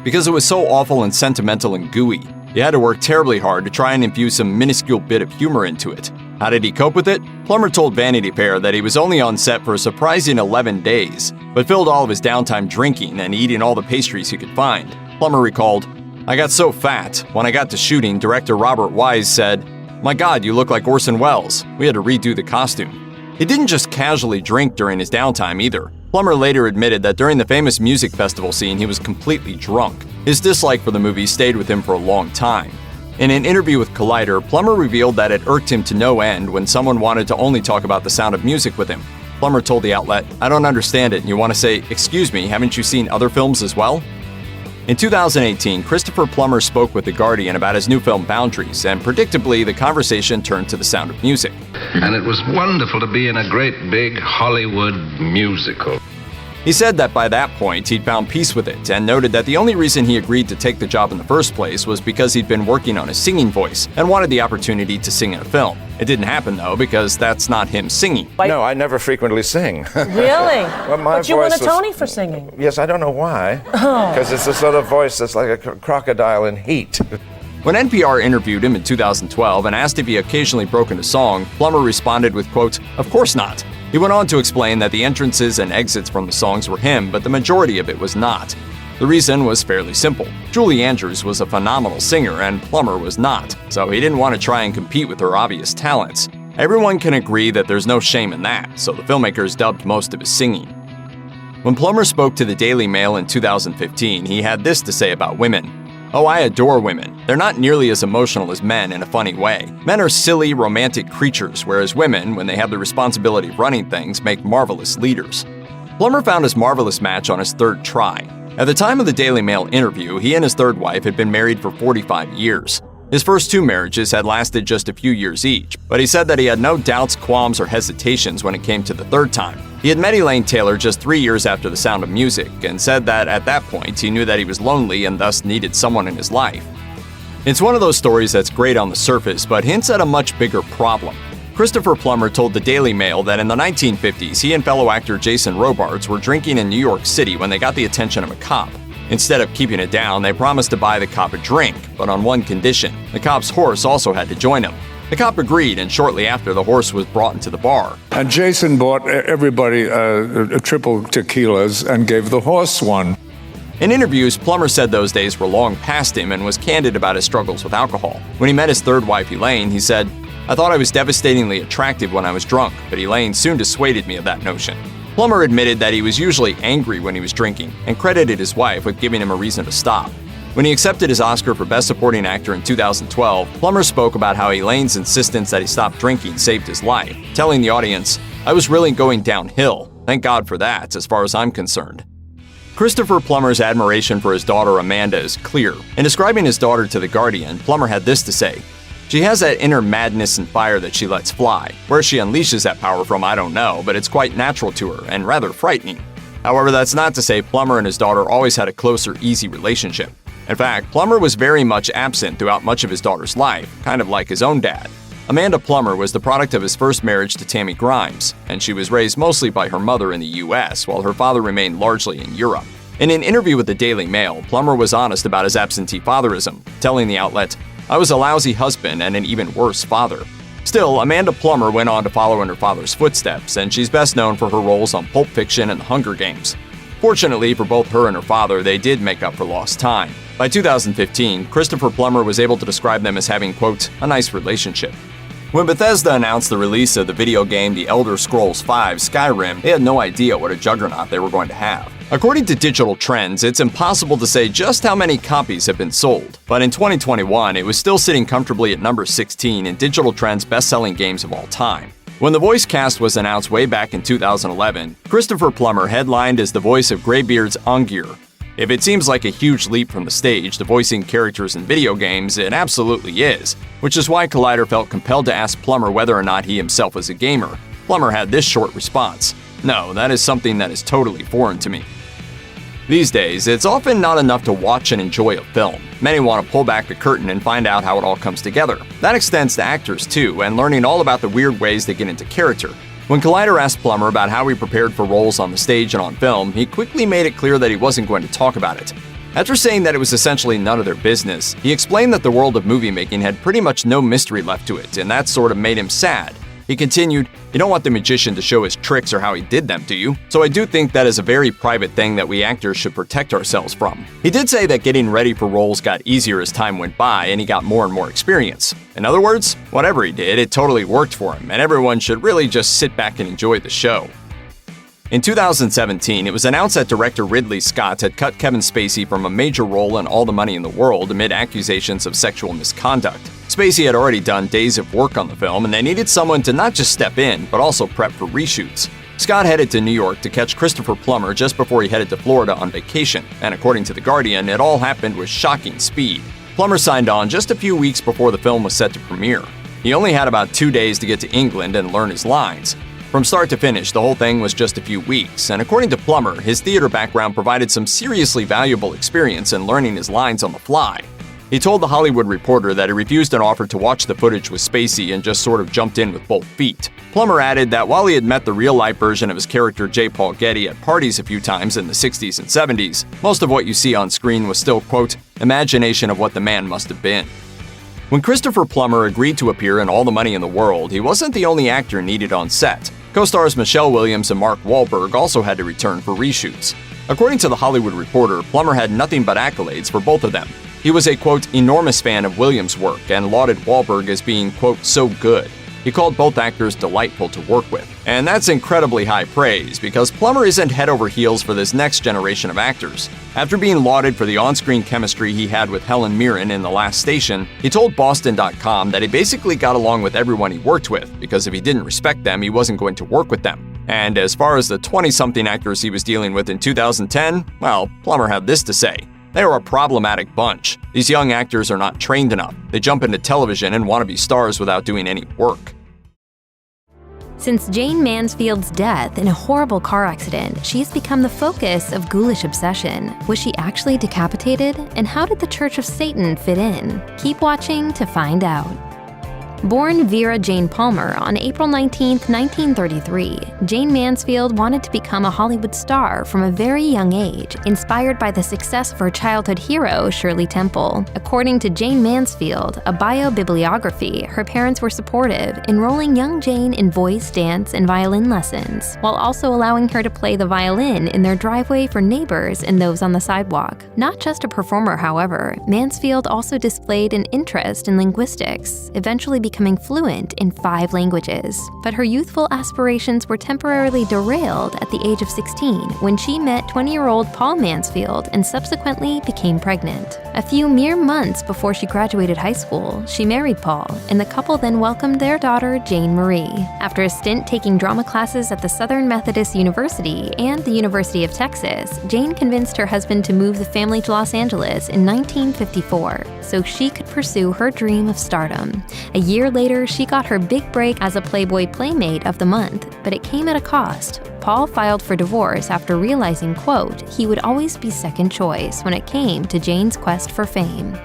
S6: Because it was so awful and sentimental and gooey. He had to work terribly hard to try and infuse some minuscule bit of humor into it. How did he cope with it? Plummer told Vanity Fair that he was only on set for a surprising 11 days, but filled all of his downtime drinking and eating all the pastries he could find. Plummer recalled, "I got so fat, when I got to shooting, director Robert Wise said, 'My God, you look like Orson Welles.' We had to redo the costume." He didn't just casually drink during his downtime either. Plummer later admitted that during the famous music festival scene, he was completely drunk. His dislike for the movie stayed with him for a long time. In an interview with Collider, Plummer revealed that it irked him to no end when someone wanted to only talk about The Sound of Music with him. Plummer told the outlet, "I don't understand it, and you want to say, 'Excuse me, haven't you seen other films as well?'" In 2018, Christopher Plummer spoke with The Guardian about his new film Boundaries, and predictably, the conversation turned to The Sound of Music.
S22: And it was wonderful to be in a great big Hollywood musical.
S6: He said that by that point, he'd found peace with it and noted that the only reason he agreed to take the job in the first place was because he'd been working on his singing voice and wanted the opportunity to sing in a film. It didn't happen, though, because that's not him singing.
S9: No, I never frequently sing.
S22: Really?
S9: Well,
S22: but you won a Tony for singing.
S9: Yes, I don't know why.
S22: Oh.
S9: Because it's the sort of voice that's like a crocodile in heat.
S6: When NPR interviewed him in 2012 and asked if he occasionally broke into song, Plummer responded with, quote, "Of course not." He went on to explain that the entrances and exits from the songs were him, but the majority of it was not. The reason was fairly simple. Julie Andrews was a phenomenal singer and Plummer was not, so he didn't want to try and compete with her obvious talents. Everyone can agree that there's no shame in that, so the filmmakers dubbed most of his singing. When Plummer spoke to the Daily Mail in 2015, he had this to say about women. "Oh, I adore women. They're not nearly as emotional as men in a funny way. Men are silly, romantic creatures, whereas women, when they have the responsibility of running things, make marvelous leaders." Plummer found his marvelous match on his third try. At the time of the Daily Mail interview, he and his third wife had been married for 45 years. His first two marriages had lasted just a few years each, but he said that he had no doubts, qualms, or hesitations when it came to the third time. He had met Elaine Taylor just 3 years after The Sound of Music and said that at that point he knew that he was lonely and thus needed someone in his life. It's one of those stories that's great on the surface, but hints at a much bigger problem. Christopher Plummer told the Daily Mail that in the 1950s, he and fellow actor Jason Robards were drinking in New York City when they got the attention of a cop. Instead of keeping it down, they promised to buy the cop a drink, but on one condition. The cop's horse also had to join him. The cop agreed, and shortly after, the horse was brought into the bar.
S23: And Jason bought everybody a triple tequilas and gave the horse one.
S6: In interviews, Plummer said those days were long past him and was candid about his struggles with alcohol. When he met his third wife, Elaine, he said, "I thought I was devastatingly attractive when I was drunk, but Elaine soon dissuaded me of that notion." Plummer admitted that he was usually angry when he was drinking and credited his wife with giving him a reason to stop. When he accepted his Oscar for Best Supporting Actor in 2012, Plummer spoke about how Elaine's insistence that he stop drinking saved his life, telling the audience, "I was really going downhill. Thank God for that, as far as I'm concerned." Christopher Plummer's admiration for his daughter Amanda is clear. In describing his daughter to The Guardian, Plummer had this to say, "She has that inner madness and fire that she lets fly. Where she unleashes that power from, I don't know, but it's quite natural to her and rather frightening." However, that's not to say Plummer and his daughter always had a close or easy relationship. In fact, Plummer was very much absent throughout much of his daughter's life, kind of like his own dad. Amanda Plummer was the product of his first marriage to Tammy Grimes, and she was raised mostly by her mother in the US, while her father remained largely in Europe. In an interview with the Daily Mail, Plummer was honest about his absentee fatherism, telling the outlet, "I was a lousy husband and an even worse father." Still, Amanda Plummer went on to follow in her father's footsteps, and she's best known for her roles on Pulp Fiction and The Hunger Games. Fortunately for both her and her father, they did make up for lost time. By 2015, Christopher Plummer was able to describe them as having, quote, "a nice relationship." When Bethesda announced the release of the video game The Elder Scrolls V Skyrim, they had no idea what a juggernaut they were going to have. According to Digital Trends, it's impossible to say just how many copies have been sold, but in 2021, it was still sitting comfortably at number 16 in Digital Trends' best-selling games of all time. When the voice cast was announced way back in 2011, Christopher Plummer headlined as the voice of Greybeard's Ongir. If it seems like a huge leap from the stage to voicing characters in video games, it absolutely is, which is why Collider felt compelled to ask Plummer whether or not he himself was a gamer. Plummer had this short response, "No, that is something that is totally foreign to me." These days, it's often not enough to watch and enjoy a film. Many want to pull back the curtain and find out how it all comes together. That extends to actors too, and learning all about the weird ways they get into character. When Collider asked Plummer about how he prepared for roles on the stage and on film, he quickly made it clear that he wasn't going to talk about it. After saying that it was essentially none of their business, he explained that the world of movie making had pretty much no mystery left to it, and that sort of made him sad. He continued, "You don't want the magician to show his tricks or how he did them, do you? So I do think that is a very private thing that we actors should protect ourselves from." He did say that getting ready for roles got easier as time went by and he got more and more experience. In other words, whatever he did, it totally worked for him, and everyone should really just sit back and enjoy the show. In 2017, it was announced that director Ridley Scott had cut Kevin Spacey from a major role in All the Money in the World amid accusations of sexual misconduct. Spacey had already done days of work on the film, and they needed someone to not just step in, but also prep for reshoots. Scott headed to New York to catch Christopher Plummer just before he headed to Florida on vacation, and according to The Guardian, it all happened with shocking speed. Plummer signed on just a few weeks before the film was set to premiere. He only had about 2 days to get to England and learn his lines. From start to finish, the whole thing was just a few weeks, and according to Plummer, his theater background provided some seriously valuable experience in learning his lines on the fly. He told The Hollywood Reporter that he refused an offer to watch the footage with Spacey and just sort of jumped in with both feet. Plummer added that while he had met the real-life version of his character J. Paul Getty at parties a few times in the 60s and 70s, most of what you see on screen was still, quote, imagination of what the man must have been. When Christopher Plummer agreed to appear in All the Money in the World, he wasn't the only actor needed on set. Co-stars Michelle Williams and Mark Wahlberg also had to return for reshoots. According to The Hollywood Reporter, Plummer had nothing but accolades for both of them. He was a, quote, enormous fan of Williams' work and lauded Wahlberg as being, quote, so good. He called both actors delightful to work with. And that's incredibly high praise because Plummer isn't head over heels for this next generation of actors. After being lauded for the on-screen chemistry he had with Helen Mirren in The Last Station, he told Boston.com that he basically got along with everyone he worked with because if he didn't respect them, he wasn't going to work with them. And as far as the 20-something actors he was dealing with in 2010, well, Plummer had this to say. They are a problematic bunch. These young actors are not trained enough. They jump into television and want to be stars without doing any work.
S3: Since Jayne Mansfield's death in a horrible car accident, she's become the focus of ghoulish obsession. Was she actually decapitated? And how did the Church of Satan fit in? Keep watching to find out. Born Vera Jane Palmer on April 19, 1933, Jayne Mansfield wanted to become a Hollywood star from a very young age, inspired by the success of her childhood hero, Shirley Temple. According to Jayne Mansfield, a bio-bibliography, her parents were supportive, enrolling young Jayne in voice, dance, and violin lessons, while also allowing her to play the violin in their driveway for neighbors and those on the sidewalk. Not just a performer, however, Mansfield also displayed an interest in linguistics, eventually becoming fluent in 5 languages. But her youthful aspirations were temporarily derailed at the age of 16 when she met 20-year-old Paul Mansfield and subsequently became pregnant. A few mere months before she graduated high school, she married Paul, and the couple then welcomed their daughter, Jane Marie. After a stint taking drama classes at the Southern Methodist University and the University of Texas, Jane convinced her husband to move the family to Los Angeles in 1954 so she could pursue her dream of stardom. A year later, she got her big break as a Playboy Playmate of the Month, but it came at a cost. Paul filed for divorce after realizing, quote, he would always be second choice when it came to Jane's quest for fame.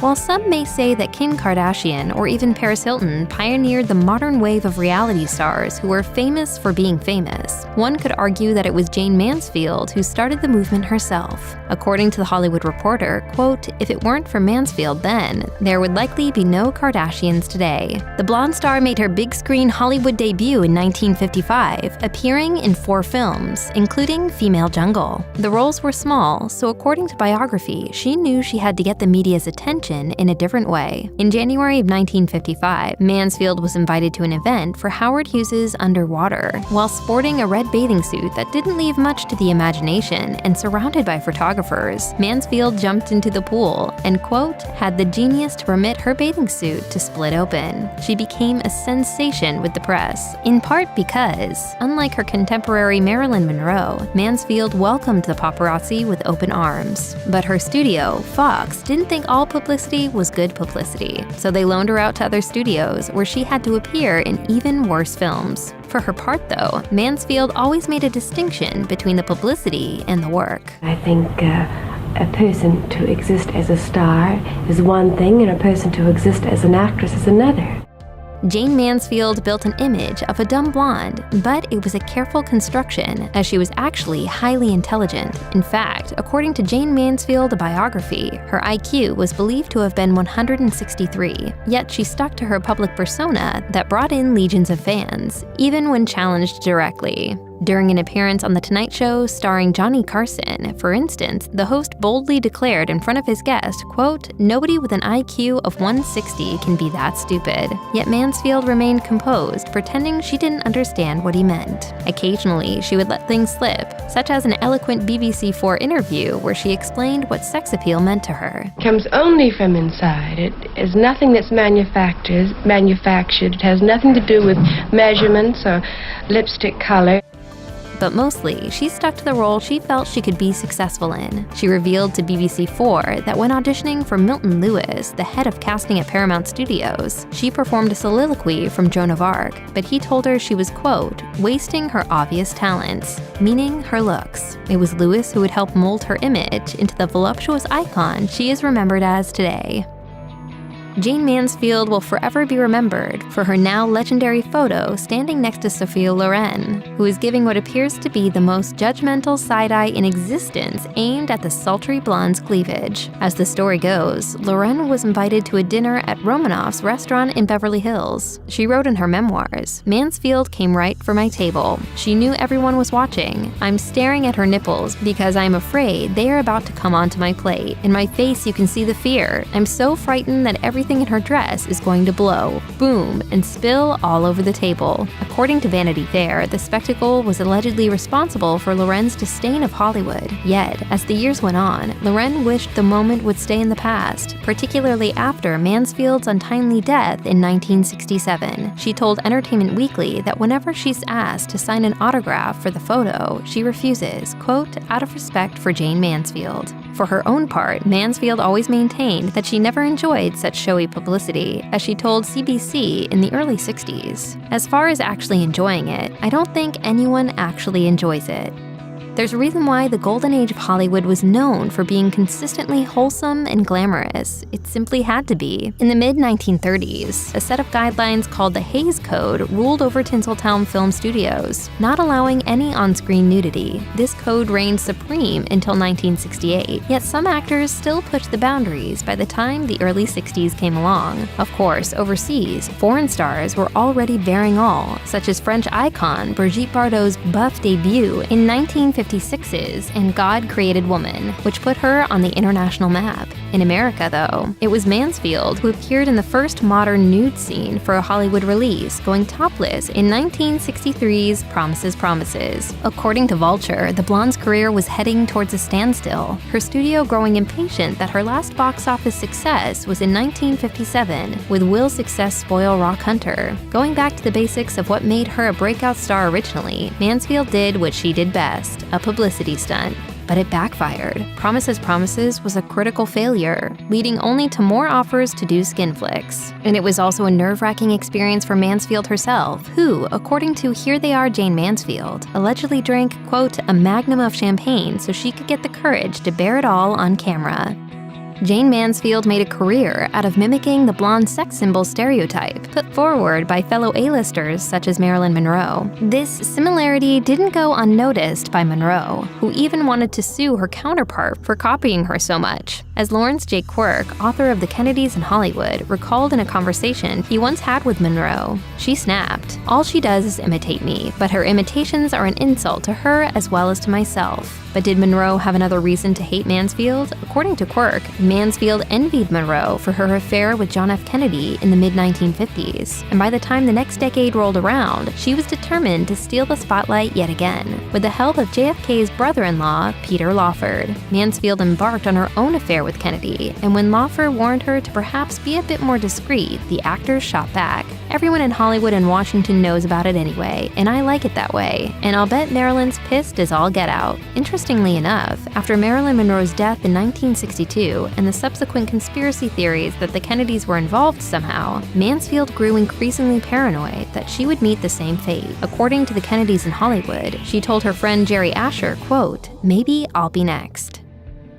S3: While some may say that Kim Kardashian or even Paris Hilton pioneered the modern wave of reality stars who were famous for being famous, one could argue that it was Jayne Mansfield who started the movement herself. According to The Hollywood Reporter, quote, if it weren't for Mansfield then, there would likely be no Kardashians today. The blonde star made her big screen Hollywood debut in 1955, appearing in 4 films, including Female Jungle. The roles were small, so according to biography, she knew she had to get the media's attention in a different way. In January of 1955, Mansfield was invited to an event for Howard Hughes' Underwater. While sporting a red bathing suit that didn't leave much to the imagination and surrounded by photographers, Mansfield jumped into the pool and, quote, had the genius to permit her bathing suit to split open. She became a sensation with the press, in part because, unlike her contemporary Marilyn Monroe, Mansfield welcomed the paparazzi with open arms. But her studio, Fox, didn't think all publicity was good publicity, so they loaned her out to other studios where she had to appear in even worse films. For her part, though, Mansfield always made a distinction between the publicity and the work.
S10: I think a person to exist as a star is one thing, and a person to exist as an actress is another.
S3: Jayne Mansfield built an image of a dumb blonde, but it was a careful construction, as she was actually highly intelligent. In fact, according to Jayne Mansfield, a biography, her IQ was believed to have been 163, yet she stuck to her public persona that brought in legions of fans, even when challenged directly. During an appearance on The Tonight Show starring Johnny Carson, for instance, the host boldly declared in front of his guest, quote, nobody with an IQ of 160 can be that stupid. Yet Mansfield remained composed, pretending she didn't understand what he meant. Occasionally, she would let things slip, such as an eloquent BBC4 interview where she explained what sex appeal meant to her.
S10: It comes only from inside. It is nothing that's manufactured. It has nothing to do with measurements or lipstick color.
S3: but mostly, she stuck to the role she felt she could be successful in. She revealed to BBC4 that when auditioning for Milton Lewis, the head of casting at Paramount Studios, she performed a soliloquy from Joan of Arc, but he told her she was, quote, wasting her obvious talents, meaning her looks. It was Lewis who would help mold her image into the voluptuous icon she is remembered as today. Jayne Mansfield will forever be remembered for her now legendary photo standing next to Sophia Loren, who is giving what appears to be the most judgmental side-eye in existence aimed at the sultry blonde's cleavage. As the story goes, Loren was invited to a dinner at Romanoff's restaurant in Beverly Hills. She wrote in her memoirs, "Mansfield came right for my table. She knew everyone was watching. I'm staring at her nipples because I'm afraid they are about to come onto my plate. In my face you can see the fear. I'm so frightened that everything in her dress is going to blow, boom, and spill all over the table." According to Vanity Fair, the spectacle was allegedly responsible for Loren's disdain of Hollywood. Yet, as the years went on, Loren wished the moment would stay in the past, particularly after Mansfield's untimely death in 1967. She told Entertainment Weekly that whenever she's asked to sign an autograph for the photo, she refuses, quote, out of respect for Jayne Mansfield. For her own part, Mansfield always maintained that she never enjoyed such showy publicity, as she told CBC in the early 60s. As far as actually enjoying it, I don't think anyone actually enjoys it. There's a reason why the golden age of Hollywood was known for being consistently wholesome and glamorous. It simply had to be. In the mid-1930s, a set of guidelines called the Hays Code ruled over Tinseltown film studios, not allowing any on-screen nudity. This code reigned supreme until 1968, yet some actors still pushed the boundaries by the time the early 60s came along. Of course, overseas, foreign stars were already bearing all, such as French icon Brigitte Bardot's buff debut in 1956's And God Created Woman, which put her on the international map. In America, though, it was Mansfield who appeared in the first modern nude scene for a Hollywood release, going topless in 1963's Promises, Promises. According to Vulture, the blonde's career was heading towards a standstill, her studio growing impatient that her last box office success was in 1957 with Will Success Spoil Rock Hunter. Going back to the basics of what made her a breakout star originally, Mansfield did what she did best, a publicity stunt. But it backfired. Promises, Promises was a critical failure, leading only to more offers to do skin flicks. And it was also a nerve-wracking experience for Mansfield herself, who, according to Here They Are Jayne Mansfield, allegedly drank, quote, a magnum of champagne so she could get the courage to bear it all on camera. Jayne Mansfield made a career out of mimicking the blonde sex symbol stereotype put forward by fellow A-listers such as Marilyn Monroe. This similarity didn't go unnoticed by Monroe, who even wanted to sue her counterpart for copying her so much. As Lawrence J. Quirk, author of The Kennedys in Hollywood, recalled in a conversation he once had with Monroe, she snapped, "All she does is imitate me, but her imitations are an insult to her as well as to myself." But did Monroe have another reason to hate Mansfield? According to Quirk, Mansfield envied Monroe for her affair with John F. Kennedy in the mid-1950s, and by the time the next decade rolled around, she was determined to steal the spotlight yet again. With the help of JFK's brother-in-law, Peter Lawford, Mansfield embarked on her own affair with Kennedy, and when Lawford warned her to perhaps be a bit more discreet, the actor shot back. Everyone in Hollywood and Washington knows about it anyway, and I like it that way, and I'll bet Marilyn's pissed as all get out. Interestingly enough, after Marilyn Monroe's death in 1962 and the subsequent conspiracy theories that the Kennedys were involved somehow, Mansfield grew increasingly paranoid that she would meet the same fate. According to the Kennedys in Hollywood, she told her friend Jerry Asher, quote, "Maybe I'll be next."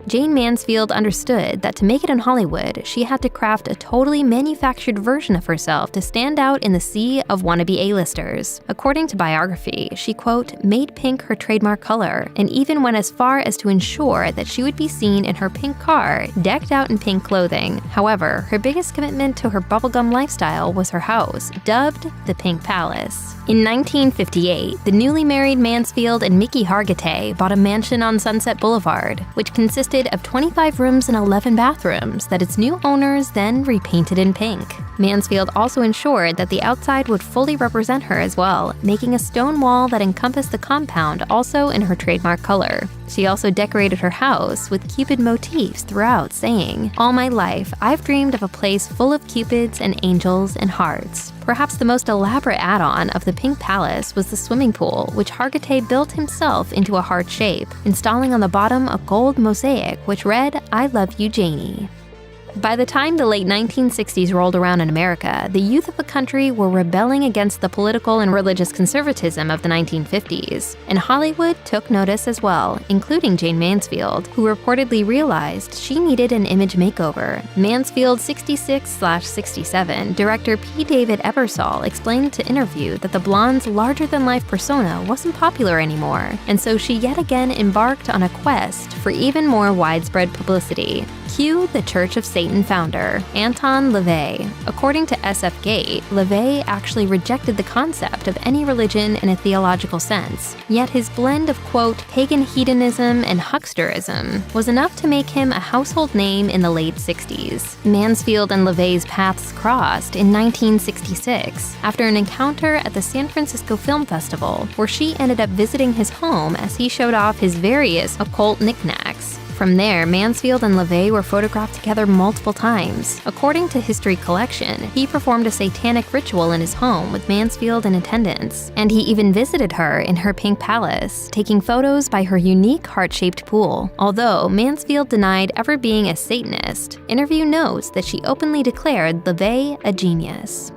S3: Jayne Mansfield understood that to make it in Hollywood, she had to craft a totally manufactured version of herself to stand out in the sea of wannabe A-listers. According to biography, she, quote, made pink her trademark color, and even went as far as to ensure that she would be seen in her pink car, decked out in pink clothing. However, her biggest commitment to her bubblegum lifestyle was her house, dubbed the Pink Palace. In 1958, the newly married Mansfield and Mickey Hargitay bought a mansion on Sunset Boulevard, which consisted of 25 rooms and 11 bathrooms that its new owners then repainted in pink. Mansfield also ensured that the outside would fully represent her as well, making a stone wall that encompassed the compound also in her trademark color. She also decorated her house with Cupid motifs throughout, saying, "All my life, I've dreamed of a place full of Cupids and angels and hearts." Perhaps the most elaborate add-on of the Pink Palace was the swimming pool, which Tate built himself into a heart shape, installing on the bottom a gold mosaic which read, "I love you, Jayne." By the time the late 1960s rolled around in America, the youth of the country were rebelling against the political and religious conservatism of the 1950s, and Hollywood took notice as well, including Jayne Mansfield, who reportedly realized she needed an image makeover. Mansfield 66/67 director P. David Ebersol explained to Interview that the blonde's larger-than-life persona wasn't popular anymore, and so she yet again embarked on a quest for even more widespread publicity. Cue the Church of Satan founder, Anton LaVey. According to SF Gate, LaVey actually rejected the concept of any religion in a theological sense, yet his blend of, quote, pagan hedonism and hucksterism was enough to make him a household name in the late 60s. Mansfield and LaVey's paths crossed in 1966 after an encounter at the San Francisco Film Festival, where she ended up visiting his home as he showed off his various occult knickknacks. From there, Mansfield and LaVey were photographed together multiple times. According to History Collection, he performed a satanic ritual in his home with Mansfield in attendance, and he even visited her in her Pink Palace, taking photos by her unique heart-shaped pool. Although Mansfield denied ever being a Satanist, Interview notes that she openly declared LaVey a genius.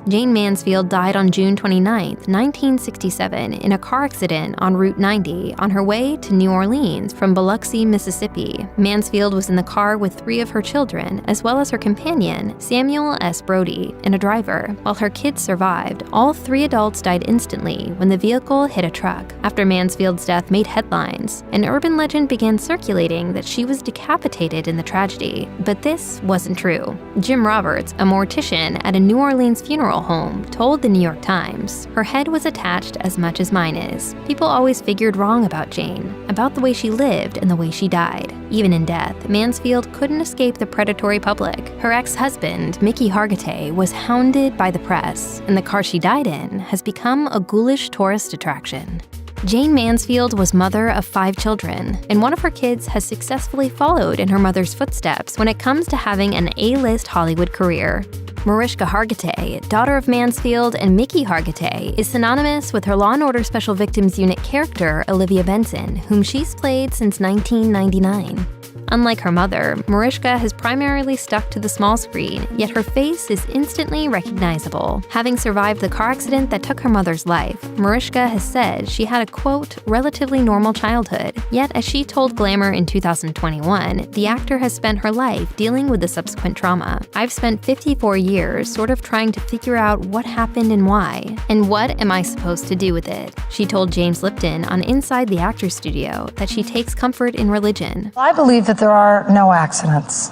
S3: Jayne Mansfield died on June 29, 1967, in a car accident on Route 90 on her way to New Orleans from Biloxi, Mississippi. Mansfield was in the car with 3 of her children, as well as her companion, Samuel S. Brody, and a driver. While her kids survived, all 3 adults died instantly when the vehicle hit a truck. After Mansfield's death made headlines, an urban legend began circulating that she was decapitated in the tragedy. But this wasn't true. Jim Roberts, a mortician at a New Orleans funeral home, told the New York Times, "Her head was attached as much as mine is. People always figured wrong about Jayne, about the way she lived and the way she died." Even in death, Mansfield couldn't escape the predatory public. Her ex-husband, Mickey Hargitay, was hounded by the press, and the car she died in has become a ghoulish tourist attraction. Jayne Mansfield was mother of 5 children, and one of her kids has successfully followed in her mother's footsteps when it comes to having an A-list Hollywood career. Mariska Hargitay, daughter of Mansfield and Mickey Hargitay, is synonymous with her Law & Order Special Victims Unit character, Olivia Benson, whom she's played since 1999. Unlike her mother, Mariska has primarily stuck to the small screen, yet her face is instantly recognizable. Having survived the car accident that took her mother's life, Mariska has said she had a, quote, relatively normal childhood. Yet, as she told Glamour in 2021, the actor has spent her life dealing with the subsequent trauma. "I've spent 54 years sort of trying to figure out what happened and why, and what am I supposed to do with it?" She told James Lipton on Inside the Actors Studio that she takes comfort in religion.
S11: I believe that there are no accidents,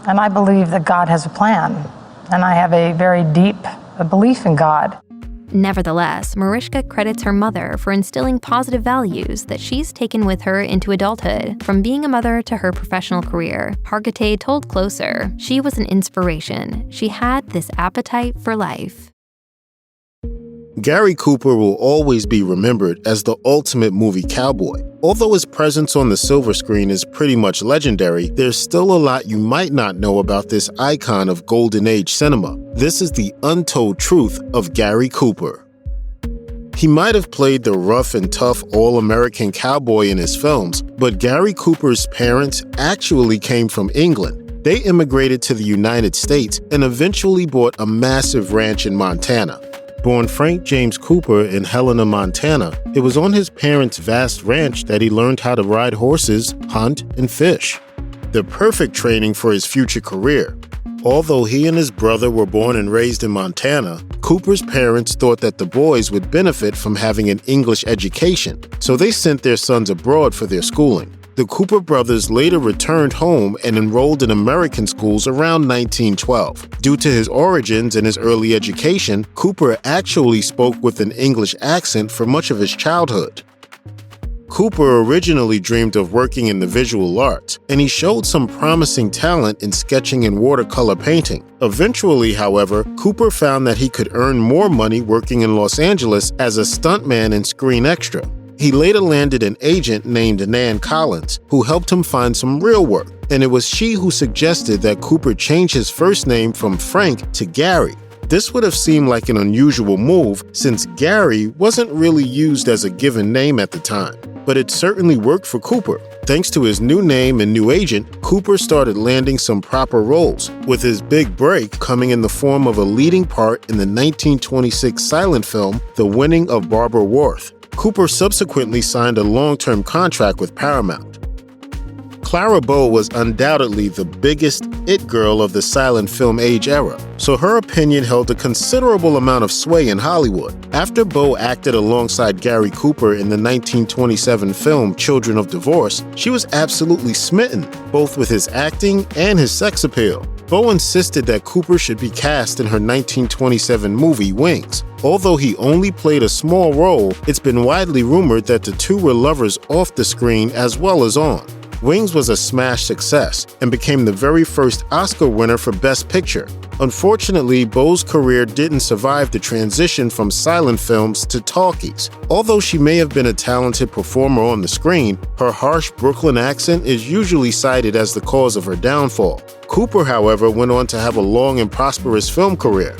S11: and I believe that God has a plan, and I have a very deep belief in God.
S3: Nevertheless, Mariska credits her mother for instilling positive values that she's taken with her into adulthood, from being a mother to her professional career. Hargitay told Closer, "She was an inspiration. She had this appetite for life."
S13: Gary Cooper will always be remembered as the ultimate movie cowboy. Although his presence on the silver screen is pretty much legendary, there's still a lot you might not know about this icon of Golden Age cinema. This is the untold truth of Gary Cooper. He might have played the rough and tough all-American cowboy in his films, but Gary Cooper's parents actually came from England. They immigrated to the United States and eventually bought a massive ranch in Montana. Born Frank James Cooper in Helena, Montana, it was on his parents' vast ranch that he learned how to ride horses, hunt, and fish. The perfect training for his future career. Although he and his brother were born and raised in Montana, Cooper's parents thought that the boys would benefit from having an English education, so they sent their sons abroad for their schooling. The Cooper brothers later returned home and enrolled in American schools around 1912. Due to his origins and his early education, Cooper actually spoke with an English accent for much of his childhood. Cooper originally dreamed of working in the visual arts, and he showed some promising talent in sketching and watercolor painting. Eventually, however, Cooper found that he could earn more money working in Los Angeles as a stuntman and screen extra. He later landed an agent named Nan Collins, who helped him find some real work, and it was she who suggested that Cooper change his first name from Frank to Gary. This would have seemed like an unusual move since Gary wasn't really used as a given name at the time, but it certainly worked for Cooper. Thanks to his new name and new agent, Cooper started landing some proper roles, with his big break coming in the form of a leading part in the 1926 silent film The Winning of Barbara Worth. Cooper subsequently signed a long-term contract with Paramount. Clara Bow was undoubtedly the biggest it girl of the silent film age era, so her opinion held a considerable amount of sway in Hollywood. After Bow acted alongside Gary Cooper in the 1927 film Children of Divorce, she was absolutely smitten, both with his acting and his sex appeal. Bow insisted that Cooper should be cast in her 1927 movie Wings. Although he only played a small role, it's been widely rumored that the two were lovers off the screen as well as on. Wings was a smash success and became the very first Oscar winner for Best Picture. Unfortunately, Bow's career didn't survive the transition from silent films to talkies. Although she may have been a talented performer on the screen, her harsh Brooklyn accent is usually cited as the cause of her downfall. Cooper, however, went on to have a long and prosperous film career.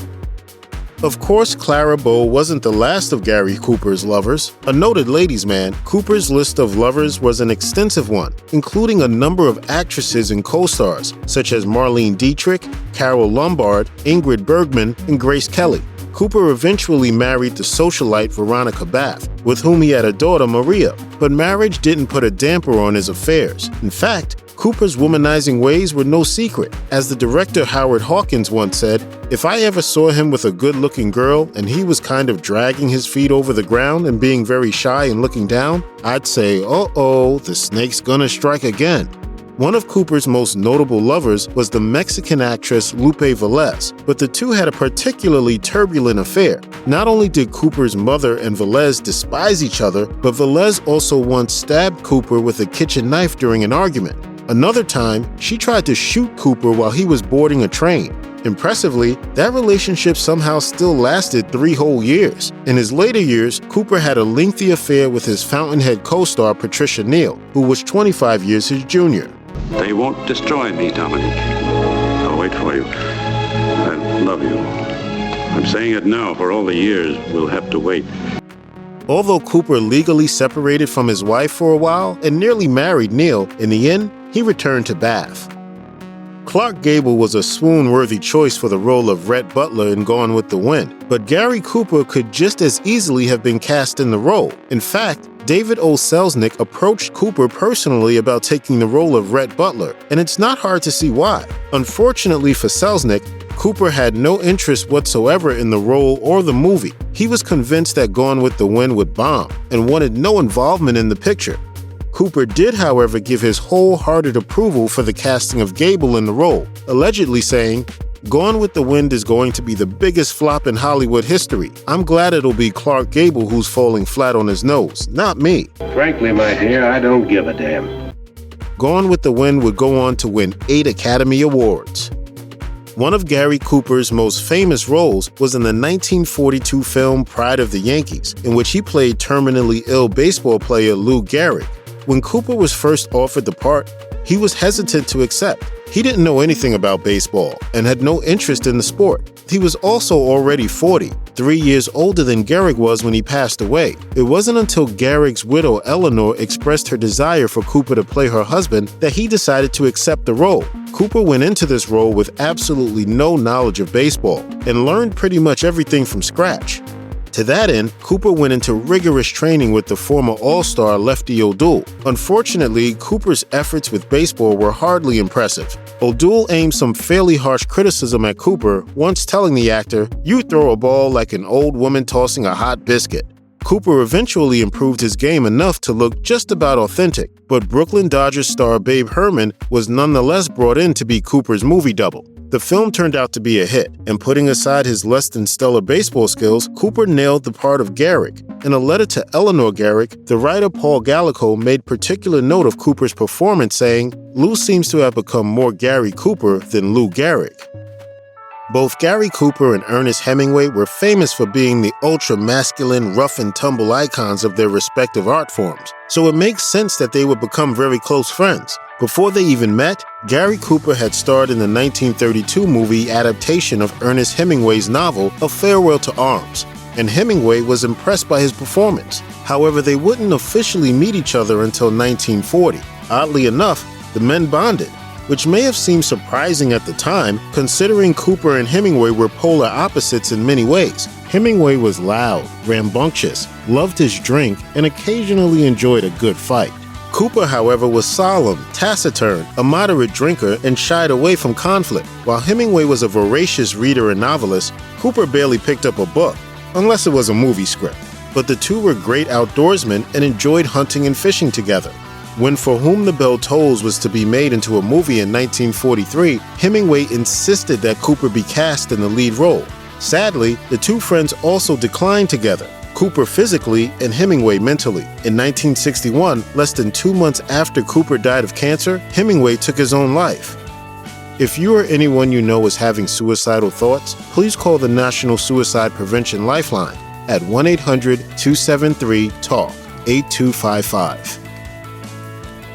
S13: Of course, Clara Bow wasn't the last of Gary Cooper's lovers. A noted ladies' man, Cooper's list of lovers was an extensive one, including a number of actresses and co-stars, such as Marlene Dietrich, Carole Lombard, Ingrid Bergman, and Grace Kelly. Cooper eventually married the socialite Veronica Bath, with whom he had a daughter, Maria, but marriage didn't put a damper on his affairs. In fact, Cooper's womanizing ways were no secret. As the director Howard Hawkins once said, "If I ever saw him with a good-looking girl and he was kind of dragging his feet over the ground and being very shy and looking down, I'd say, uh-oh, the snake's gonna strike again." One of Cooper's most notable lovers was the Mexican actress Lupe Velez, but the two had a particularly turbulent affair. Not only did Cooper's mother and Velez despise each other, but Velez also once stabbed Cooper with a kitchen knife during an argument. Another time, she tried to shoot Cooper while he was boarding a train. Impressively, that relationship somehow still lasted 3 whole years. In his later years, Cooper had a lengthy affair with his Fountainhead co-star Patricia Neal, who was 25 years his junior.
S14: They won't destroy me, Dominic. I'll wait for you. I love you. I'm saying it now. For all the years, we'll have to wait.
S13: Although Cooper legally separated from his wife for a while and nearly married Neal, in the end, he returned to Bath. Clark Gable was a swoon-worthy choice for the role of Rhett Butler in Gone with the Wind, but Gary Cooper could just as easily have been cast in the role. In fact, David O. Selznick approached Cooper personally about taking the role of Rhett Butler, and it's not hard to see why. Unfortunately for Selznick, Cooper had no interest whatsoever in the role or the movie. He was convinced that Gone with the Wind would bomb and wanted no involvement in the picture. Cooper did, however, give his wholehearted approval for the casting of Gable in the role, allegedly saying, "Gone with the Wind is going to be the biggest flop in Hollywood history. I'm glad it'll be Clark Gable who's falling flat on his nose, not me."
S12: Frankly, my dear, I don't give a damn.
S13: Gone with the Wind would go on to win 8 Academy Awards. One of Gary Cooper's most famous roles was in the 1942 film Pride of the Yankees, in which he played terminally ill baseball player Lou Gehrig. When Cooper was first offered the part, he was hesitant to accept. He didn't know anything about baseball and had no interest in the sport. He was also already 40, 3 years older than Gehrig was when he passed away. It wasn't until Gehrig's widow Eleanor expressed her desire for Cooper to play her husband that he decided to accept the role. Cooper went into this role with absolutely no knowledge of baseball and learned pretty much everything from scratch. To that end, Cooper went into rigorous training with the former All-Star Lefty O'Doul. Unfortunately, Cooper's efforts with baseball were hardly impressive. O'Doul aimed some fairly harsh criticism at Cooper, once telling the actor, "You throw a ball like an old woman tossing a hot biscuit." Cooper eventually improved his game enough to look just about authentic, but Brooklyn Dodgers star Babe Herman was nonetheless brought in to be Cooper's movie double. The film turned out to be a hit, and putting aside his less than stellar baseball skills, Cooper nailed the part of Garrick. In a letter to Eleanor Garrick, the writer Paul Gallico made particular note of Cooper's performance, saying, "Lou seems to have become more Gary Cooper than Lou Garrick." Both Gary Cooper and Ernest Hemingway were famous for being the ultra-masculine, rough-and-tumble icons of their respective art forms, so it makes sense that they would become very close friends. Before they even met, Gary Cooper had starred in the 1932 movie adaptation of Ernest Hemingway's novel A Farewell to Arms, and Hemingway was impressed by his performance. However, they wouldn't officially meet each other until 1940. Oddly enough, the men bonded, which may have seemed surprising at the time, considering Cooper and Hemingway were polar opposites in many ways. Hemingway was loud, rambunctious, loved his drink, and occasionally enjoyed a good fight. Cooper, however, was solemn, taciturn, a moderate drinker, and shied away from conflict. While Hemingway was a voracious reader and novelist, Cooper barely picked up a book, unless it was a movie script. But the two were great outdoorsmen and enjoyed hunting and fishing together. When For Whom the Bell Tolls was to be made into a movie in 1943, Hemingway insisted that Cooper be cast in the lead role. Sadly, the two friends also declined together, Cooper physically and Hemingway mentally. In 1961, less than 2 months after Cooper died of cancer, Hemingway took his own life. If you or anyone you know is having suicidal thoughts, please call the National Suicide Prevention Lifeline at 1-800-273-TALK, 8255.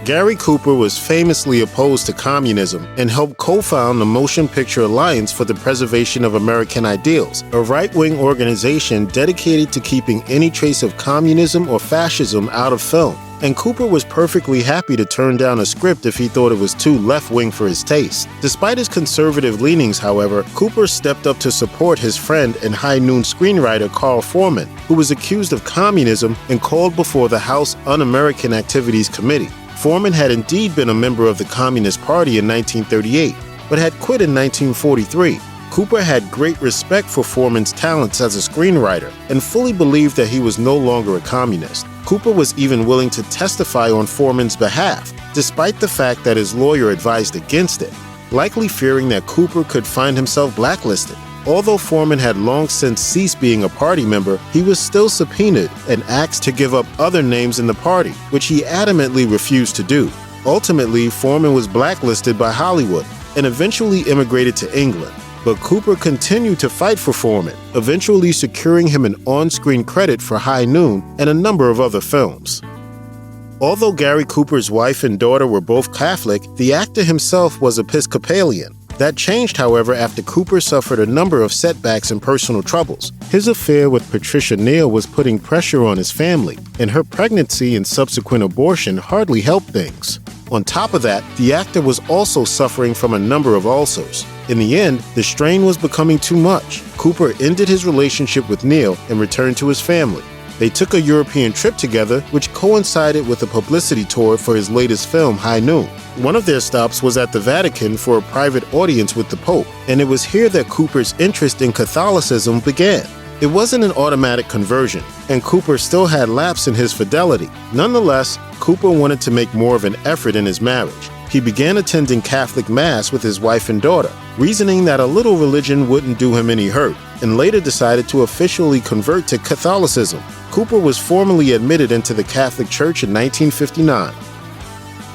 S13: Gary Cooper was famously opposed to communism and helped co-found the Motion Picture Alliance for the Preservation of American Ideals, a right-wing organization dedicated to keeping any trace of communism or fascism out of film. And Cooper was perfectly happy to turn down a script if he thought it was too left-wing for his taste. Despite his conservative leanings, however, Cooper stepped up to support his friend and High Noon screenwriter Carl Foreman, who was accused of communism and called before the House Un-American Activities Committee. Foreman had indeed been a member of the Communist Party in 1938, but had quit in 1943. Cooper had great respect for Foreman's talents as a screenwriter and fully believed that he was no longer a communist. Cooper was even willing to testify on Foreman's behalf, despite the fact that his lawyer advised against it, likely fearing that Cooper could find himself blacklisted. Although Foreman had long since ceased being a party member, he was still subpoenaed and asked to give up other names in the party, which he adamantly refused to do. Ultimately, Foreman was blacklisted by Hollywood and eventually immigrated to England. But Cooper continued to fight for Foreman, eventually securing him an on-screen credit for High Noon and a number of other films. Although Gary Cooper's wife and daughter were both Catholic, the actor himself was Episcopalian. That changed, however, after Cooper suffered a number of setbacks and personal troubles. His affair with Patricia Neal was putting pressure on his family, and her pregnancy and subsequent abortion hardly helped things. On top of that, the actor was also suffering from a number of ulcers. In the end, the strain was becoming too much. Cooper ended his relationship with Neal and returned to his family. They took a European trip together, which coincided with a publicity tour for his latest film, High Noon. One of their stops was at the Vatican for a private audience with the Pope, and it was here that Cooper's interest in Catholicism began. It wasn't an automatic conversion, and Cooper still had lapses in his fidelity. Nonetheless, Cooper wanted to make more of an effort in his marriage. He began attending Catholic Mass with his wife and daughter, reasoning that a little religion wouldn't do him any hurt, and later decided to officially convert to Catholicism. Cooper was formally admitted into the Catholic Church in 1959.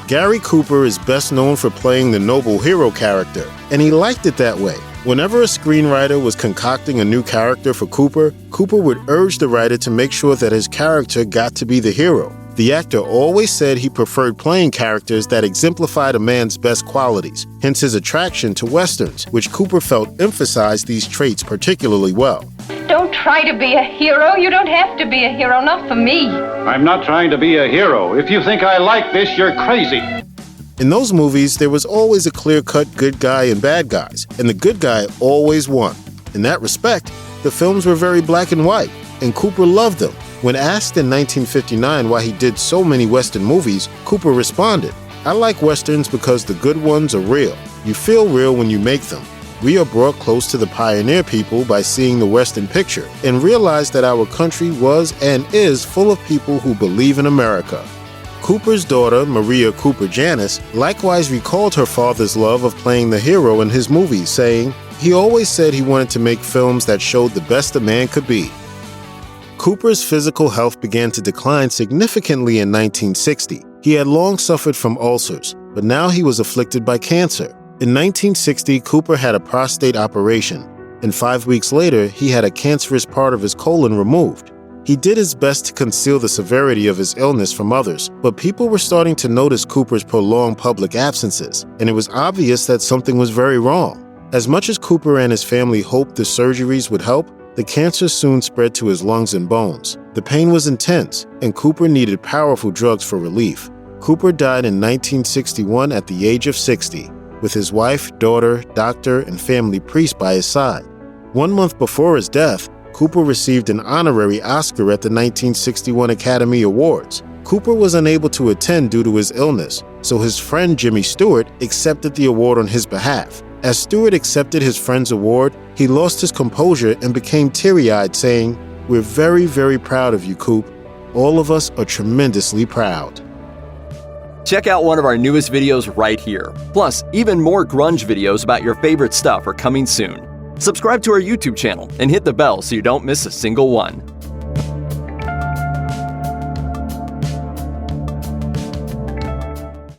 S13: Gary Cooper is best known for playing the noble hero character, and he liked it that way. Whenever a screenwriter was concocting a new character for Cooper, Cooper would urge the writer to make sure that his character got to be the hero. The actor always said he preferred playing characters that exemplified a man's best qualities, hence his attraction to Westerns, which Cooper felt emphasized these traits particularly well.
S15: Don't try to be a hero. You don't have to be a hero, not for me.
S14: I'm not trying to be a hero. If you think I like this, you're crazy.
S13: In those movies, there was always a clear-cut good guy and bad guys, and the good guy always won. In that respect, the films were very black and white, and Cooper loved them. When asked in 1959 why he did so many Western movies, Cooper responded, "I like Westerns because the good ones are real. You feel real when you make them. We are brought close to the pioneer people by seeing the Western picture and realize that our country was and is full of people who believe in America." Cooper's daughter, Maria Cooper Janis, likewise recalled her father's love of playing the hero in his movies, saying, "He always said he wanted to make films that showed the best a man could be." Cooper's physical health began to decline significantly in 1960. He had long suffered from ulcers, but now he was afflicted by cancer. In 1960, Cooper had a prostate operation, and 5 weeks later, he had a cancerous part of his colon removed. He did his best to conceal the severity of his illness from others, but people were starting to notice Cooper's prolonged public absences, and it was obvious that something was very wrong. As much as Cooper and his family hoped the surgeries would help, the cancer soon spread to his lungs and bones. The pain was intense, and Cooper needed powerful drugs for relief. Cooper died in 1961 at the age of 60, with his wife, daughter, doctor, and family priest by his side. 1 month before his death, Cooper received an honorary Oscar at the 1961 Academy Awards. Cooper was unable to attend due to his illness, so his friend Jimmy Stewart accepted the award on his behalf. As Stewart accepted his friend's award, he lost his composure and became teary-eyed, saying, "We're very, very proud of you, Coop. All of us are tremendously proud."
S6: Check out one of our newest videos right here. Plus, even more grunge videos about your favorite stuff are coming soon. Subscribe to our YouTube channel and hit the bell so you don't miss a single one.